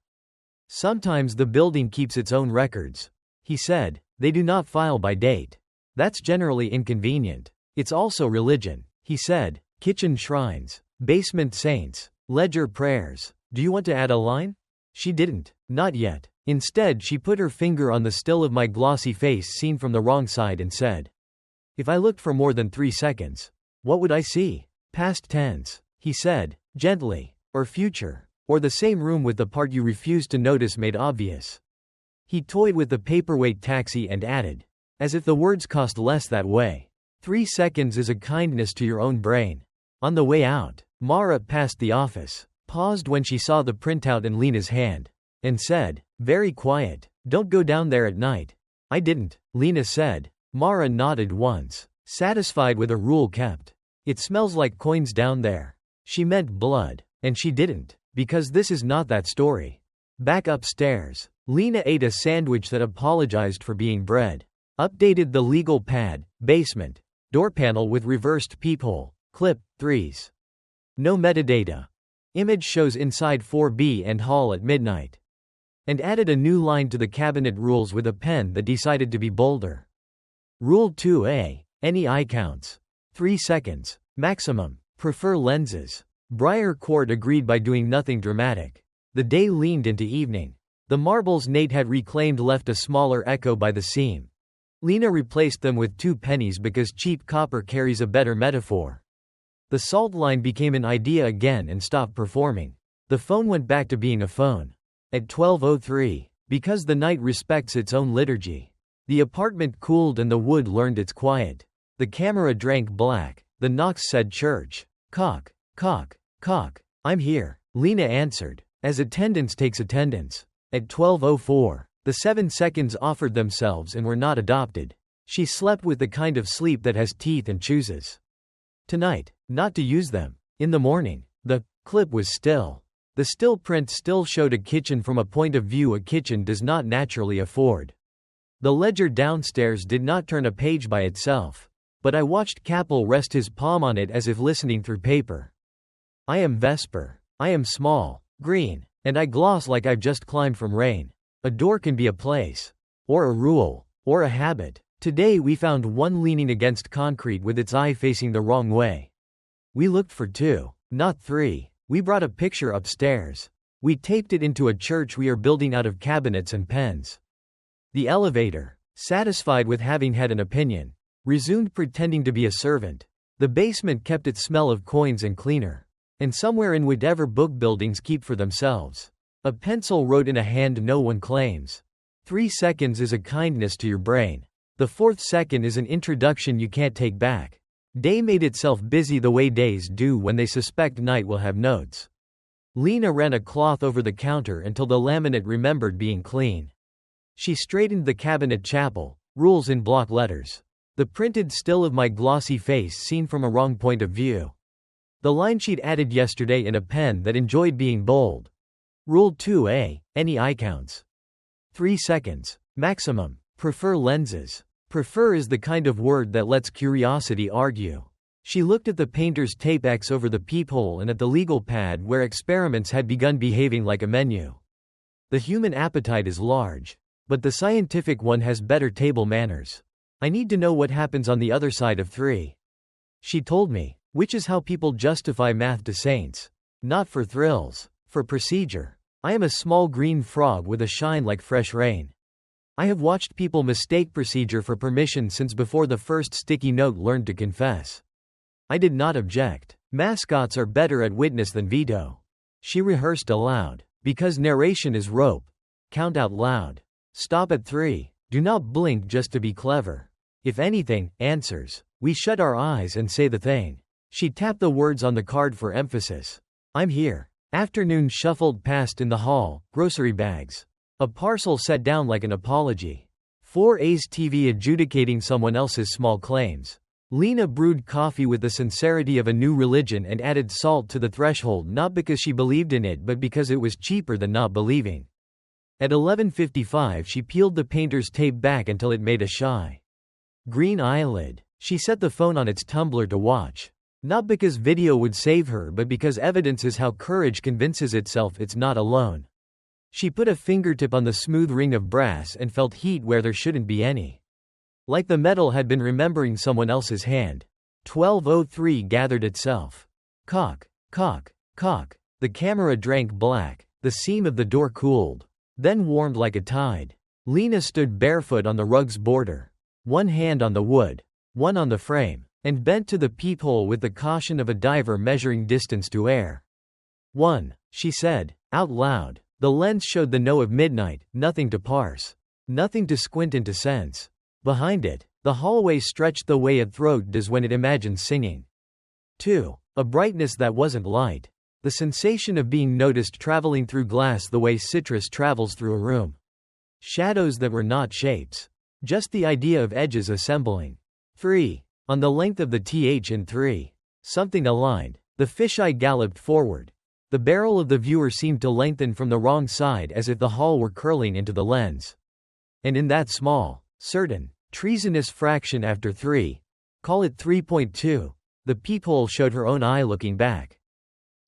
A: "Sometimes the building keeps its own records," he said. "They do not file by date. That's generally inconvenient. It's also religion," he said. "Kitchen shrines. Basement saints. Ledger prayers. Do you want to add a line?" She didn't. Not yet. Instead she put her finger on the still of my glossy face seen from the wrong side and said, "If I looked for more than 3 seconds, what would I see?" "Past tense," he said, gently. "Or future. Or the same room with the part you refused to notice made obvious." He toyed with the paperweight taxi and added, "As if the words cost less that way. 3 seconds is a kindness to your own brain." On the way out, Mara passed the office, paused when she saw the printout in Lena's hand, and said, very quiet, "Don't go down there at night." "I didn't," Lena said. Mara nodded once, satisfied with a rule kept. "It smells like coins down there." She meant blood, and she didn't, because this is not that story. Back upstairs, Lena ate a sandwich that apologized for being bread. Updated the legal pad, basement, door panel with reversed peephole, clip, 3s. No metadata. Image shows inside 4B and hall at midnight. And added a new line to the cabinet rules with a pen that decided to be bolder. Rule 2A, any eye counts. 3 seconds. Maximum. Prefer lenses. Briar Court agreed by doing nothing dramatic. The day leaned into evening. The marbles Nate had reclaimed left a smaller echo by the seam. Lena replaced them with 2 pennies because cheap copper carries a better metaphor. The salt line became an idea again and stopped performing. The phone went back to being a phone. At 12:03, because the night respects its own liturgy. The apartment cooled and the wood learned its quiet. The camera drank black. The knocks said church. "Cock, cock, cock. I'm here," Lena answered, as attendance takes attendance. At 12:04, the 7 seconds offered themselves and were not adopted. She slept with the kind of sleep that has teeth and chooses tonight not to use them. In the morning, the clip was still. The still print still showed a kitchen from a point of view a kitchen does not naturally afford. The ledger downstairs did not turn a page by itself, but I watched Capel rest his palm on it as if listening through paper. I am Vesper. I am small, green, and I gloss like I've just climbed from rain. A door can be a place, or a rule, or a habit. Today we found one leaning against concrete with its eye facing the wrong way. We looked for 2, not 3. We brought a picture upstairs. We taped it into a church we are building out of cabinets and pens. The elevator, satisfied with having had an opinion, resumed pretending to be a servant. The basement kept its smell of coins and cleaner. And somewhere in whatever book buildings keep for themselves, a pencil wrote in a hand no one claims. 3 seconds is a kindness to your brain. The 4th second is an introduction you can't take back. Day made itself busy the way days do when they suspect night will have notes. Lena ran a cloth over the counter until the laminate remembered being clean. She straightened the cabinet chapel, rules in block letters. The printed still of my glossy face seen from a wrong point of view. The line she'd added yesterday in a pen that enjoyed being bold. Rule 2a. Any eye counts. 3 seconds. Maximum. Prefer lenses. Prefer is the kind of word that lets curiosity argue. She looked at the painter's tape X over the peephole and at the legal pad where experiments had begun behaving like a menu. The human appetite is large, but the scientific one has better table manners. I need to know what happens on the other side of 3. She told me, which is how people justify math to saints. Not for thrills, for procedure. I am a small green frog with a shine like fresh rain. I have watched people mistake procedure for permission since before the first sticky note learned to confess. I did not object. Mascots are better at witness than veto. She rehearsed aloud. Because narration is rope. Count out loud. Stop at 3. Do not blink just to be clever. If anything, answers. We shut our eyes and say the thing. She tapped the words on the card for emphasis. I'm here. Afternoon shuffled past in the hall, grocery bags. A parcel set down like an apology. 4A's TV adjudicating someone else's small claims. Lena brewed coffee with the sincerity of a new religion and added salt to the threshold not because she believed in it but because it was cheaper than not believing. At 11:55 she peeled the painter's tape back until it made a shy green eyelid. She set the phone on its tumbler to watch. Not because video would save her but because evidence is how courage convinces itself it's not alone. She put a fingertip on the smooth ring of brass and felt heat where there shouldn't be any. Like the metal had been remembering someone else's hand. 12:03 gathered itself. Cock, cock, cock. The camera drank black. The seam of the door cooled. Then warmed like a tide. Lena stood barefoot on the rug's border. One hand on the wood. One on the frame. And bent to the peephole with the caution of a diver measuring distance to air. 1, she said, out loud. The lens showed the no of midnight, nothing to parse. Nothing to squint into sense. Behind it, the hallway stretched the way a throat does when it imagines singing. 2. A brightness that wasn't light. The sensation of being noticed traveling through glass the way citrus travels through a room. Shadows that were not shapes. Just the idea of edges assembling. 3. On the length of the th in 3. Something aligned. The fisheye galloped forward. The barrel of the viewer seemed to lengthen from the wrong side as if the hall were curling into the lens. And in that small, certain, treasonous fraction after 3, call it 3.2, the peephole showed her own eye looking back.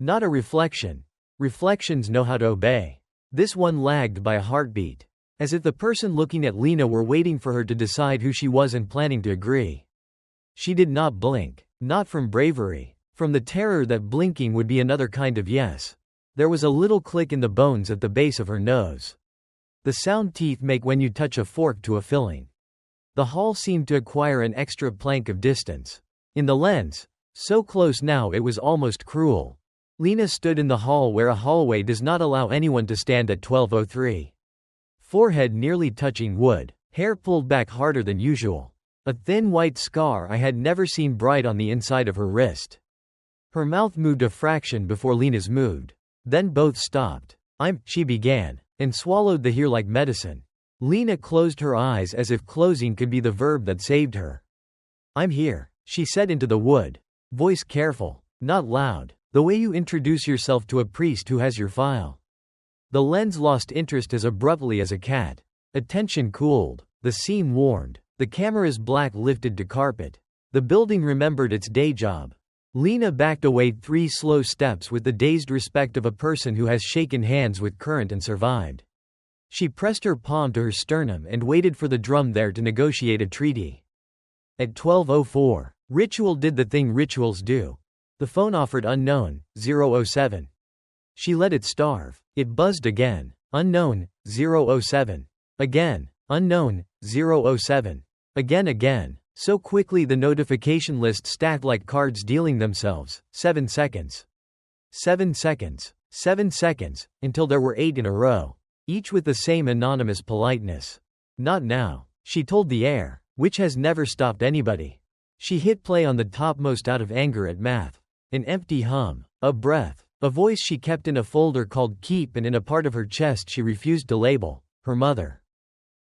A: Not a reflection. Reflections know how to obey. This one lagged by a heartbeat. As if the person looking at Lena were waiting for her to decide who she was and planning to agree. She did not blink. Not from bravery. From the terror that blinking would be another kind of yes. There was a little click in the bones at the base of her nose. The sound teeth make when you touch a fork to a filling. The hall seemed to acquire an extra plank of distance. In the lens, so close now it was almost cruel. Lena stood in the hall where a hallway does not allow anyone to stand at 12:03. Forehead nearly touching wood. Hair pulled back harder than usual. A thin white scar I had never seen bright on the inside of her wrist. Her mouth moved a fraction before Lena's moved. Then both stopped. She began, and swallowed the here like medicine. Lena closed her eyes as if closing could be the verb that saved her. I'm here, she said into the wood. Voice careful, not loud, the way you introduce yourself to a priest who has your file. The lens lost interest as abruptly as a cat. Attention cooled. The seam warmed. The camera's black lifted to carpet. The building remembered its day job. Lena backed away 3 slow steps with the dazed respect of a person who has shaken hands with current and survived. She pressed her palm to her sternum and waited for the drum there to negotiate a treaty. At 12:04, ritual did the thing rituals do. The phone offered unknown, 007. She let it starve. It buzzed again. Unknown, 007. Again. Unknown, 007. Again. So quickly the notification list stacked like cards dealing themselves. 7 seconds. 7 seconds. 7 seconds, until there were 8 in a row. Each with the same anonymous politeness. Not now, she told the air, which has never stopped anybody. She hit play on the topmost out of anger at math. An empty hum. A breath. A voice she kept in a folder called keep and in a part of her chest she refused to label. Her mother.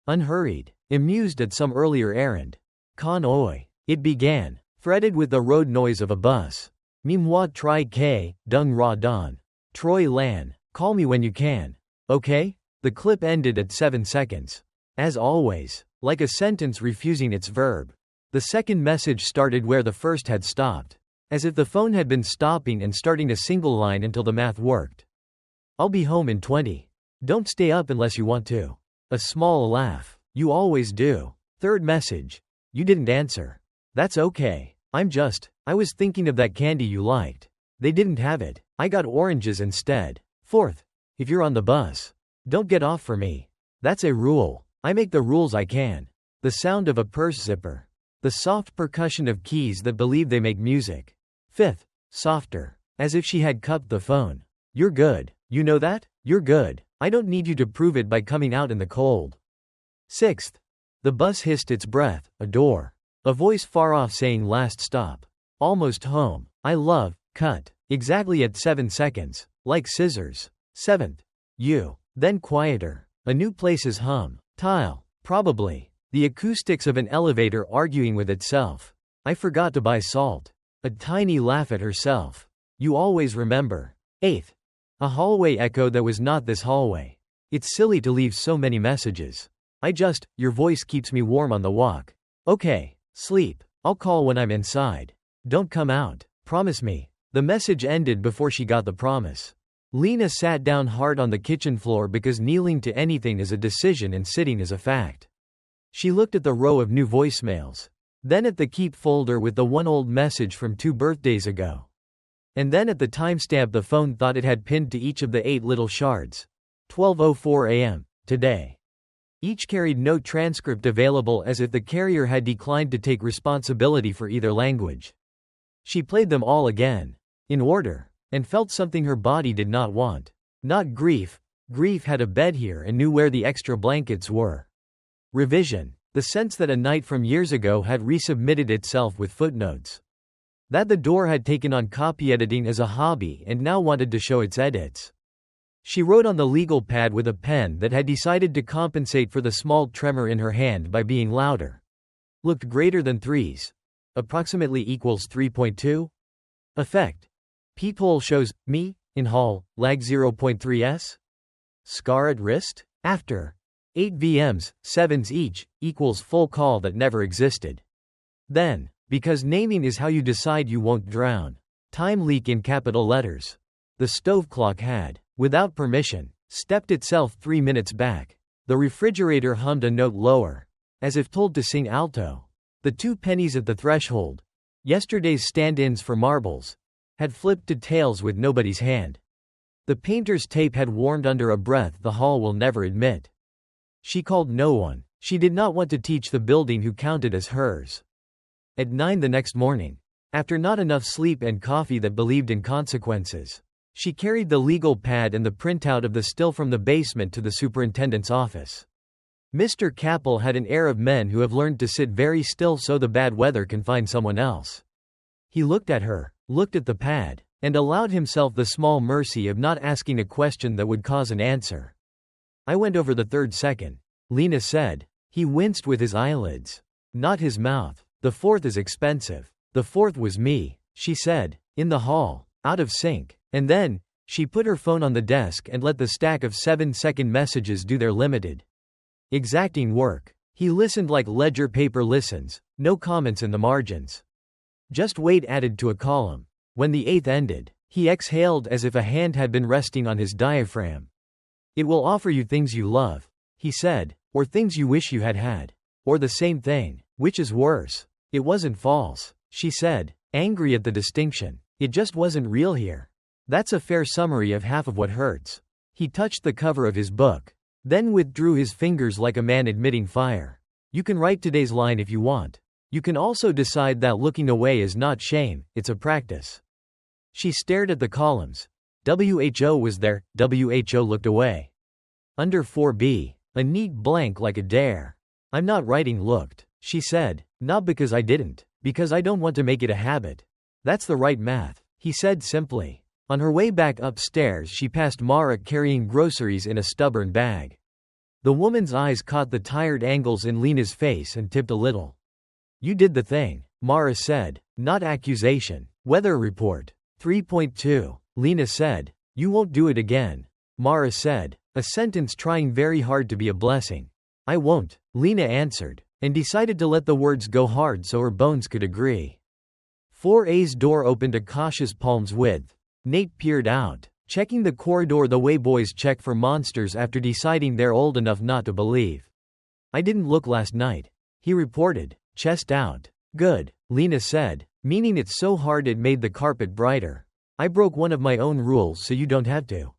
A: Unhurried. Amused at some earlier errand. Con oi. It began. Fretted with the road noise of a bus. Mimwa tri k, dung ra don. Troy lan. Call me when you can. Okay? The clip ended at 7 seconds. As always, like a sentence refusing its verb. The second message started where the first had stopped. As if the phone had been stopping and starting a single line until the math worked. I'll be home in 20. Don't stay up unless you want to. A small laugh. You always do. Third message. You didn't answer. That's okay. I was thinking of that candy you liked. They didn't have it. I got oranges instead. Fourth. If you're on the bus, don't get off for me. That's a rule. I make the rules I can. The sound of a purse zipper. The soft percussion of keys that believe they make music. Fifth. Softer. As if she had cupped the phone. You're good. You know that? You're good. I don't need you to prove it by coming out in the cold. Sixth. The bus hissed its breath. A door. A voice far off saying last stop. Almost home. I love. Cut. Exactly at 7 seconds. Like scissors. Seventh. You. Then quieter. A new place's hum. Tile. Probably. The acoustics of an elevator arguing with itself. I forgot to buy salt. A tiny laugh at herself. You always remember. Eighth. A hallway echo that was not this hallway. It's silly to leave so many messages. Your voice keeps me warm on the walk. Okay. Sleep. I'll call when I'm inside. Don't come out. Promise me. The message ended before she got the promise. Lena sat down hard on the kitchen floor because kneeling to anything is a decision and sitting is a fact. She looked at the row of new voicemails. Then at the keep folder with the one old message from 2 birthdays ago. And then at the timestamp the phone thought it had pinned to each of the 8 little shards. 12:04 a.m. Today. Each carried no transcript available as if the carrier had declined to take responsibility for either language. She played them all again. In order. And felt something her body did not want. Not grief. Grief had a bed here and knew where the extra blankets were. Revision. The sense that a night from years ago had resubmitted itself with footnotes. That the door had taken on copy editing as a hobby and now wanted to show its edits. She wrote on the legal pad with a pen that had decided to compensate for the small tremor in her hand by being louder. Looked greater than 3s. Approximately equals 3.2. Effect. Peephole shows, me, in hall, lag 0.3s. Scar at wrist? After. 8 VMs, 7s each, equals full call that never existed. Then, because naming is how you decide you won't drown. Time leak in capital letters. The stove clock had, without permission, stepped itself 3 minutes back. The refrigerator hummed a note lower. As if told to sing alto. The 2 pennies at the threshold. Yesterday's stand-ins for marbles. Had flipped to tails with nobody's hand. The painter's tape had warmed under a breath the hall will never admit. She called no one. She did not want to teach the building who counted as hers. At 9 the next morning, after not enough sleep and coffee that believed in consequences, she carried the legal pad and the printout of the still from the basement to the superintendent's office. Mr. Capel had an air of men who have learned to sit very still so the bad weather can find someone else. He looked at her, looked at the pad, and allowed himself the small mercy of not asking a question that would cause an answer. I went over the 3rd second, Lena said. He winced with his eyelids. Not his mouth. The 4th is expensive. The 4th was me, she said, in the hall, out of sync. And then, she put her phone on the desk and let the stack of 7-second messages do their limited, exacting work. He listened like ledger paper listens, no comments in the margins. Just wait added to a column. When the 8th ended, he exhaled as if a hand had been resting on his diaphragm. It will offer you things you love, he said, or things you wish you had had. Or the same thing, which is worse. It wasn't false, she said, angry at the distinction. It just wasn't real here. That's a fair summary of half of what hurts. He touched the cover of his book, then withdrew his fingers like a man admitting fire. You can write today's line if you want. You can also decide that looking away is not shame, it's a practice. She stared at the columns. WHO was there, WHO looked away. Under 4B, a neat blank like a dare. I'm not writing looked, she said, not because I didn't, because I don't want to make it a habit. That's the right math, he said simply. On her way back upstairs she passed Mara carrying groceries in a stubborn bag. The woman's eyes caught the tired angles in Lena's face and tipped a little. You did the thing, Mara said, not accusation. Weather report. 3.2. Lena said, you won't do it again. Mara said, a sentence trying very hard to be a blessing. I won't, Lena answered, and decided to let the words go hard so her bones could agree. 4A's door opened a cautious palm's width. Nate peered out, checking the corridor the way boys check for monsters after deciding they're old enough not to believe. I didn't look last night, he reported, chest out. Good, Lena said, meaning it's so hard it made the carpet brighter. I broke one of my own rules so you don't have to.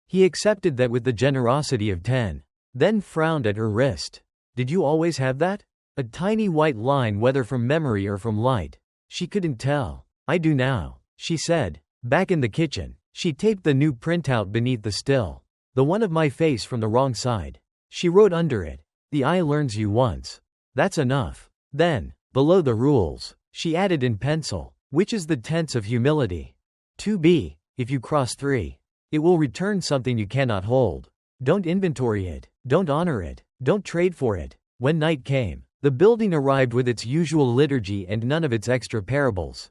A: He accepted that with the generosity of 10, then frowned at her wrist. Did you always have that? A tiny white line, whether from memory or from light. She couldn't tell. I do now, she said. Back in the kitchen, she taped the new printout beneath the still. The one of my face from the wrong side. She wrote under it, the eye learns you once. That's enough. Then, below the rules, she added in pencil, which is the tense of humility. 2b, if you cross 3, it will return something you cannot hold. Don't inventory it, don't honor it, don't trade for it. When night came, the building arrived with its usual liturgy and none of its extra parables.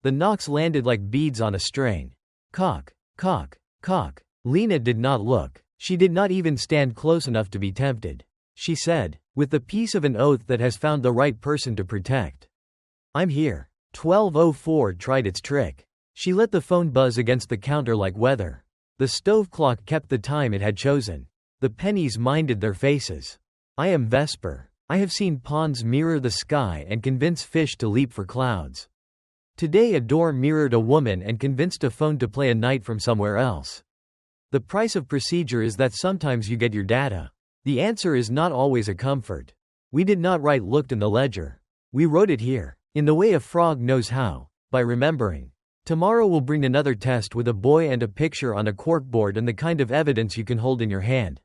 A: The knocks landed like beads on a string. Cock, cock, cock. Lena did not look. She did not even stand close enough to be tempted. She said, with the peace of an oath that has found the right person to protect. I'm here. 1204 tried its trick. She let the phone buzz against the counter like weather. The stove clock kept the time it had chosen. The pennies minded their faces. I am Vesper. I have seen ponds mirror the sky and convince fish to leap for clouds. Today a door mirrored a woman and convinced a phone to play a night from somewhere else. The price of procedure is that sometimes you get your data. The answer is not always a comfort. We did not write looked in the ledger. We wrote it here, in the way a frog knows how, by remembering. Tomorrow we'll bring another test with a boy and a picture on a corkboard and the kind of evidence you can hold in your hand.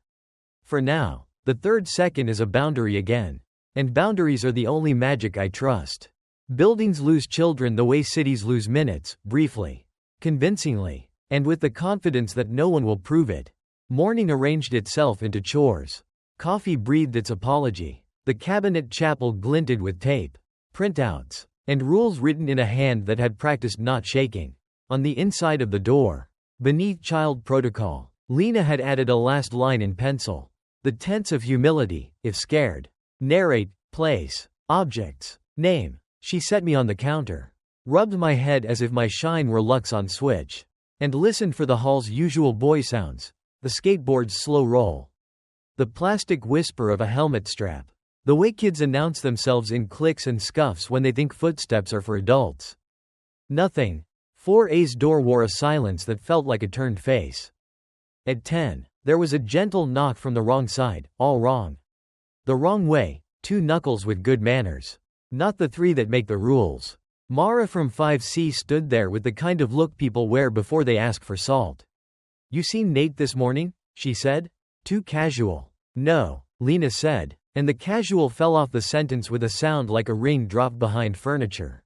A: For now, the third second is a boundary again. And boundaries are the only magic I trust. Buildings lose children the way cities lose minutes, briefly. Convincingly. And with the confidence that no one will prove it. Morning arranged itself into chores. Coffee breathed its apology. The cabinet chapel glinted with tape, printouts, and rules written in a hand that had practiced not shaking. On the inside of the door, beneath child protocol, Lena had added a last line in pencil. The tense of humility, if scared. Narrate, place, objects, name. She set me on the counter, rubbed my head as if my shine were Lux on switch, and listened for the hall's usual boy sounds, the skateboard's slow roll, the plastic whisper of a helmet strap, the way kids announce themselves in clicks and scuffs when they think footsteps are for adults. Nothing. 4A's door wore a silence that felt like a turned face. At 10, there was a gentle knock from the wrong side, all wrong. The wrong way, 2 knuckles with good manners. Not the 3 that make the rules. Mara from 5C stood there with the kind of look people wear before they ask for salt. You seen Nate this morning? She said. Too casual. No, Lena said, and the casual fell off the sentence with a sound like a ring dropped behind furniture.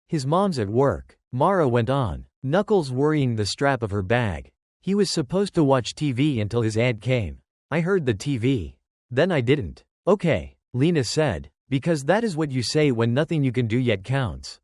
A: His mom's at work, Mara went on, knuckles worrying the strap of her bag. He was supposed to watch TV until his ad came. I heard the TV. Then I didn't. Okay, Lena said. Because that is what you say when nothing you can do yet counts.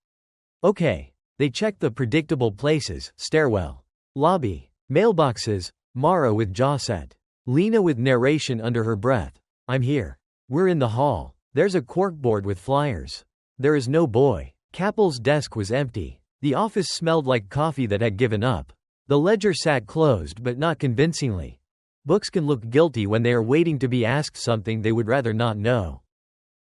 A: Okay. They checked the predictable places, stairwell, lobby, mailboxes, Mara with jaw set. Lena with narration under her breath. I'm here. We're in the hall. There's a corkboard with flyers. There is no boy. Capel's desk was empty. The office smelled like coffee that had given up. The ledger sat closed but not convincingly. Books can look guilty when they are waiting to be asked something they would rather not know.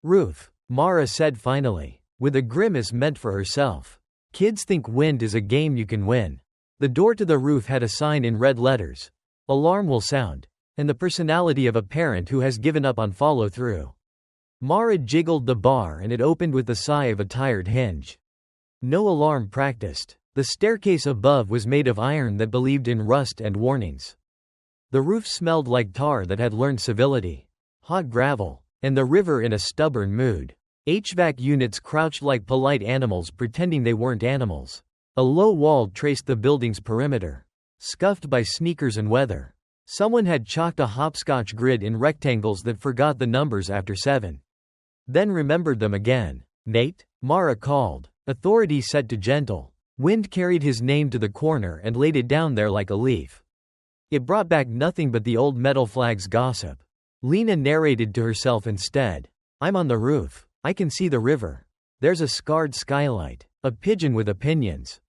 A: Roof, Mara said finally, with a grimace meant for herself. Kids think wind is a game you can win. The door to the roof had a sign in red letters. Alarm will sound. And the personality of a parent who has given up on follow-through. Mara jiggled the bar and it opened with the sigh of a tired hinge. No alarm practiced. The staircase above was made of iron that believed in rust and warnings. The roof smelled like tar that had learned civility. Hot gravel. And the river in a stubborn mood. HVAC units crouched like polite animals pretending they weren't animals. A low wall traced the building's perimeter. Scuffed by sneakers and weather. Someone had chalked a hopscotch grid in rectangles that forgot the numbers after 7. Then remembered them again. Nate? Mara called. Authority set to gentle. Wind carried his name to the corner and laid it down there like a leaf. It brought back nothing but the old metal flag's gossip. Lena narrated to herself instead. I'm on the roof. I can see the river. There's a scarred skylight. A pigeon with opinions.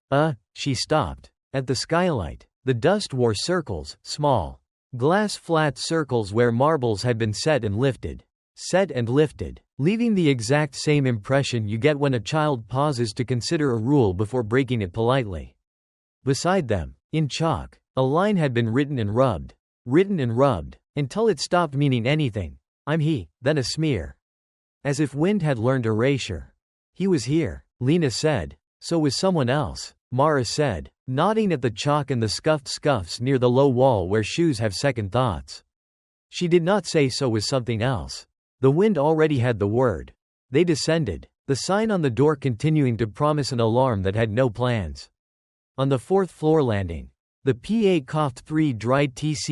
A: She stopped. At the skylight, the dust wore circles, small, glass flat circles where marbles had been set and lifted, leaving the exact same impression you get when a child pauses to consider a rule before breaking it politely. Beside them, in chalk, a line had been written and rubbed, until it stopped meaning anything. I'm he, then a smear. As if wind had learned erasure. He was here, Lena said. So was someone else, Mara said, nodding at the chalk and the scuffed scuffs near the low wall where shoes have second thoughts. She did not say so was something else. The wind already had the word. They descended, the sign on the door continuing to promise an alarm that had no plans. On the 4th floor landing, the PA coughed 3 dry tch.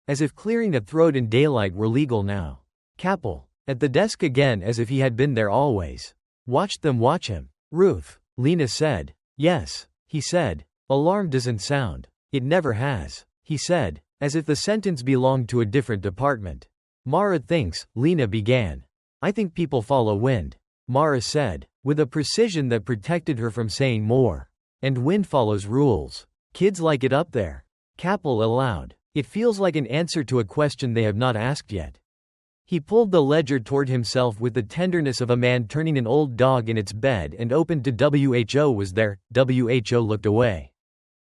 A: As if clearing a throat in daylight were legal now. Capel, at the desk again as if he had been there always. Watched them watch him. Roof, Lena said. Yes, he said. Alarm doesn't sound. It never has, he said, as if the sentence belonged to a different department. Mara thinks, Lena began. I think people follow wind, Mara said, with a precision that protected her from saying more. And wind follows rules. Kids like it up there. Capel aloud. It feels like an answer to a question they have not asked yet. He pulled the ledger toward himself with the tenderness of a man turning an old dog in its bed and opened to WHO was there. WHO looked away.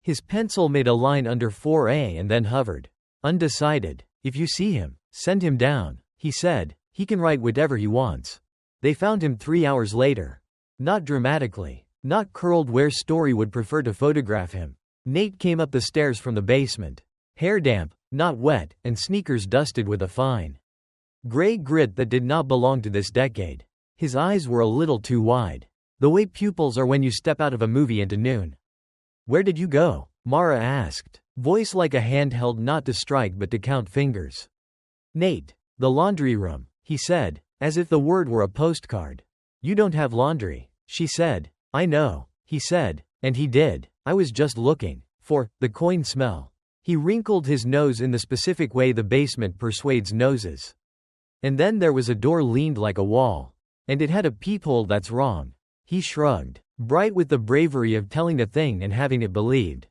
A: His pencil made a line under 4A and then hovered. Undecided. If you see him, send him down, he said. He can write whatever he wants. They found him 3 hours later. Not dramatically. Not curled where Story would prefer to photograph him. Nate came up the stairs from the basement. Hair damp, not wet, and sneakers dusted with a fine gray grit that did not belong to this decade. His eyes were a little too wide. The way pupils are when you step out of a movie into noon. Where did you go? Mara asked, voice like a hand held not to strike but to count fingers. Nate. The laundry room, he said, as if the word were a postcard. You don't have laundry, she said. I know, he said, and he did. I was just looking for the coin smell. He wrinkled his nose in the specific way the basement persuades noses. And then there was a door leaned like a wall. And it had a peephole that's wrong. He shrugged, bright with the bravery of telling a thing and having it believed.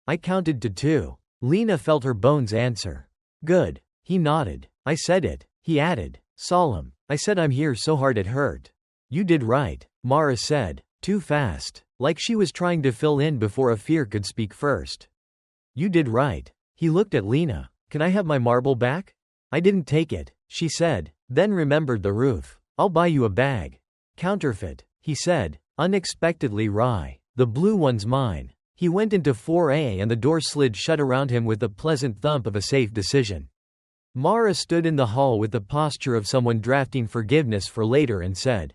A: I counted to 2. Lena felt her bones answer. Good. He nodded. I said it, he added, solemn. I said I'm here so hard it hurt. You did right, Mara said, too fast, like she was trying to fill in before a fear could speak first. You did right. He looked at Lena. Can I have my marble back? I didn't take it, she said, then remembered the roof. I'll buy you a bag. Counterfeit, he said, unexpectedly wry. The blue one's mine. He went into 4A and the door slid shut around him with the pleasant thump of a safe decision. Mara stood in the hall with the posture of someone drafting forgiveness for later and said.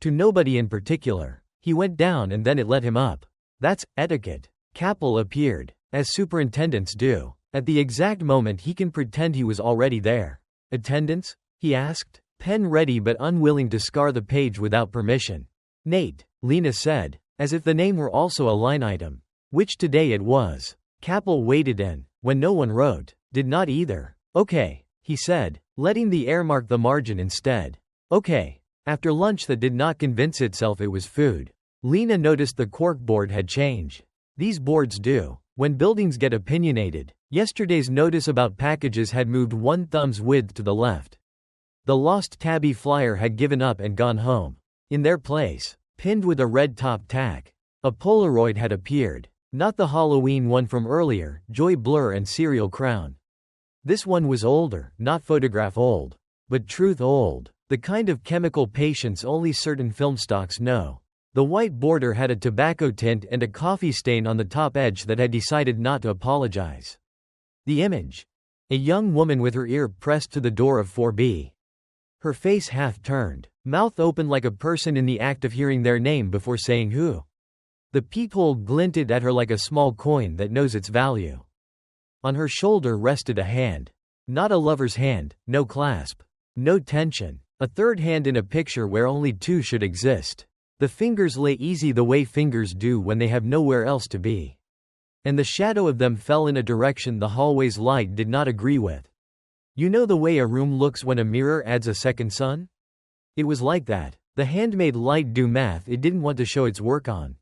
A: To nobody in particular. He went down and then it let him up. That's etiquette. Capel appeared, as superintendents do. At the exact moment he can pretend he was already there. Attendance? He asked, pen ready but unwilling to scar the page without permission. Nate, Lena said, as if the name were also a line item. Which today it was. Capel waited in, when no one wrote, did not either. Okay, he said, letting the air mark the margin instead. Okay. After lunch that did not convince itself it was food. Lena noticed the corkboard had changed. These boards do. When buildings get opinionated, yesterday's notice about packages had moved 1 thumb's width to the left. The lost tabby flyer had given up and gone home. In their place, pinned with a red top tack, a Polaroid had appeared. Not the Halloween one from earlier, Joy Blur and Serial Crown. This one was older, not photograph old, but truth old. The kind of chemical patience only certain film stocks know. The white border had a tobacco tint and a coffee stain on the top edge that had decided not to apologize. The image. A young woman with her ear pressed to the door of 4B. Her face half turned, mouth open like a person in the act of hearing their name before saying who. The peephole glinted at her like a small coin that knows its value. On her shoulder rested a hand. Not a lover's hand, no clasp. No tension. A third hand in a picture where only 2 should exist. The fingers lay easy the way fingers do when they have nowhere else to be. and the shadow of them fell in a direction the hallway's light did not agree with. You know the way a room looks when a mirror adds a second sun? It was like that. The hand made light do math it didn't want to show its work on.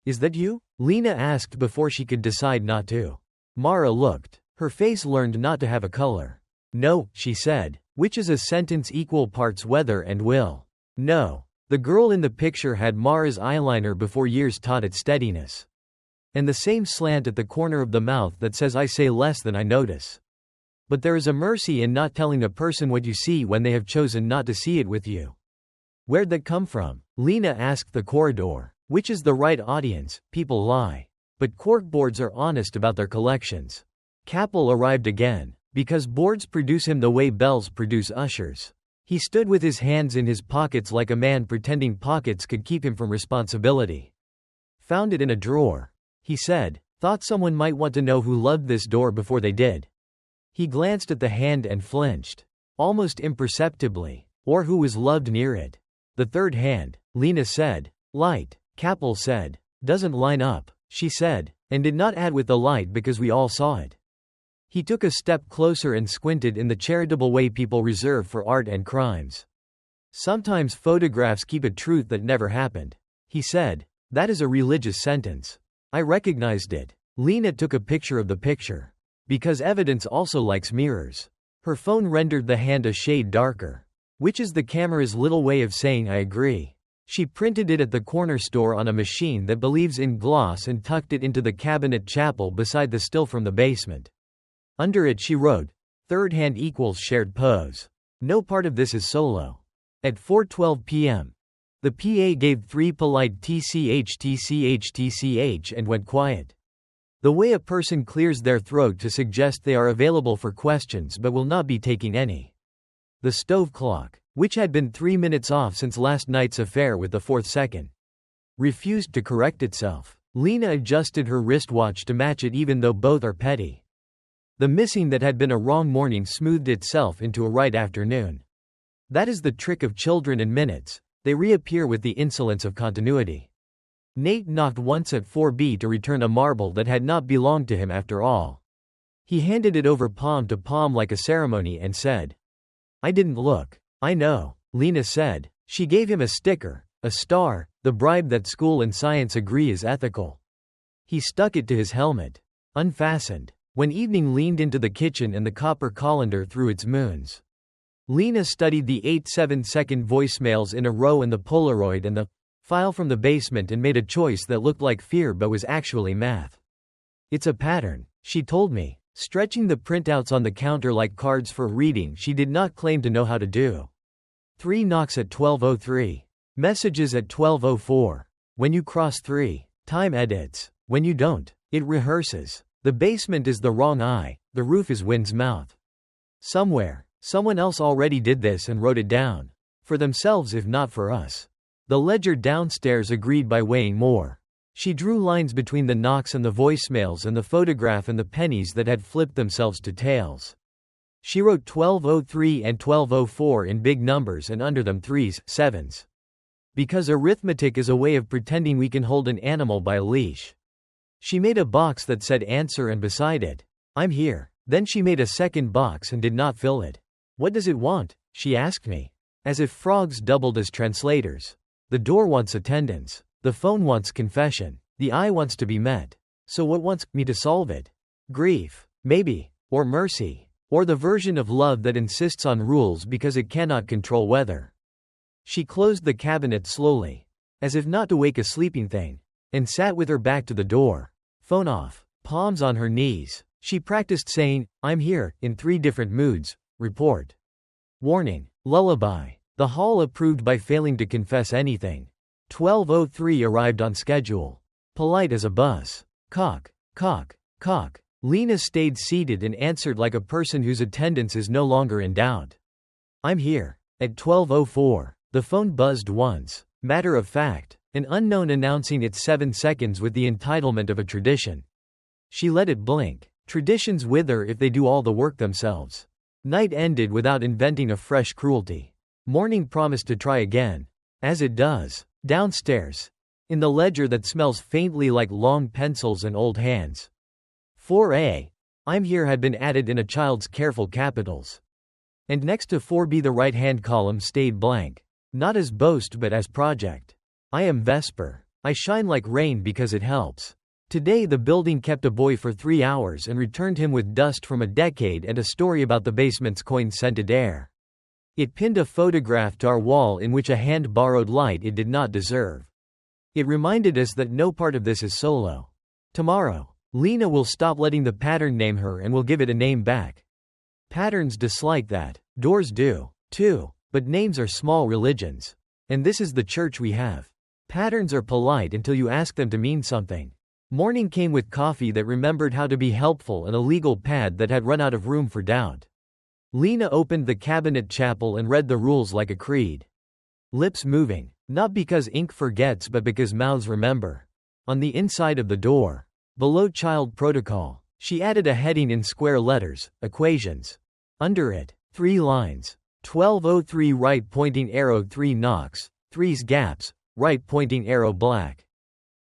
A: Is that you? Lena asked before she could decide not to. Mara looked. Her face learned not to have a color. No, she said, which is a sentence equal parts whether and will. No. The girl in the picture had Mara's eyeliner before years taught it steadiness. And the same slant at the corner of the mouth that says I say less than I notice. But there is a mercy in not telling a person what you see when they have chosen not to see it with you. Where'd that come from? Lena asked the corridor. Which is the right audience? People lie. But corkboards are honest about their collections. Capel arrived again. Because boards produce him the way bells produce ushers. He stood with his hands in his pockets like a man pretending pockets could keep him from responsibility. Found it in a drawer. He said, thought someone might want to know who loved this door before they did. He glanced at the hand and flinched. Almost imperceptibly. Or who was loved near it. The third hand, Lena said. Light, Capel said. Doesn't line up, she said, and did not add with the light because we all saw it. He took a step closer and squinted in the charitable way people reserve for art and crimes. Sometimes photographs keep a truth that never happened. He said, that is a religious sentence. I recognized it. Lena took a picture of the picture. Because evidence also likes mirrors. Her phone rendered the hand a shade darker. Which is the camera's little way of saying I agree. She printed it at the corner store on a machine that believes in gloss and tucked it into the cabinet chapel beside the still from the basement. Under it she wrote, third hand equals shared pose. No part of this is solo. At 4:12 p.m. the PA gave 3 polite tch and went quiet. The way a person clears their throat to suggest they are available for questions but will not be taking any. The stove clock, which had been 3 minutes off since last night's affair with the 4th second, refused to correct itself. Lena adjusted her wristwatch to match it even though both are petty. The missing that had been a wrong morning smoothed itself into a right afternoon. That is the trick of children and minutes, they reappear with the insolence of continuity. Nate knocked once at 4B to return a marble that had not belonged to him after all. He handed it over palm to palm like a ceremony and said, I didn't look. I know, Lena said. She gave him a sticker, a star, the bribe that school and science agree is ethical. He stuck it to his helmet. Unfastened. When evening leaned into the kitchen and the copper colander threw its moons. Lena studied the 8 7-second voicemails in a row and the Polaroid and the file from the basement and made a choice that looked like fear but was actually math. It's a pattern, she told me, stretching the printouts on the counter like cards for reading she did not claim to know how to do. 3 knocks at 12:03. Messages at 12:04. When you cross 3, time edits. When you don't, it rehearses. The basement is the wrong eye, the roof is wind's mouth. Somewhere, someone else already did this and wrote it down. For themselves if not for us. The ledger downstairs agreed by weighing more. She drew lines between the knocks and the voicemails and the photograph and the pennies that had flipped themselves to tails. She wrote 12:03 and 12:04 in big numbers and under them 3s, 7s. Because arithmetic is a way of pretending we can hold an animal by a leash. She made a box that said answer and beside it, I'm here. Then she made a second box and did not fill it. What does it want? She asked me. As if frogs doubled as translators. The door wants attendance. The phone wants confession. The eye wants to be met. So what wants me to solve it? Grief. Maybe. Or mercy. Or the version of love that insists on rules because it cannot control weather. She closed the cabinet slowly. As if not to wake a sleeping thing. And sat with her back to the door. Phone off. Palms on her knees. She practiced saying, I'm here, in 3 different moods. Report. Warning. Lullaby. The hall approved by failing to confess anything. 12:03 arrived on schedule. Polite as a bus. Cock. Cock. Cock. Lena stayed seated and answered like a person whose attendance is no longer in doubt. I'm here. At 12:04. The phone buzzed once. Matter of fact. An unknown announcing its 7 seconds with the entitlement of a tradition. She let it blink. Traditions wither if they do all the work themselves. Night ended without inventing a fresh cruelty. Morning promised to try again. As it does. Downstairs. In the ledger that smells faintly like long pencils and old hands. 4A. I'm here had been added in a child's careful capitals. And next to 4B the right-hand column stayed blank. Not as boast but as project. I am Vesper. I shine like rain because it helps. Today the building kept a boy for 3 hours and returned him with dust from a decade and a story about the basement's coin-scented air. It pinned a photograph to our wall in which a hand borrowed light it did not deserve. It reminded us that no part of this is solo. Tomorrow, Lena will stop letting the pattern name her and will give it a name back. Patterns dislike that. Doors do, too, but names are small religions. And this is the church we have. Patterns are polite until you ask them to mean something. Morning came with coffee that remembered how to be helpful and a legal pad that had run out of room for doubt. Lena opened the cabinet chapel and read the rules like a creed. Lips moving, not because ink forgets but because mouths remember. On the inside of the door, below child protocol, she added a heading in square letters, equations. Under it, 3 lines. 1203 right pointing arrow 3 knocks, 3's gaps, right pointing arrow black.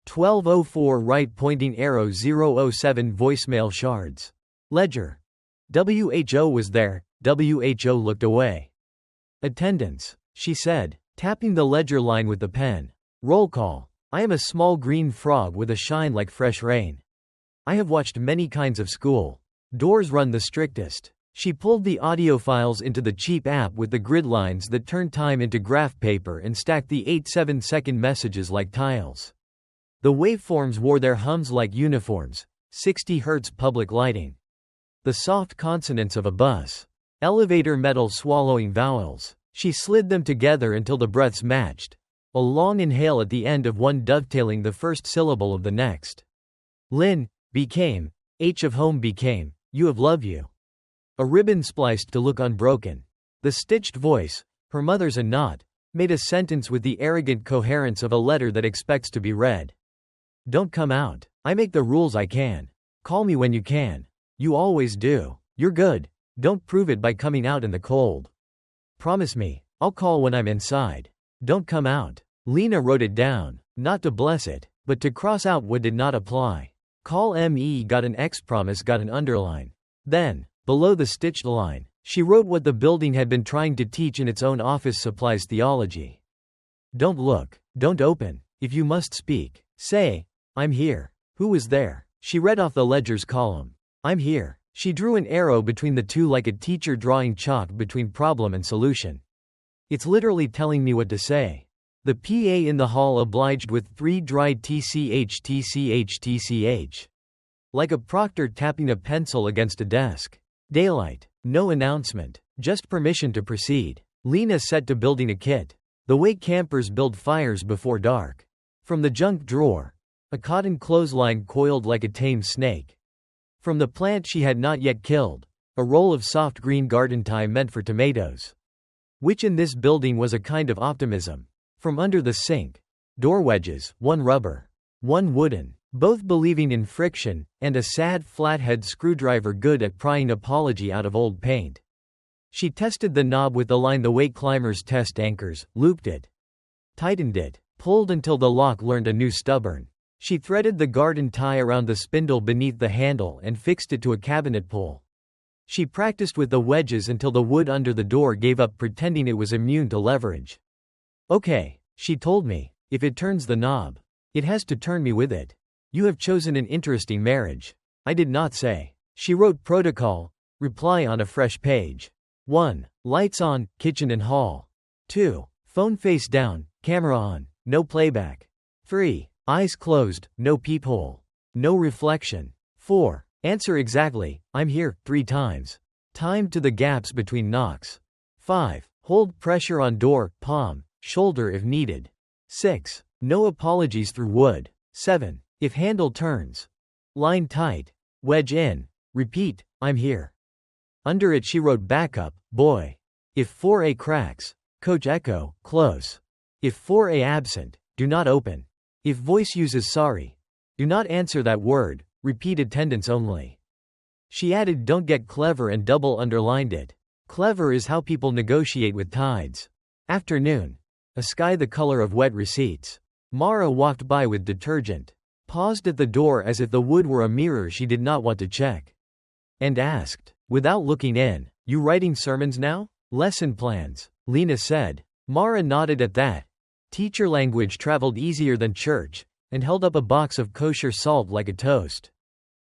A: 1204 right pointing arrow 007 voicemail shards. Ledger. WHO was there, WHO looked away. Attendance, she said, tapping the ledger line with the pen. Roll call. I am a small green frog with a shine like fresh rain. I have watched many kinds of school. Doors run the strictest. She pulled the audio files into the cheap app with the grid lines that turn time into graph paper and stacked the 8 7-second messages like tiles. The waveforms wore their hums like uniforms, 60 Hz public lighting. The soft consonants of a bus. Elevator metal swallowing vowels. She slid them together until the breaths matched. A long inhale at the end of one dovetailing the first syllable of the next. Lynn, became, H of home became, you have love you. A ribbon spliced to look unbroken. The stitched voice, her mother's a knot, made a sentence with the arrogant coherence of a letter that expects to be read. Don't come out. I make the rules I can. Call me when you can. You always do. You're good. Don't prove it by coming out in the cold. Promise me, I'll call when I'm inside. Don't come out. Lena wrote it down, not to bless it, but to cross out what did not apply. Call me got an X, promise got an underline. Then, below the stitched line, she wrote what the building had been trying to teach in its own office supplies theology. Don't look, don't open. If you must speak, say, I'm here. Who was there? She read off the ledger's column. I'm here. She drew an arrow between the two like a teacher drawing chalk between problem and solution. It's literally telling me what to say. The PA in the hall obliged with 3 dried tch. Like a proctor tapping a pencil against a desk. Daylight. No announcement. Just permission to proceed. Lena set to building a kit. The way campers build fires before dark. From the junk drawer. A cotton clothesline coiled like a tame snake. From the plant she had not yet killed. A roll of soft green garden tie meant for tomatoes. Which in this building was a kind of optimism. From under the sink. Door wedges, 1 rubber. 1 wooden. Both believing in friction, and a sad flathead screwdriver good at prying apology out of old paint. She tested the knob with the line the way climbers test anchors, looped it. Tightened it. Pulled until the lock learned a new stubborn. She threaded the garden tie around the spindle beneath the handle and fixed it to a cabinet pole. She practiced with the wedges until the wood under the door gave up pretending it was immune to leverage. Okay, she told me, if it turns the knob, it has to turn me with it. You have chosen an interesting marriage. I did not say. She wrote protocol, reply on a fresh page. 1. Lights on, kitchen and hall. 2. Phone face down, camera on, no playback. 3. Eyes closed, no peephole. No reflection. 4. Answer exactly, I'm here, 3 times. Time to the gaps between knocks. 5. Hold pressure on door, palm, shoulder if needed. 6. No apologies through wood. 7. If handle turns. Line tight. Wedge in. Repeat, I'm here. Under it she wrote backup, boy. If 4A cracks. Coach echo, close. If 4A absent, do not open. If voice uses sorry. Do not answer that word, repeat attendance only. She added don't get clever and double underlined it. Clever is how people negotiate with tides. Afternoon. A sky the color of wet receipts. Mara walked by with detergent, paused at the door as if the wood were a mirror she did not want to check, and asked, without looking in, "You writing sermons now?" "Lesson plans," Lena said. Mara nodded at that. Teacher language traveled easier than church, and held up a box of kosher salt like a toast.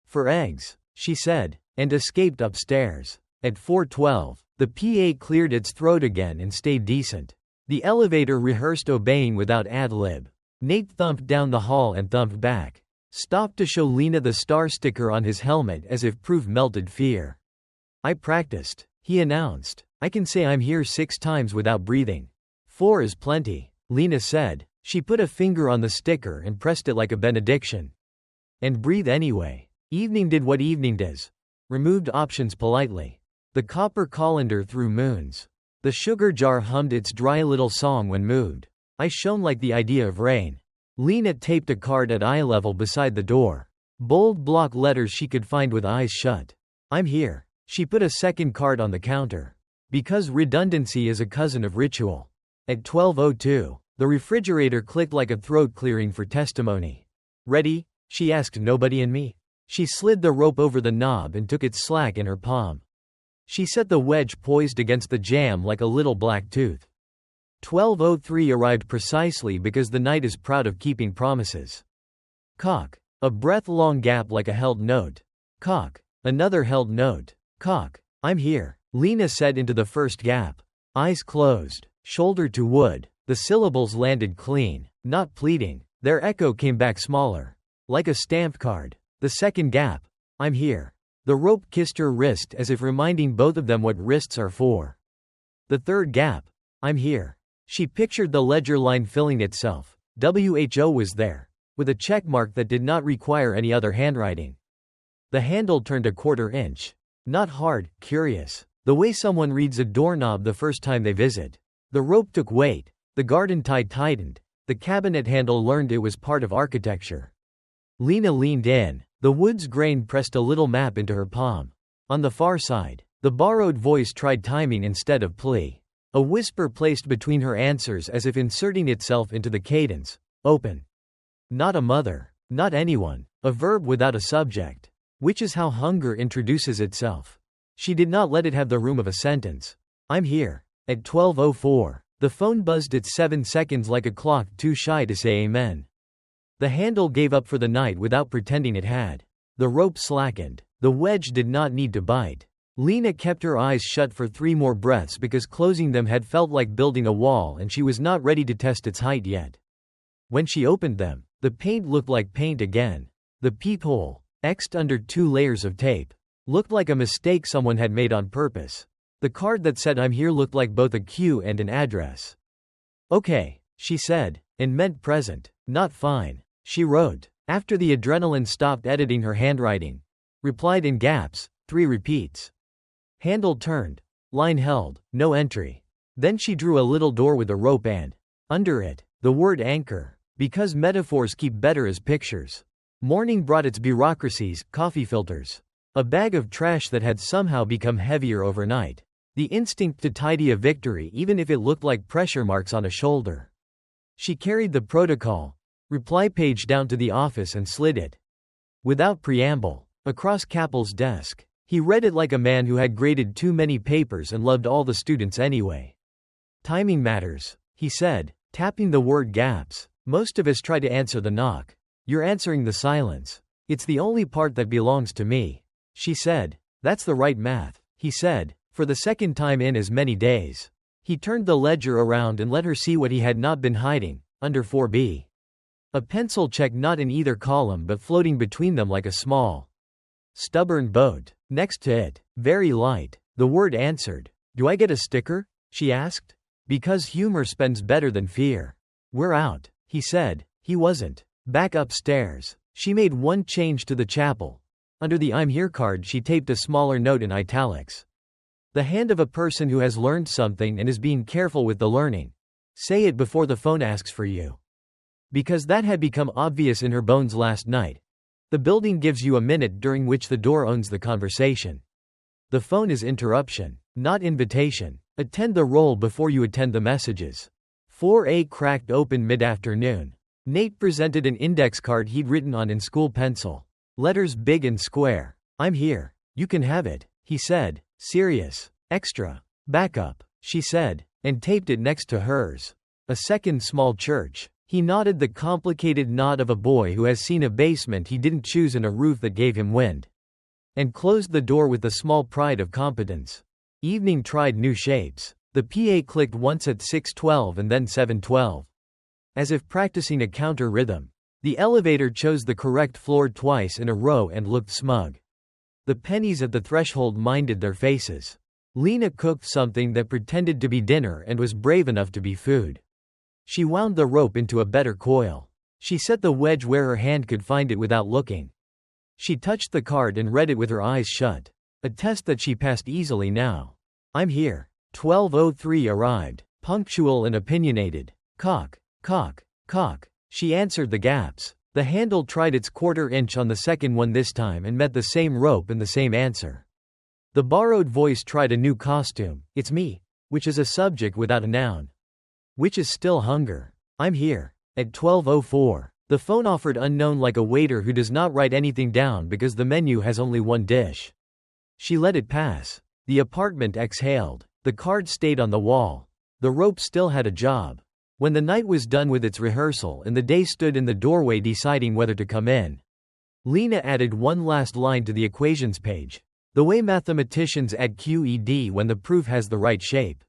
A: "For eggs," she said, and escaped upstairs. At 4:12, the PA cleared its throat again and stayed decent. The elevator rehearsed obeying without ad-lib. Nate thumped down the hall and thumped back. Stopped to show Lena the star sticker on his helmet as if proof melted fear. "I practiced," he announced. "I can say I'm here 6 times without breathing." 4 is plenty, Lena said. She put a finger on the sticker and pressed it like a benediction. "And breathe anyway." Evening did what evening does. Removed options politely. The copper colander threw moons. The sugar jar hummed its dry little song when moved. I shone like the idea of rain. Lena taped a card at eye level beside the door. Bold block letters she could find with eyes shut. "I'm here." She put a second card on the counter. Because redundancy is a cousin of ritual. At 12:02, the refrigerator clicked like a throat clearing for testimony. "Ready?" she asked. "Nobody and me." She slid the rope over the knob and took it slack in her palm. She set the wedge poised against the jamb like a little black tooth. 12:03 arrived precisely because the night is proud of keeping promises. Cock. A breath-long gap like a held note. Cock. Another held note. Cock. "I'm here," Lena said into the first gap. Eyes closed, shoulder to wood. The syllables landed clean, not pleading. Their echo came back smaller, like a stamp card. The second gap. "I'm here." The rope kissed her wrist as if reminding both of them what wrists are for. The third gap. "I'm here." She pictured the ledger line filling itself. WHO was there, with a check mark that did not require any other handwriting. The handle turned a quarter inch. Not hard, curious. The way someone reads a doorknob the first time they visit. The rope took weight. The garden tie tightened. The cabinet handle learned it was part of architecture. Lena leaned in. The wood's grain pressed a little map into her palm. On the far side, the borrowed voice tried timing instead of plea. A whisper placed between her answers as if inserting itself into the cadence. "Open." Not a mother. Not anyone. A verb without a subject. Which is how hunger introduces itself. She did not let it have the room of a sentence. "I'm here." At 12:04, the phone buzzed at 7 seconds like a clock too shy to say amen. The handle gave up for the night without pretending it had. The rope slackened. The wedge did not need to bite. Lena kept her eyes shut for 3 more breaths because closing them had felt like building a wall and she was not ready to test its height yet. When she opened them, the paint looked like paint again. The peephole, X'd under 2 layers of tape, looked like a mistake someone had made on purpose. The card that said "I'm here" looked like both a cue and an address. "Okay," she said, and meant present, not fine. She wrote, after the adrenaline stopped editing her handwriting. Replied in gaps, 3 repeats. Handle turned. Line held, no entry. Then she drew a little door with a rope and, under it, the word anchor, because metaphors keep better as pictures. Morning brought its bureaucracies, coffee filters. A bag of trash that had somehow become heavier overnight. The instinct to tidy a victory even if it looked like pressure marks on a shoulder. She carried the protocol reply page down to the office and slid it, without preamble, across Capel's desk. He read it like a man who had graded too many papers and loved all the students anyway. "Timing matters," he said, tapping the word gaps. "Most of us try to answer the knock. You're answering the silence. It's the only part that belongs to me." She said, "That's the right math," he said, for the second time in as many days. He turned the ledger around and let her see what he had not been hiding, under 4B. A pencil check not in either column but floating between them like a small, stubborn boat. Next to it, very light, the word answered. "Do I get a sticker?" she asked. "Because humor spends better than fear." "We're out," he said. He wasn't. Back upstairs. She made one change to the chapel. Under the "I'm here" card she taped a smaller note in italics. The hand of a person who has learned something and is being careful with the learning. Say it before the phone asks for you. Because that had become obvious in her bones last night. The building gives you a minute during which the door owns the conversation. The phone is interruption, not invitation. Attend the roll before you attend the messages. 4A cracked open mid-afternoon. Nate presented an index card he'd written on in school pencil. Letters big and square. I'm here. You can have it, he said. Serious. Extra. Backup, she said, and taped it next to hers. A second small church. He nodded the complicated nod of a boy who has seen a basement he didn't choose and a roof that gave him wind. And closed the door with the small pride of competence. Evening tried new shapes. The PA clicked once at 6:12 and then 7:12. As if practicing a counter rhythm. The elevator chose the correct floor twice in a row and looked smug. The pennies at the threshold minded their faces. Lena cooked something that pretended to be dinner and was brave enough to be food. She wound the rope into a better coil. She set the wedge where her hand could find it without looking. She touched the card and read it with her eyes shut. A test that she passed easily now. I'm here. 12:03 arrived, punctual and opinionated. Cock, cock, cock. She answered the gaps. The handle tried its quarter-inch on the second one this time and met the same rope and the same answer. The borrowed voice tried a new costume. It's me, which is a subject without a noun. Which is still hunger. I'm here. At 12:04. The phone offered unknown like a waiter who does not write anything down because the menu has only one dish. She let it pass. The apartment exhaled. The card stayed on the wall. The rope still had a job. When the night was done with its rehearsal and the day stood in the doorway deciding whether to come in, Lena added one last line to the equations page. The way mathematicians add QED when the proof has the right shape.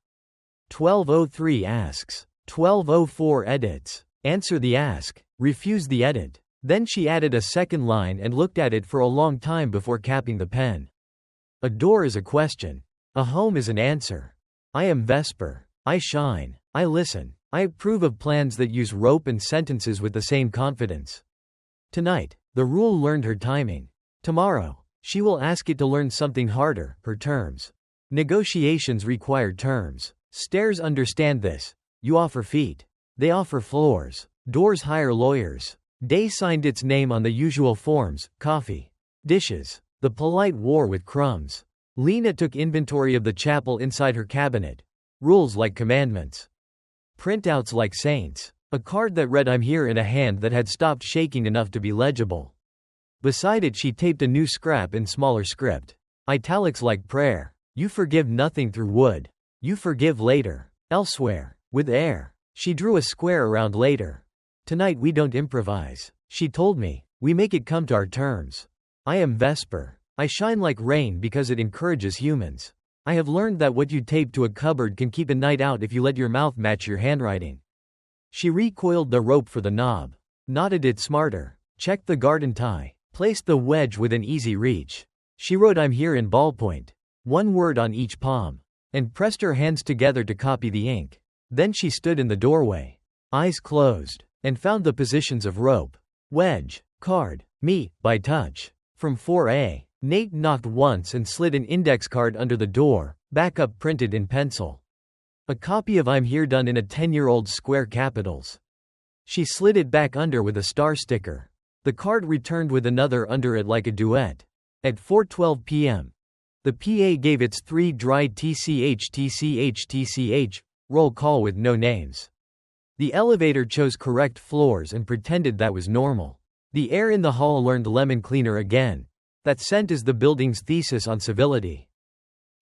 A: 12:03 asks. 12:04 edits. Answer the ask. Refuse the edit. Then she added a second line and looked at it for a long time before capping the pen. A door is a question. A home is an answer. I am Vesper. I shine. I listen. I approve of plans that use rope and sentences with the same confidence. Tonight, the rule learned her timing. Tomorrow, she will ask it to learn something harder, her terms. Negotiations require terms. Stairs understand this. You offer feet. They offer floors. Doors hire lawyers. Day signed its name on the usual forms: coffee, dishes. The polite war with crumbs. Lena took inventory of the chapel inside her cabinet. Rules like commandments. Printouts like saints. A card that read I'm here in a hand that had stopped shaking enough to be legible. Beside it she taped a new scrap in smaller script. Italics like prayer. You forgive nothing through wood. You forgive later. Elsewhere. With air. She drew a square around later. Tonight we don't improvise. She told me. We make it come to our terms. I am Vesper. I shine like rain because it encourages humans. I have learned that what you tape to a cupboard can keep a night out if you let your mouth match your handwriting. She recoiled the rope for the knob. Knotted it smarter. Checked the garden tie. Placed the wedge within easy reach. She wrote I'm here in ballpoint. One word on each palm. And pressed her hands together to copy the ink. Then she stood in the doorway. Eyes closed. And found the positions of rope. Wedge. Card. Me. By touch. From 4A. Nate knocked once and slid an index card under the door, backup printed in pencil. A copy of I'm Here done in a 10-year-old square capitals. She slid it back under with a star sticker. The card returned with another under it like a duet. At 4:12 p.m. The PA gave its 3 dry TCH roll call with no names. The elevator chose correct floors and pretended that was normal. The air in the hall learned lemon cleaner again. That scent is the building's thesis on civility.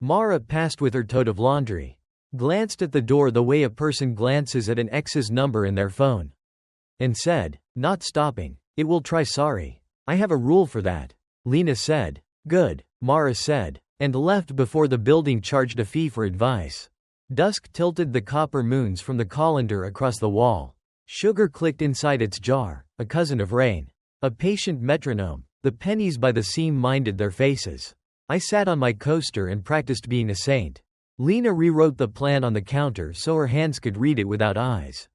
A: Mara passed with her tote of laundry. Glanced at the door the way a person glances at an ex's number in their phone. And said, not stopping. It will try sorry. I have a rule for that. Lena said. Good, Mara said. And left before the building charged a fee for advice. Dusk tilted the copper moons from the colander across the wall. Sugar clicked inside its jar, a cousin of rain. A patient metronome. The pennies by the seam minded their faces. I sat on my coaster and practiced being a saint. Lena rewrote the plan on the counter so her hands could read it without eyes.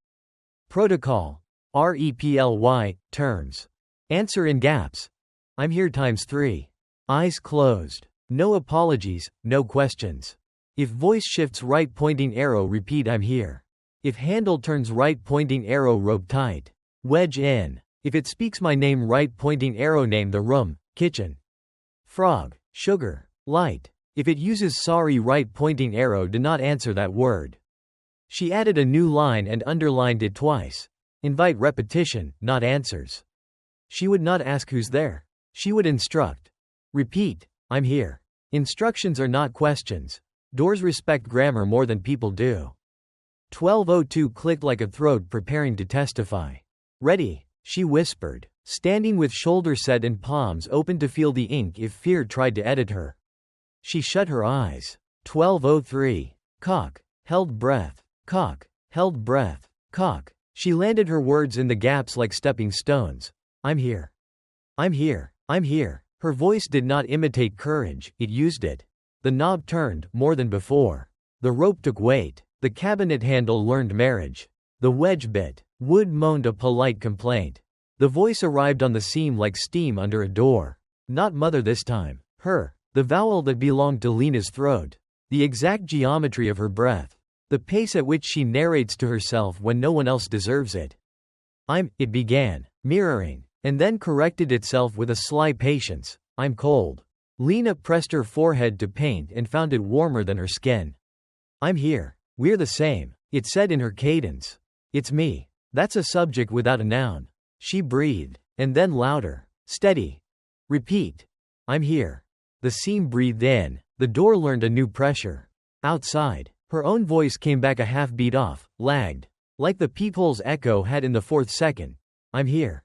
A: Protocol. REPLY, terms. Answer in gaps. I'm here ×3. Eyes closed. No apologies, no questions. If voice shifts right pointing arrow repeat I'm here. If handle turns right pointing arrow rope tight. Wedge in. If it speaks my name right pointing arrow name the room, kitchen. Frog, sugar, light. If it uses sorry right pointing arrow do not answer that word. She added a new line and underlined it twice. Invite repetition, not answers. She would not ask who's there. She would instruct. Repeat, I'm here. Instructions are not questions. Doors respect grammar more than people do. 1202 clicked like a throat preparing to testify. Ready, she whispered, standing with shoulders set and palms open to feel the ink if fear tried to edit her. She shut her eyes. 1203. Cock. Held breath. Cock. Held breath. Cock. She landed her words in the gaps like stepping stones. I'm here. I'm here. I'm here. Her voice did not imitate courage, it used it. The knob turned, more than before. The rope took weight. The cabinet handle learned marriage. The wedge bit. Wood moaned a polite complaint. The voice arrived on the seam like steam under a door. Not mother this time. Her. The vowel that belonged to Lena's throat. The exact geometry of her breath. The pace at which she narrates to herself when no one else deserves it. It began, mirroring, and then corrected itself with a sly patience. I'm cold. Lena pressed her forehead to paint and found it warmer than her skin. I'm here. We're the same, it said in her cadence. It's me. That's a subject without a noun. She breathed, and then louder. Steady. Repeat. I'm here. The seam breathed in. The door learned a new pressure. Outside, her own voice came back a half beat off, lagged. Like the peephole's echo had in the fourth second. I'm here.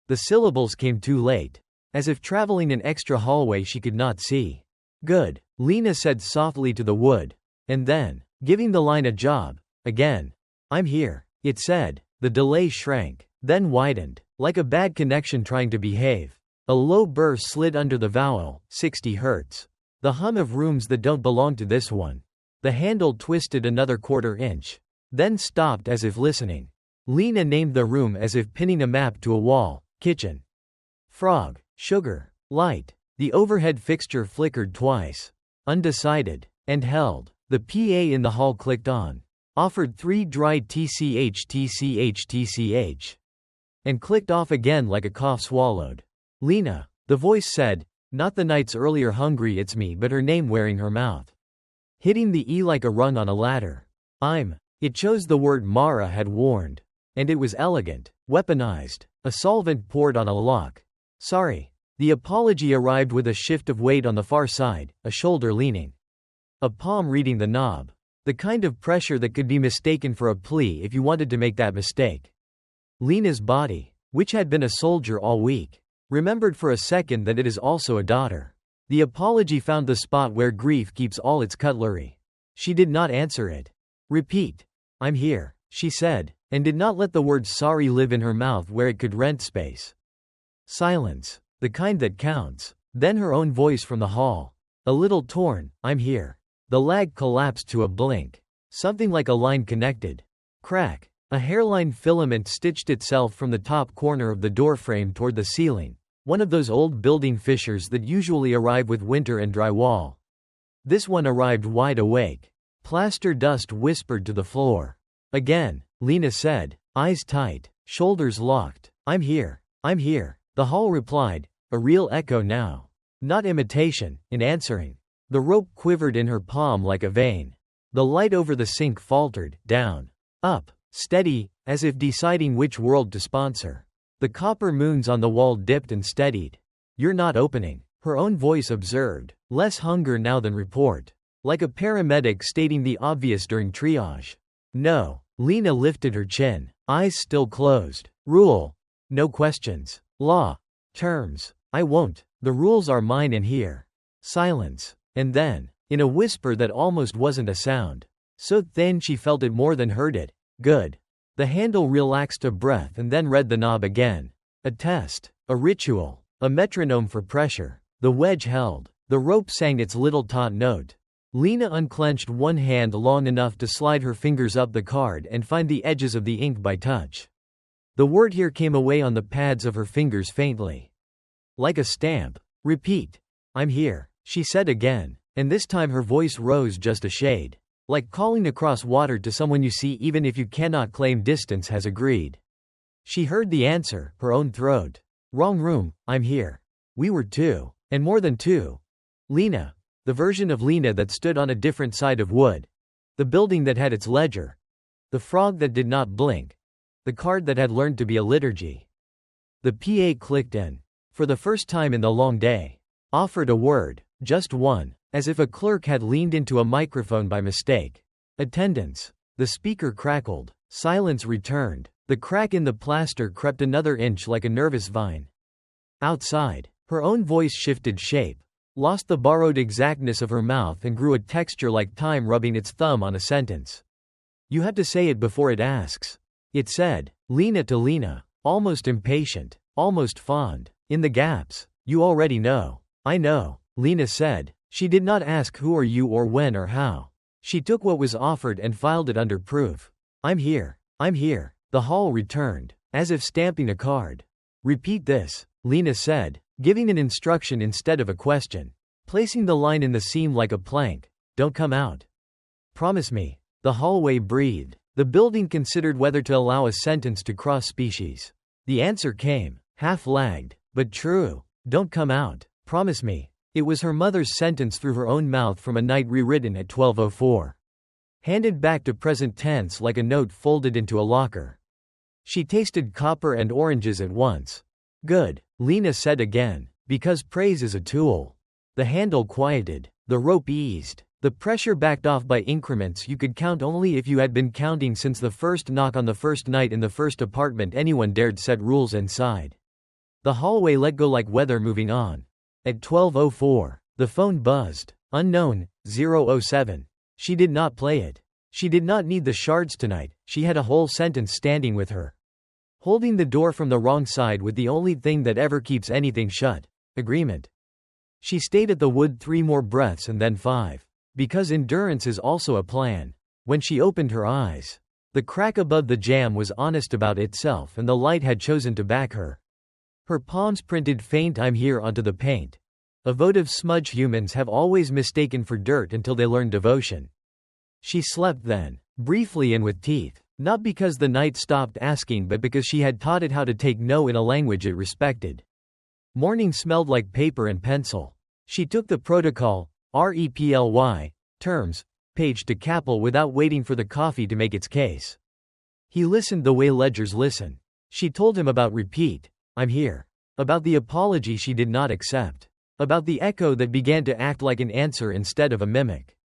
A: The syllables came too late. As if traveling an extra hallway she could not see. Good, Lena said softly to the wood. And then, giving the line a job, again. I'm here, it said. The delay shrank, then widened, like a bad connection trying to behave. A low burr slid under the vowel, 60 Hz. The hum of rooms that don't belong to this one. The handle twisted another quarter inch. Then stopped as if listening. Lena named the room as if pinning a map to a wall. Kitchen. Frog. Sugar. Light. The overhead fixture flickered twice. Undecided. And held. The PA in the hall clicked on. Offered 3 dry tch. And clicked off again like a cough swallowed. Lena. The voice said. Not the nights earlier hungry it's me but her name wearing her mouth. Hitting the E like a rung on a ladder. It chose the word Mara had warned. And it was elegant. Weaponized. A solvent poured on a lock. Sorry. The apology arrived with a shift of weight on the far side, a shoulder leaning. A palm reading the knob. The kind of pressure that could be mistaken for a plea if you wanted to make that mistake. Lena's body, which had been a soldier all week, remembered for a second that it is also a daughter. The apology found the spot where grief keeps all its cutlery. She did not answer it. Repeat. I'm here, she said, and did not let the word sorry live in her mouth where it could rent space. Silence. The kind that counts. Then her own voice from the hall. A little torn. I'm here. The lag collapsed to a blink. Something like a line connected. Crack. A hairline filament stitched itself from the top corner of the doorframe toward the ceiling. One of those old building fissures that usually arrive with winter and drywall. This one arrived wide awake. Plaster dust whispered to the floor. Again, Lena said, eyes tight, shoulders locked. I'm here. I'm here. The hall replied, a real echo now. Not imitation, in answering. The rope quivered in her palm like a vein. The light over the sink faltered, down, up, steady, as if deciding which world to sponsor. The copper moons on the wall dipped and steadied. You're not opening, her own voice observed. Less hunger now than report. Like a paramedic stating the obvious during triage. No. Lena lifted her chin, eyes still closed. Rule. No questions. Law. Terms. I won't. The rules are mine and here. Silence. And then, in a whisper that almost wasn't a sound. So thin she felt it more than heard it. Good. The handle relaxed a breath and then read the knob again. A test. A ritual. A metronome for pressure. The wedge held. The rope sang its little taut note. Lena unclenched one hand long enough to slide her fingers up the card and find the edges of the ink by touch. The word here came away on the pads of her fingers faintly. Like a stamp. Repeat. I'm here, she said again, and this time her voice rose just a shade. Like calling across water to someone you see even if you cannot claim distance has agreed. She heard the answer, her own throat. Wrong room, I'm here. We were two, and more than two. Lena. The version of Lena that stood on a different side of wood. The building that had its ledger. The frog that did not blink. the card that had learned to be a liturgy. The PA clicked in. For the first time in the long day. Offered a word, just one, as if a clerk had leaned into a microphone by mistake. Attendance. The speaker crackled. Silence returned. The crack in the plaster crept another inch like a nervous vine. Outside, her own voice shifted shape, lost the borrowed exactness of her mouth and grew a texture like time rubbing its thumb on a sentence. You have to say it before it asks. It said, Lena to Lena, almost impatient, almost fond. In the gaps, you already know. I know, Lena said. She did not ask who are you or when or how. She took what was offered and filed it under proof. I'm here. I'm here. The hall returned, as if stamping a card. Repeat this, Lena said, giving an instruction instead of a question. Placing the line in the seam like a plank. Don't come out. Promise me. The hallway breathed. The building considered whether to allow a sentence to cross species. The answer came, half-lagged, but true. Don't come out. Promise me. It was her mother's sentence through her own mouth from a night rewritten at 12:04. Handed back to present tense like a note folded into a locker. She tasted copper and oranges at once. Good, Lena said again, because praise is a tool. The handle quieted. The rope eased. The pressure backed off by increments you could count only if you had been counting since the first knock on the first night in the first apartment anyone dared set rules inside. The hallway let go like weather moving on. At 12:04, the phone buzzed. Unknown, 007. She did not play it. She did not need the shards tonight, she had a whole sentence standing with her. Holding the door from the wrong side with the only thing that ever keeps anything shut. Agreement. She stayed at the wood 3 more breaths and then 5. Because endurance is also a plan. When she opened her eyes, the crack above the jamb was honest about itself and the light had chosen to back her. Her palms printed faint I'm here onto the paint. A votive smudge humans have always mistaken for dirt until they learn devotion. She slept then, briefly and with teeth, not because the night stopped asking but because she had taught it how to take no in a language it respected. Morning smelled like paper and pencil. She took the protocol, REPLY, terms, page to Capel without waiting for the coffee to make its case. He listened the way ledgers listen. She told him about repeat. I'm here. About the apology she did not accept. About the echo that began to act like an answer instead of a mimic.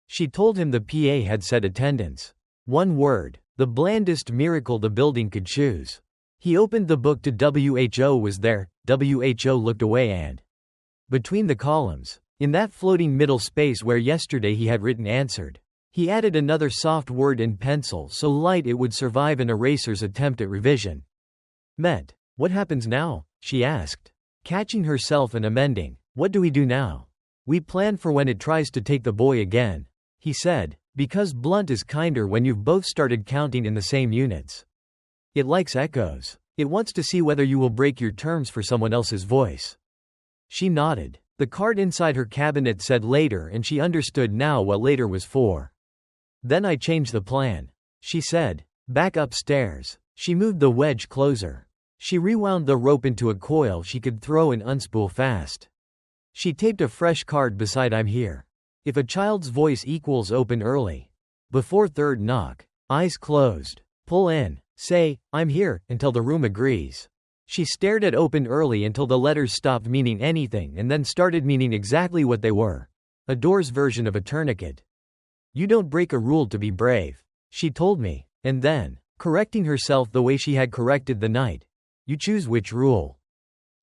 A: She told him the PA had said attendance. One word, the blandest miracle the building could choose. He opened the book to WHO was there, WHO looked away and between the columns, in that floating middle space where yesterday he had written answered, he added another soft word in pencil so light it would survive an eraser's attempt at revision. Met. What happens now? She asked. Catching herself and amending. What do we do now? We plan for when it tries to take the boy again. He said, because blunt is kinder when you've both started counting in the same units. It likes echoes. It wants to see whether you will break your terms for someone else's voice. She nodded. The card inside her cabinet said later and she understood now what later was for. Then I changed the plan. She said, back upstairs. She moved the wedge closer. She rewound the rope into a coil she could throw and unspool fast. She taped a fresh card beside I'm here. If a child's voice equals open early. Before third knock. Eyes closed. Pull in. Say, I'm here, until the room agrees. She stared at open early until the letters stopped meaning anything and then started meaning exactly what they were. A door's version of a tourniquet. You don't break a rule to be brave. She told me. And then, correcting herself the way she had corrected the night. You choose which rule.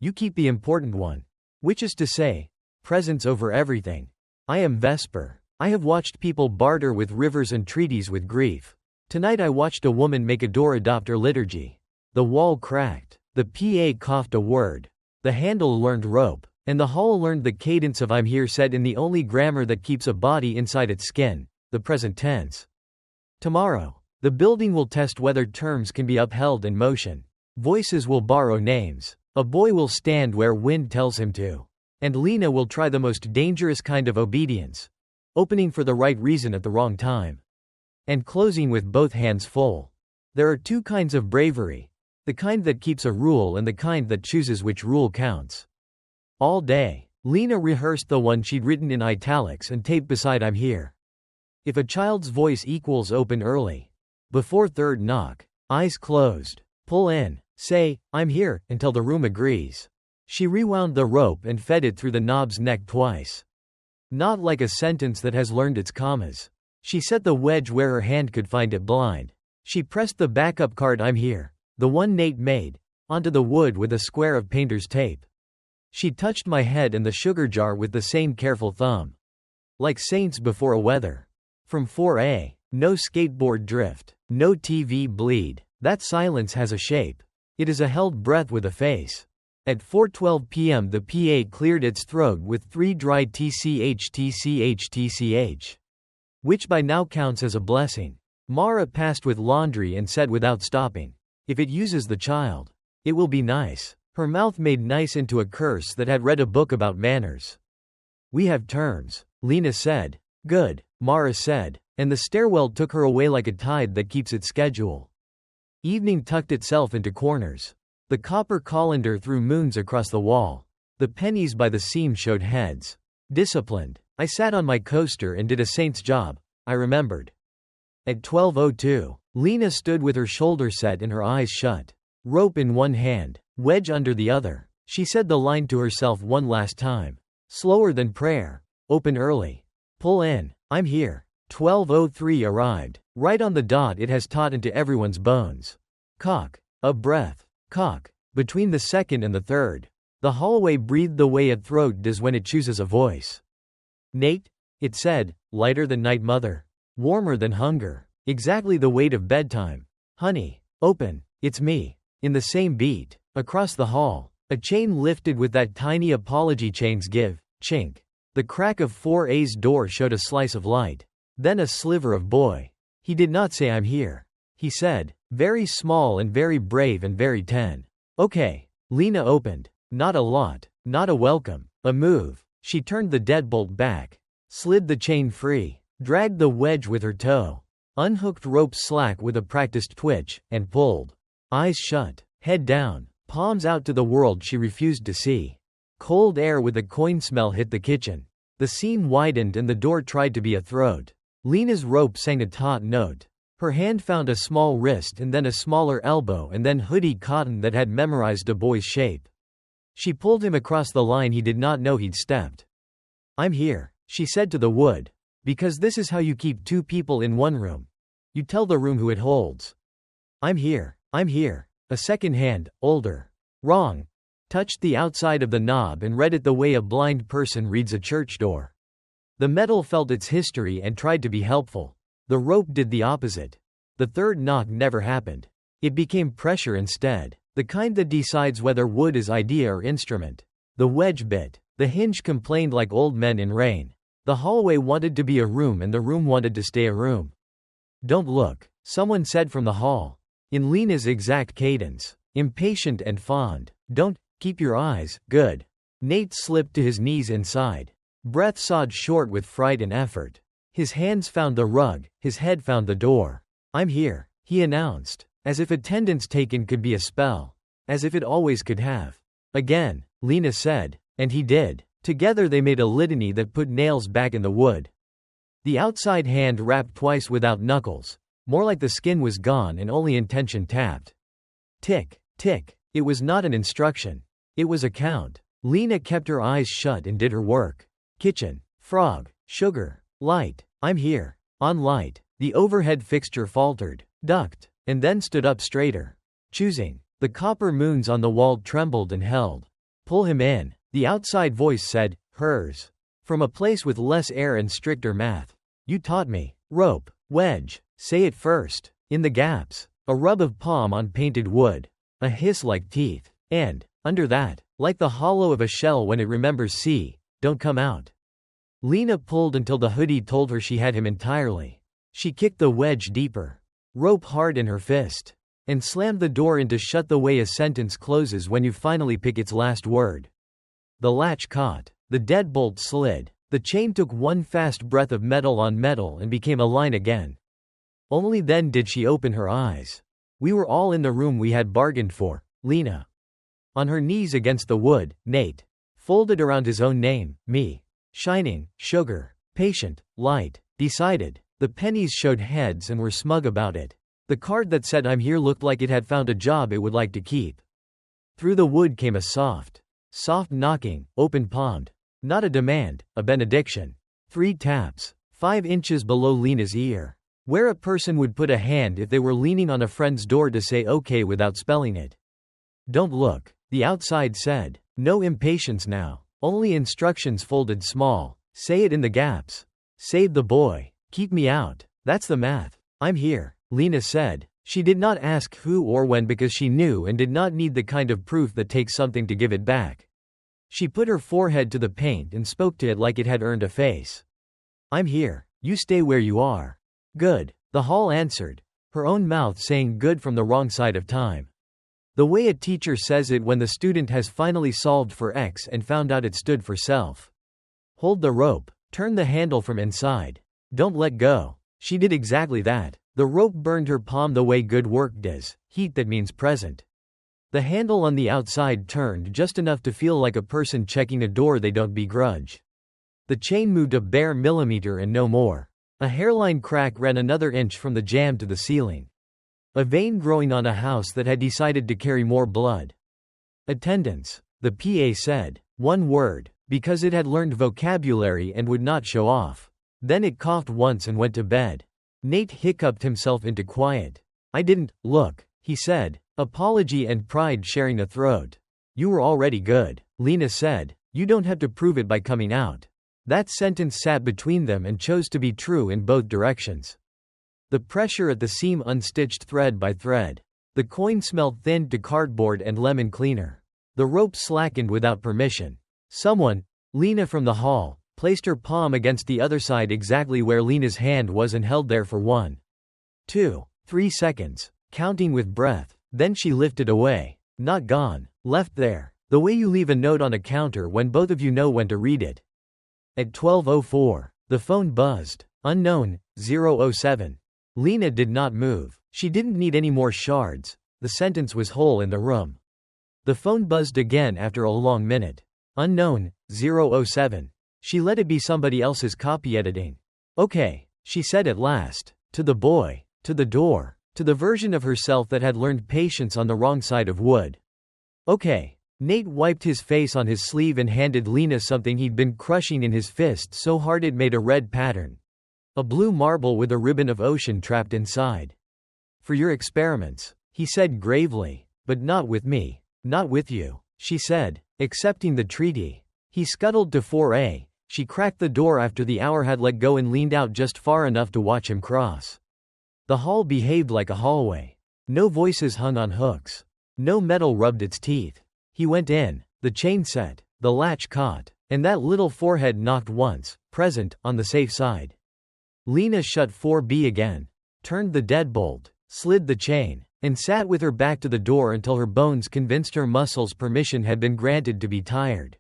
A: You keep the important one. Which is to say, presence over everything. I am Vesper. I have watched people barter with rivers and treaties with grief. Tonight I watched a woman make a door adopt her liturgy. The wall cracked. The PA coughed a word. The handle learned rope. And the hall learned the cadence of I'm here said in the only grammar that keeps a body inside its skin, the present tense. Tomorrow, the building will test whether terms can be upheld in motion. Voices will borrow names. A boy will stand where wind tells him to. And Lena will try the most dangerous kind of obedience. Opening for the right reason at the wrong time. And closing with both hands full. There are 2 kinds of bravery. The kind that keeps a rule and the kind that chooses which rule counts. All day, Lena rehearsed the one she'd written in italics and taped beside I'm here. If a child's voice equals open early. Before third knock. Eyes closed. Pull in. Say, I'm here, until the room agrees. She rewound the rope and fed it through the knob's neck twice. Not like a sentence that has learned its commas. She set the wedge where her hand could find it blind. She pressed the backup card "I'm here," the one Nate made, onto the wood with a square of painter's tape. She touched my head and the sugar jar with the same careful thumb. Like saints before a weather. From 4A. No skateboard drift. No TV bleed. That silence has a shape. It is a held breath with a face. At 4:12 p.m. the PA cleared its throat with 3 dry tch, which by now counts as a blessing. Mara passed with laundry and said without stopping, "If it uses the child, it will be nice." Her mouth made nice into a curse that had read a book about manners. "We have terms," Lena said. "Good," Mara said, and the stairwell took her away like a tide that keeps its schedule. Evening tucked itself into corners. The copper colander threw moons across the wall. The pennies by the seam showed heads. Disciplined. I sat on my coaster and did a saint's job, I remembered. At 12:02, Lena stood with her shoulder set and her eyes shut. Rope in one hand, wedge under the other. She said the line to herself one last time. Slower than prayer. Open early. Pull in. I'm here. 12:03 arrived. Right on the dot. It has taught into everyone's bones. Cock. A breath. Cock. Between the second and the third. The hallway breathed the way a throat does when it chooses a voice. Nate? It said, lighter than night mother. Warmer than hunger. Exactly the weight of bedtime. Honey. Open. It's me. In the same beat. Across the hall. A chain lifted with that tiny apology chains give. Chink. The crack of 4A's door showed a slice of light. Then a sliver of boy. He did not say I'm here. He said, very small and very brave and very 10. Okay. Lena opened. Not a lot. Not a welcome. A move. She turned the deadbolt back. Slid the chain free. Dragged the wedge with her toe. Unhooked rope slack with a practiced twitch, and pulled. Eyes shut. Head down. Palms out to the world she refused to see. Cold air with a coin smell hit the kitchen. The seam widened and the door tried to be a throat. Lena's rope sang a taut note. Her hand found a small wrist and then a smaller elbow and then hoodie cotton that had memorized a boy's shape. She pulled him across the line he did not know he'd stepped. I'm here, she said to the wood. Because this is how you keep 2 people in one room. You tell the room who it holds. I'm here. I'm here. A second hand, older. Wrong. Touched the outside of the knob and read it the way a blind person reads a church door. The metal felt its history and tried to be helpful. The rope did the opposite. The third knock never happened. It became pressure instead, the kind that decides whether wood is idea or instrument. The wedge bit. The hinge complained like old men in rain. The hallway wanted to be a room and the room wanted to stay a room. Don't look, someone said from the hall. In Lena's exact cadence. Impatient and fond. Don't, keep your eyes, good. Nate slipped to his knees inside. Breath sawed short with fright and effort. His hands found the rug, his head found the door. I'm here, he announced. As if attendance taken could be a spell. As if it always could have. Again, Lena said, and he did. Together they made a litany that put nails back in the wood. The outside hand rapped twice without knuckles. More like the skin was gone and only intention tapped. Tick, tick. It was not an instruction. It was a count. Lena kept her eyes shut and did her work. Kitchen. Frog. Sugar. Light. I'm here. On light. The overhead fixture faltered. Ducked. And then stood up straighter. Choosing. The copper moons on the wall trembled and held. Pull him in. The outside voice said, hers. From a place with less air and stricter math. You taught me. Rope. Wedge. Say it first. In the gaps. A rub of palm on painted wood. A hiss like teeth. And, under that, like the hollow of a shell when it remembers C, don't come out. Lena pulled until the hoodie told her she had him entirely. She kicked the wedge deeper. Rope hard in her fist. And slammed the door into shut the way a sentence closes when you finally pick its last word. The latch caught. The deadbolt slid. The chain took one fast breath of metal on metal and became a line again. Only then did she open her eyes. We were all in the room we had bargained for, Lena. On her knees against the wood, Nate. Folded around his own name, me. Shining, sugar, patient, light, decided. The pennies showed heads and were smug about it. The card that said I'm here looked like it had found a job it would like to keep. Through the wood came a soft knocking, open-palmed. Not a demand, a benediction. 3 taps. 5 inches below Lena's ear. Where a person would put a hand if they were leaning on a friend's door to say okay without spelling it. Don't look, the outside said. No impatience now. Only instructions folded small. Say it in the gaps. Save the boy. Keep me out. That's the math. I'm here, Lena said. She did not ask who or when because she knew and did not need the kind of proof that takes something to give it back. She put her forehead to the paint and spoke to it like it had earned a face. I'm here. You stay where you are. Good. The hall answered, her own mouth saying good from the wrong side of time. The way a teacher says it when the student has finally solved for X and found out it stood for self. Hold the rope. Turn the handle from inside. Don't let go. She did exactly that. The rope burned her palm the way good work does, heat that means present. The handle on the outside turned just enough to feel like a person checking a door they don't begrudge. The chain moved a bare millimeter and no more. A hairline crack ran another inch from the jamb to the ceiling. A vein growing on a house that had decided to carry more blood. Attendance, the PA said. One word, because it had learned vocabulary and would not show off. Then it coughed once and went to bed. Nate hiccuped himself into quiet. I didn't look, he said, apology and pride sharing a throat. You were already good, Lena said. You don't have to prove it by coming out. That sentence sat between them and chose to be true in both directions. The pressure at the seam unstitched thread by thread. The coin smelled thinned to cardboard and lemon cleaner. The rope slackened without permission. Someone, Lena from the hall, placed her palm against the other side exactly where Lena's hand was and held there for 1, 2, 3 seconds, counting with breath. Then she lifted away. Not gone. Left there. The way you leave a note on a counter when both of you know when to read it. At 12:04, the phone buzzed. Unknown, 007. Lena did not move. She didn't need any more shards. The sentence was whole in the room. The phone buzzed again after a long minute. Unknown, 007. She let it be somebody else's copy editing. Okay, she said at last. To the boy. To the door. To the version of herself that had learned patience on the wrong side of wood. Okay. Nate wiped his face on his sleeve and handed Lena something he'd been crushing in his fist so hard it made a red pattern. A blue marble with a ribbon of ocean trapped inside. For your experiments, he said gravely. But not with me. Not with you, she said, accepting the treaty. He scuttled to 4A. She cracked the door after the hour had let go and leaned out just far enough to watch him cross. The hall behaved like a hallway. No voices hung on hooks. No metal rubbed its teeth. He went in. The chain set. The latch caught. And that little forehead knocked once, present, on the safe side. Lena shut 4B again. Turned the deadbolt. Slid the chain. And sat with her back to the door until her bones convinced her muscles permission had been granted to be tired.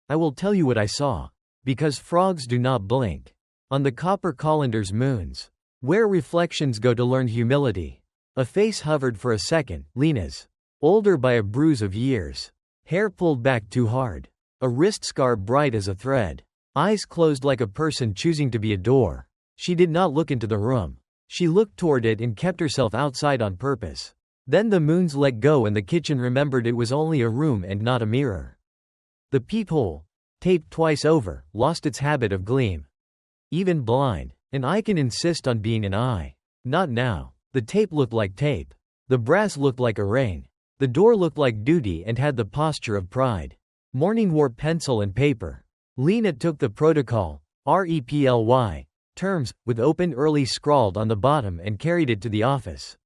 A: I will tell you what I saw. Because frogs do not blink. On the copper colanders moons. Where reflections go to learn humility. A face hovered for a second, Lena's. Older by a bruise of years. Hair pulled back too hard. A wrist scar bright as a thread. Eyes closed like a person choosing to be a door. She did not look into the room. She looked toward it and kept herself outside on purpose. Then the moons let go and the kitchen remembered it was only a room and not a mirror. The peephole, taped twice over, lost its habit of gleam. Even blind, an eye can insist on being an eye. Not now. The tape looked like tape. The brass looked like a ring. The door looked like duty and had the posture of pride. Morning wore pencil and paper. Lena took the protocol, REPLY, terms, with open early scrawled on the bottom and carried it to the office.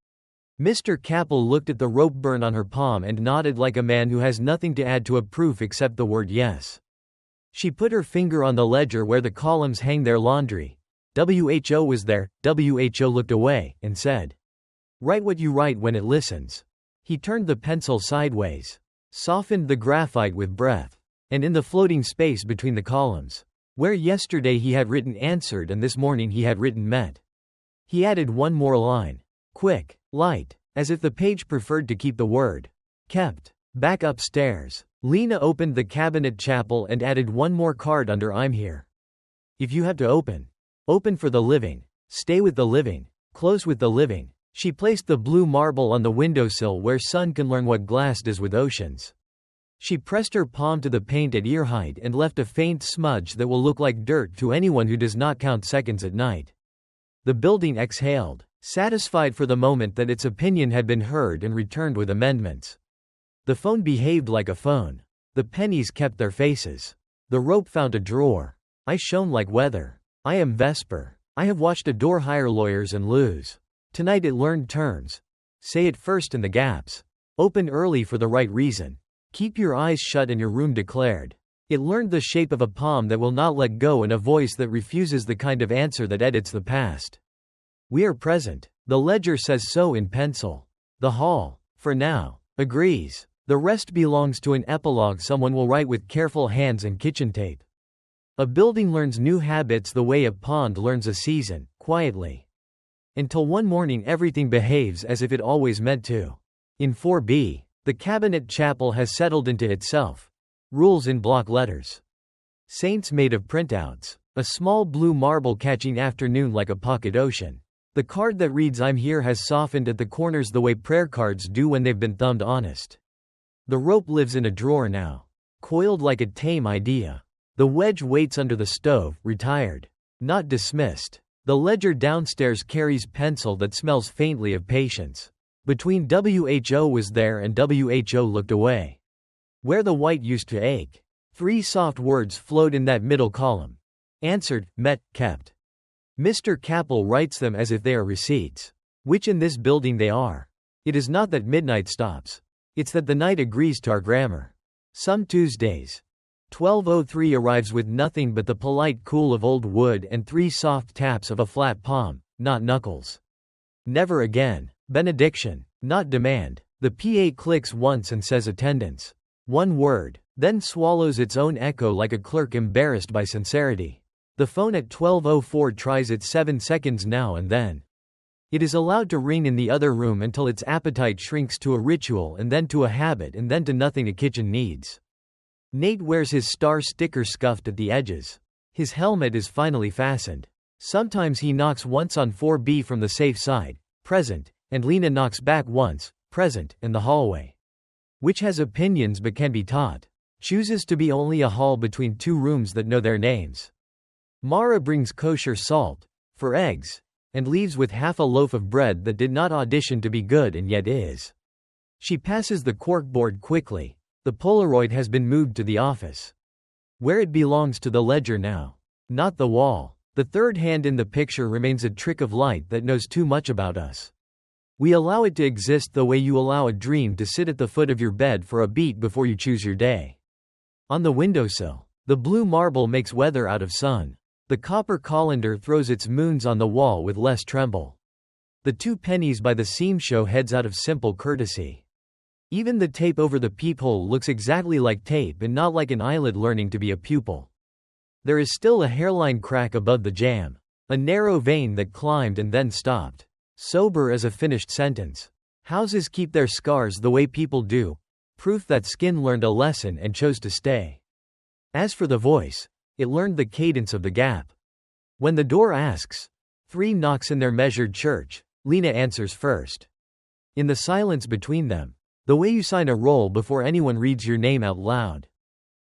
A: Mr. Capel looked at the rope burn on her palm and nodded like a man who has nothing to add to a proof except the word yes. She put her finger on the ledger where the columns hang their laundry. WHO was there. WHO looked away, and said, "Write what you write when it listens." He turned the pencil sideways. Softened the graphite with breath. And in the floating space between the columns, where yesterday he had written answered and this morning he had written met, he added one more line. Quick, light, as if the page preferred to keep the word kept. Back upstairs. Lena opened the cabinet chapel and added one more card under I'm here. If you have to open. Open for the living. Stay with the living. Close with the living. She placed the blue marble on the windowsill where sun can learn what glass does with oceans. She pressed her palm to the paint at ear height and left a faint smudge that will look like dirt to anyone who does not count seconds at night. The building exhaled, satisfied for the moment that its opinion had been heard, and returned with amendments. The phone behaved like a phone. The pennies kept their faces. The rope found a drawer. I shone like weather. I am Vesper. I have watched adore hire lawyers and lose. Tonight it learned terms. Say it first in the gaps. Open early for the right reason. Keep your eyes shut and your room declared. It learned the shape of a palm that will not let go and a voice that refuses the kind of answer that edits the past. We are present. The ledger says so in pencil. The hall, for now, agrees. The rest belongs to an epilogue someone will write with careful hands and kitchen tape. A building learns new habits the way a pond learns a season, quietly. Until one morning everything behaves as if it always meant to. In 4B, the cabinet chapel has settled into itself. Rules in block letters. Saints made of printouts. A small blue marble catching afternoon like a pocket ocean. The card that reads I'm here has softened at the corners the way prayer cards do when they've been thumbed honest. The rope lives in a drawer now. Coiled like a tame idea. The wedge waits under the stove, retired. Not dismissed. The ledger downstairs carries pencil that smells faintly of patience. Between WHO was there and WHO looked away. Where the white used to ache. 3 soft words flowed in that middle column. Answered, met, kept. Mr. Capel writes them as if they are receipts. Which in this building they are. It is not that midnight stops. It's that the night agrees to our grammar. Some Tuesdays. 12:03 arrives with nothing but the polite cool of old wood and 3 soft taps of a flat palm, not knuckles. Never again. Benediction, not demand. The PA clicks once and says attendance. 1 word, then swallows its own echo like a clerk embarrassed by sincerity. The phone at 12:04 tries its 7 seconds now and then. It is allowed to ring in the other room until its appetite shrinks to a ritual and then to a habit and then to nothing a kitchen needs. Nate wears his star sticker scuffed at the edges. His helmet is finally fastened. Sometimes he knocks once on 4B from the safe side, present, and Lena knocks back once, present, in the hallway. Which has opinions but can be taught. Chooses to be only a hall between 2 rooms that know their names. Mara brings kosher salt, for eggs, and leaves with half a loaf of bread that did not audition to be good and yet is. She passes the corkboard quickly. The Polaroid has been moved to the office. Where it belongs to the ledger now. Not the wall. The third hand in the picture remains a trick of light that knows too much about us. We allow it to exist the way you allow a dream to sit at the foot of your bed for a beat before you choose your day. On the windowsill, the blue marble makes weather out of sun. The copper colander throws its moons on the wall with less tremble. The 2 pennies by the seam show heads out of simple courtesy. Even the tape over the peephole looks exactly like tape and not like an eyelid learning to be a pupil. There is still a hairline crack above the jam. A narrow vein that climbed and then stopped. Sober as a finished sentence. Houses keep their scars the way people do. Proof that skin learned a lesson and chose to stay. As for the voice, it learned the cadence of the gap. When the door asks, 3 knocks in their measured church, Lena answers first. In the silence between them, the way you sign a roll before anyone reads your name out loud.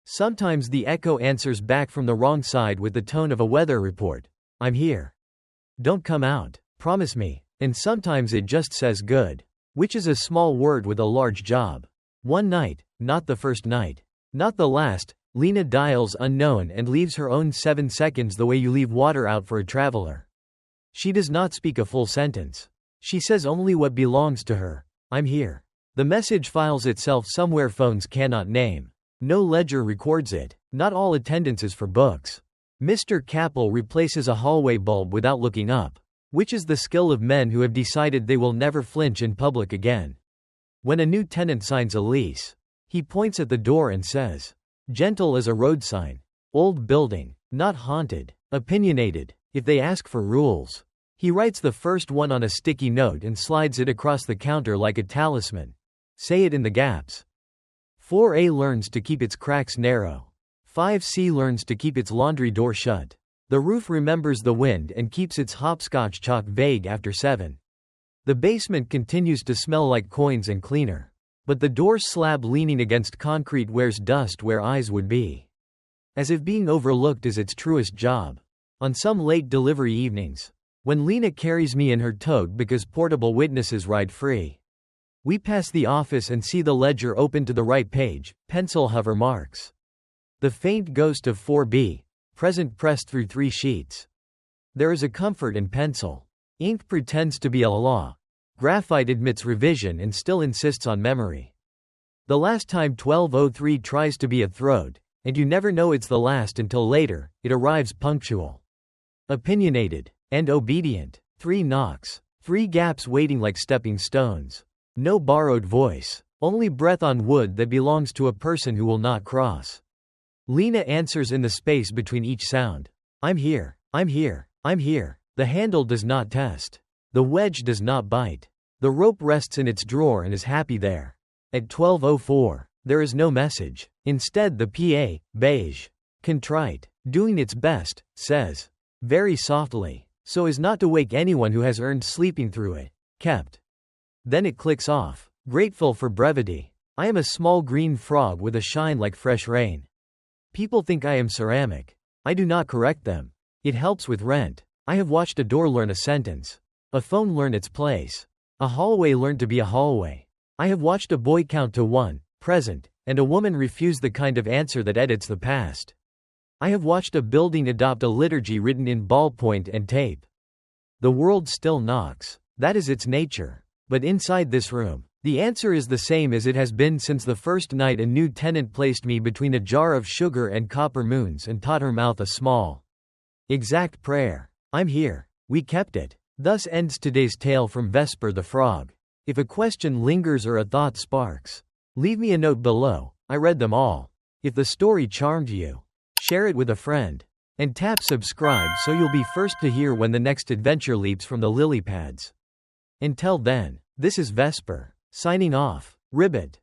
A: Sometimes the echo answers back from the wrong side with the tone of a weather report. I'm here. Don't come out. Promise me. And sometimes it just says good. Which is a small word with a large job. One night, not the first night. Not the last, Lena dials unknown and leaves her own 7 seconds the way you leave water out for a traveler. She does not speak a full sentence. She says only what belongs to her. I'm here. The message files itself somewhere phones cannot name. No ledger records it. Not all attendance is for books. Mr. Capel replaces a hallway bulb without looking up. Which is the skill of men who have decided they will never flinch in public again. When a new tenant signs a lease, he points at the door and says, gentle as a road sign. Old building, not haunted, opinionated. If they ask for rules, he writes the first one on a sticky note and slides it across the counter like a talisman. Say it in the gaps. 4A learns to keep its cracks narrow. 5C learns to keep its laundry door shut. The roof remembers the wind and keeps its hopscotch chalk vague after 7. The basement continues to smell like coins and cleaner. But the door slab leaning against concrete wears dust where eyes would be. As if being overlooked is its truest job. On some late delivery evenings, when Lena carries me in her tote because portable witnesses ride free. We pass the office and see the ledger open to the right page, pencil hover marks. The faint ghost of 4B, present pressed through 3 sheets. There is a comfort in pencil. Ink pretends to be a law. Graphite admits revision and still insists on memory. The last time 1203 tries to be a throat, and you never know it's the last until later, it arrives punctual. Opinionated. And obedient. 3 knocks. 3 gaps waiting like stepping stones. No borrowed voice. Only breath on wood that belongs to a person who will not cross. Lena answers in the space between each sound. I'm here. I'm here. I'm here. The handle does not test. The wedge does not bite. The rope rests in its drawer and is happy there. At 12:04, there is no message. Instead the PA, beige, contrite, doing its best, says, very softly, so as not to wake anyone who has earned sleeping through it, kept. Then it clicks off, grateful for brevity. I am a small green frog with a shine like fresh rain. People think I am ceramic. I do not correct them. It helps with rent. I have watched a door learn a sentence. A phone learn its place. A hallway learn to be a hallway. I have watched a boy count to 1, present, and a woman refuse the kind of answer that edits the past. I have watched a building adopt a liturgy written in ballpoint and tape. The world still knocks. That is its nature. But inside this room, the answer is the same as it has been since the first night a new tenant placed me between a jar of sugar and copper moons and taught her mouth a small, exact prayer. I'm here. We kept it. Thus ends today's tale from Vesper the Frog. If a question lingers or a thought sparks, leave me a note below. I read them all. If the story charmed you, share it with a friend. And tap subscribe so you'll be first to hear when the next adventure leaps from the lily pads. Until then, this is Vesper, signing off. Ribbit.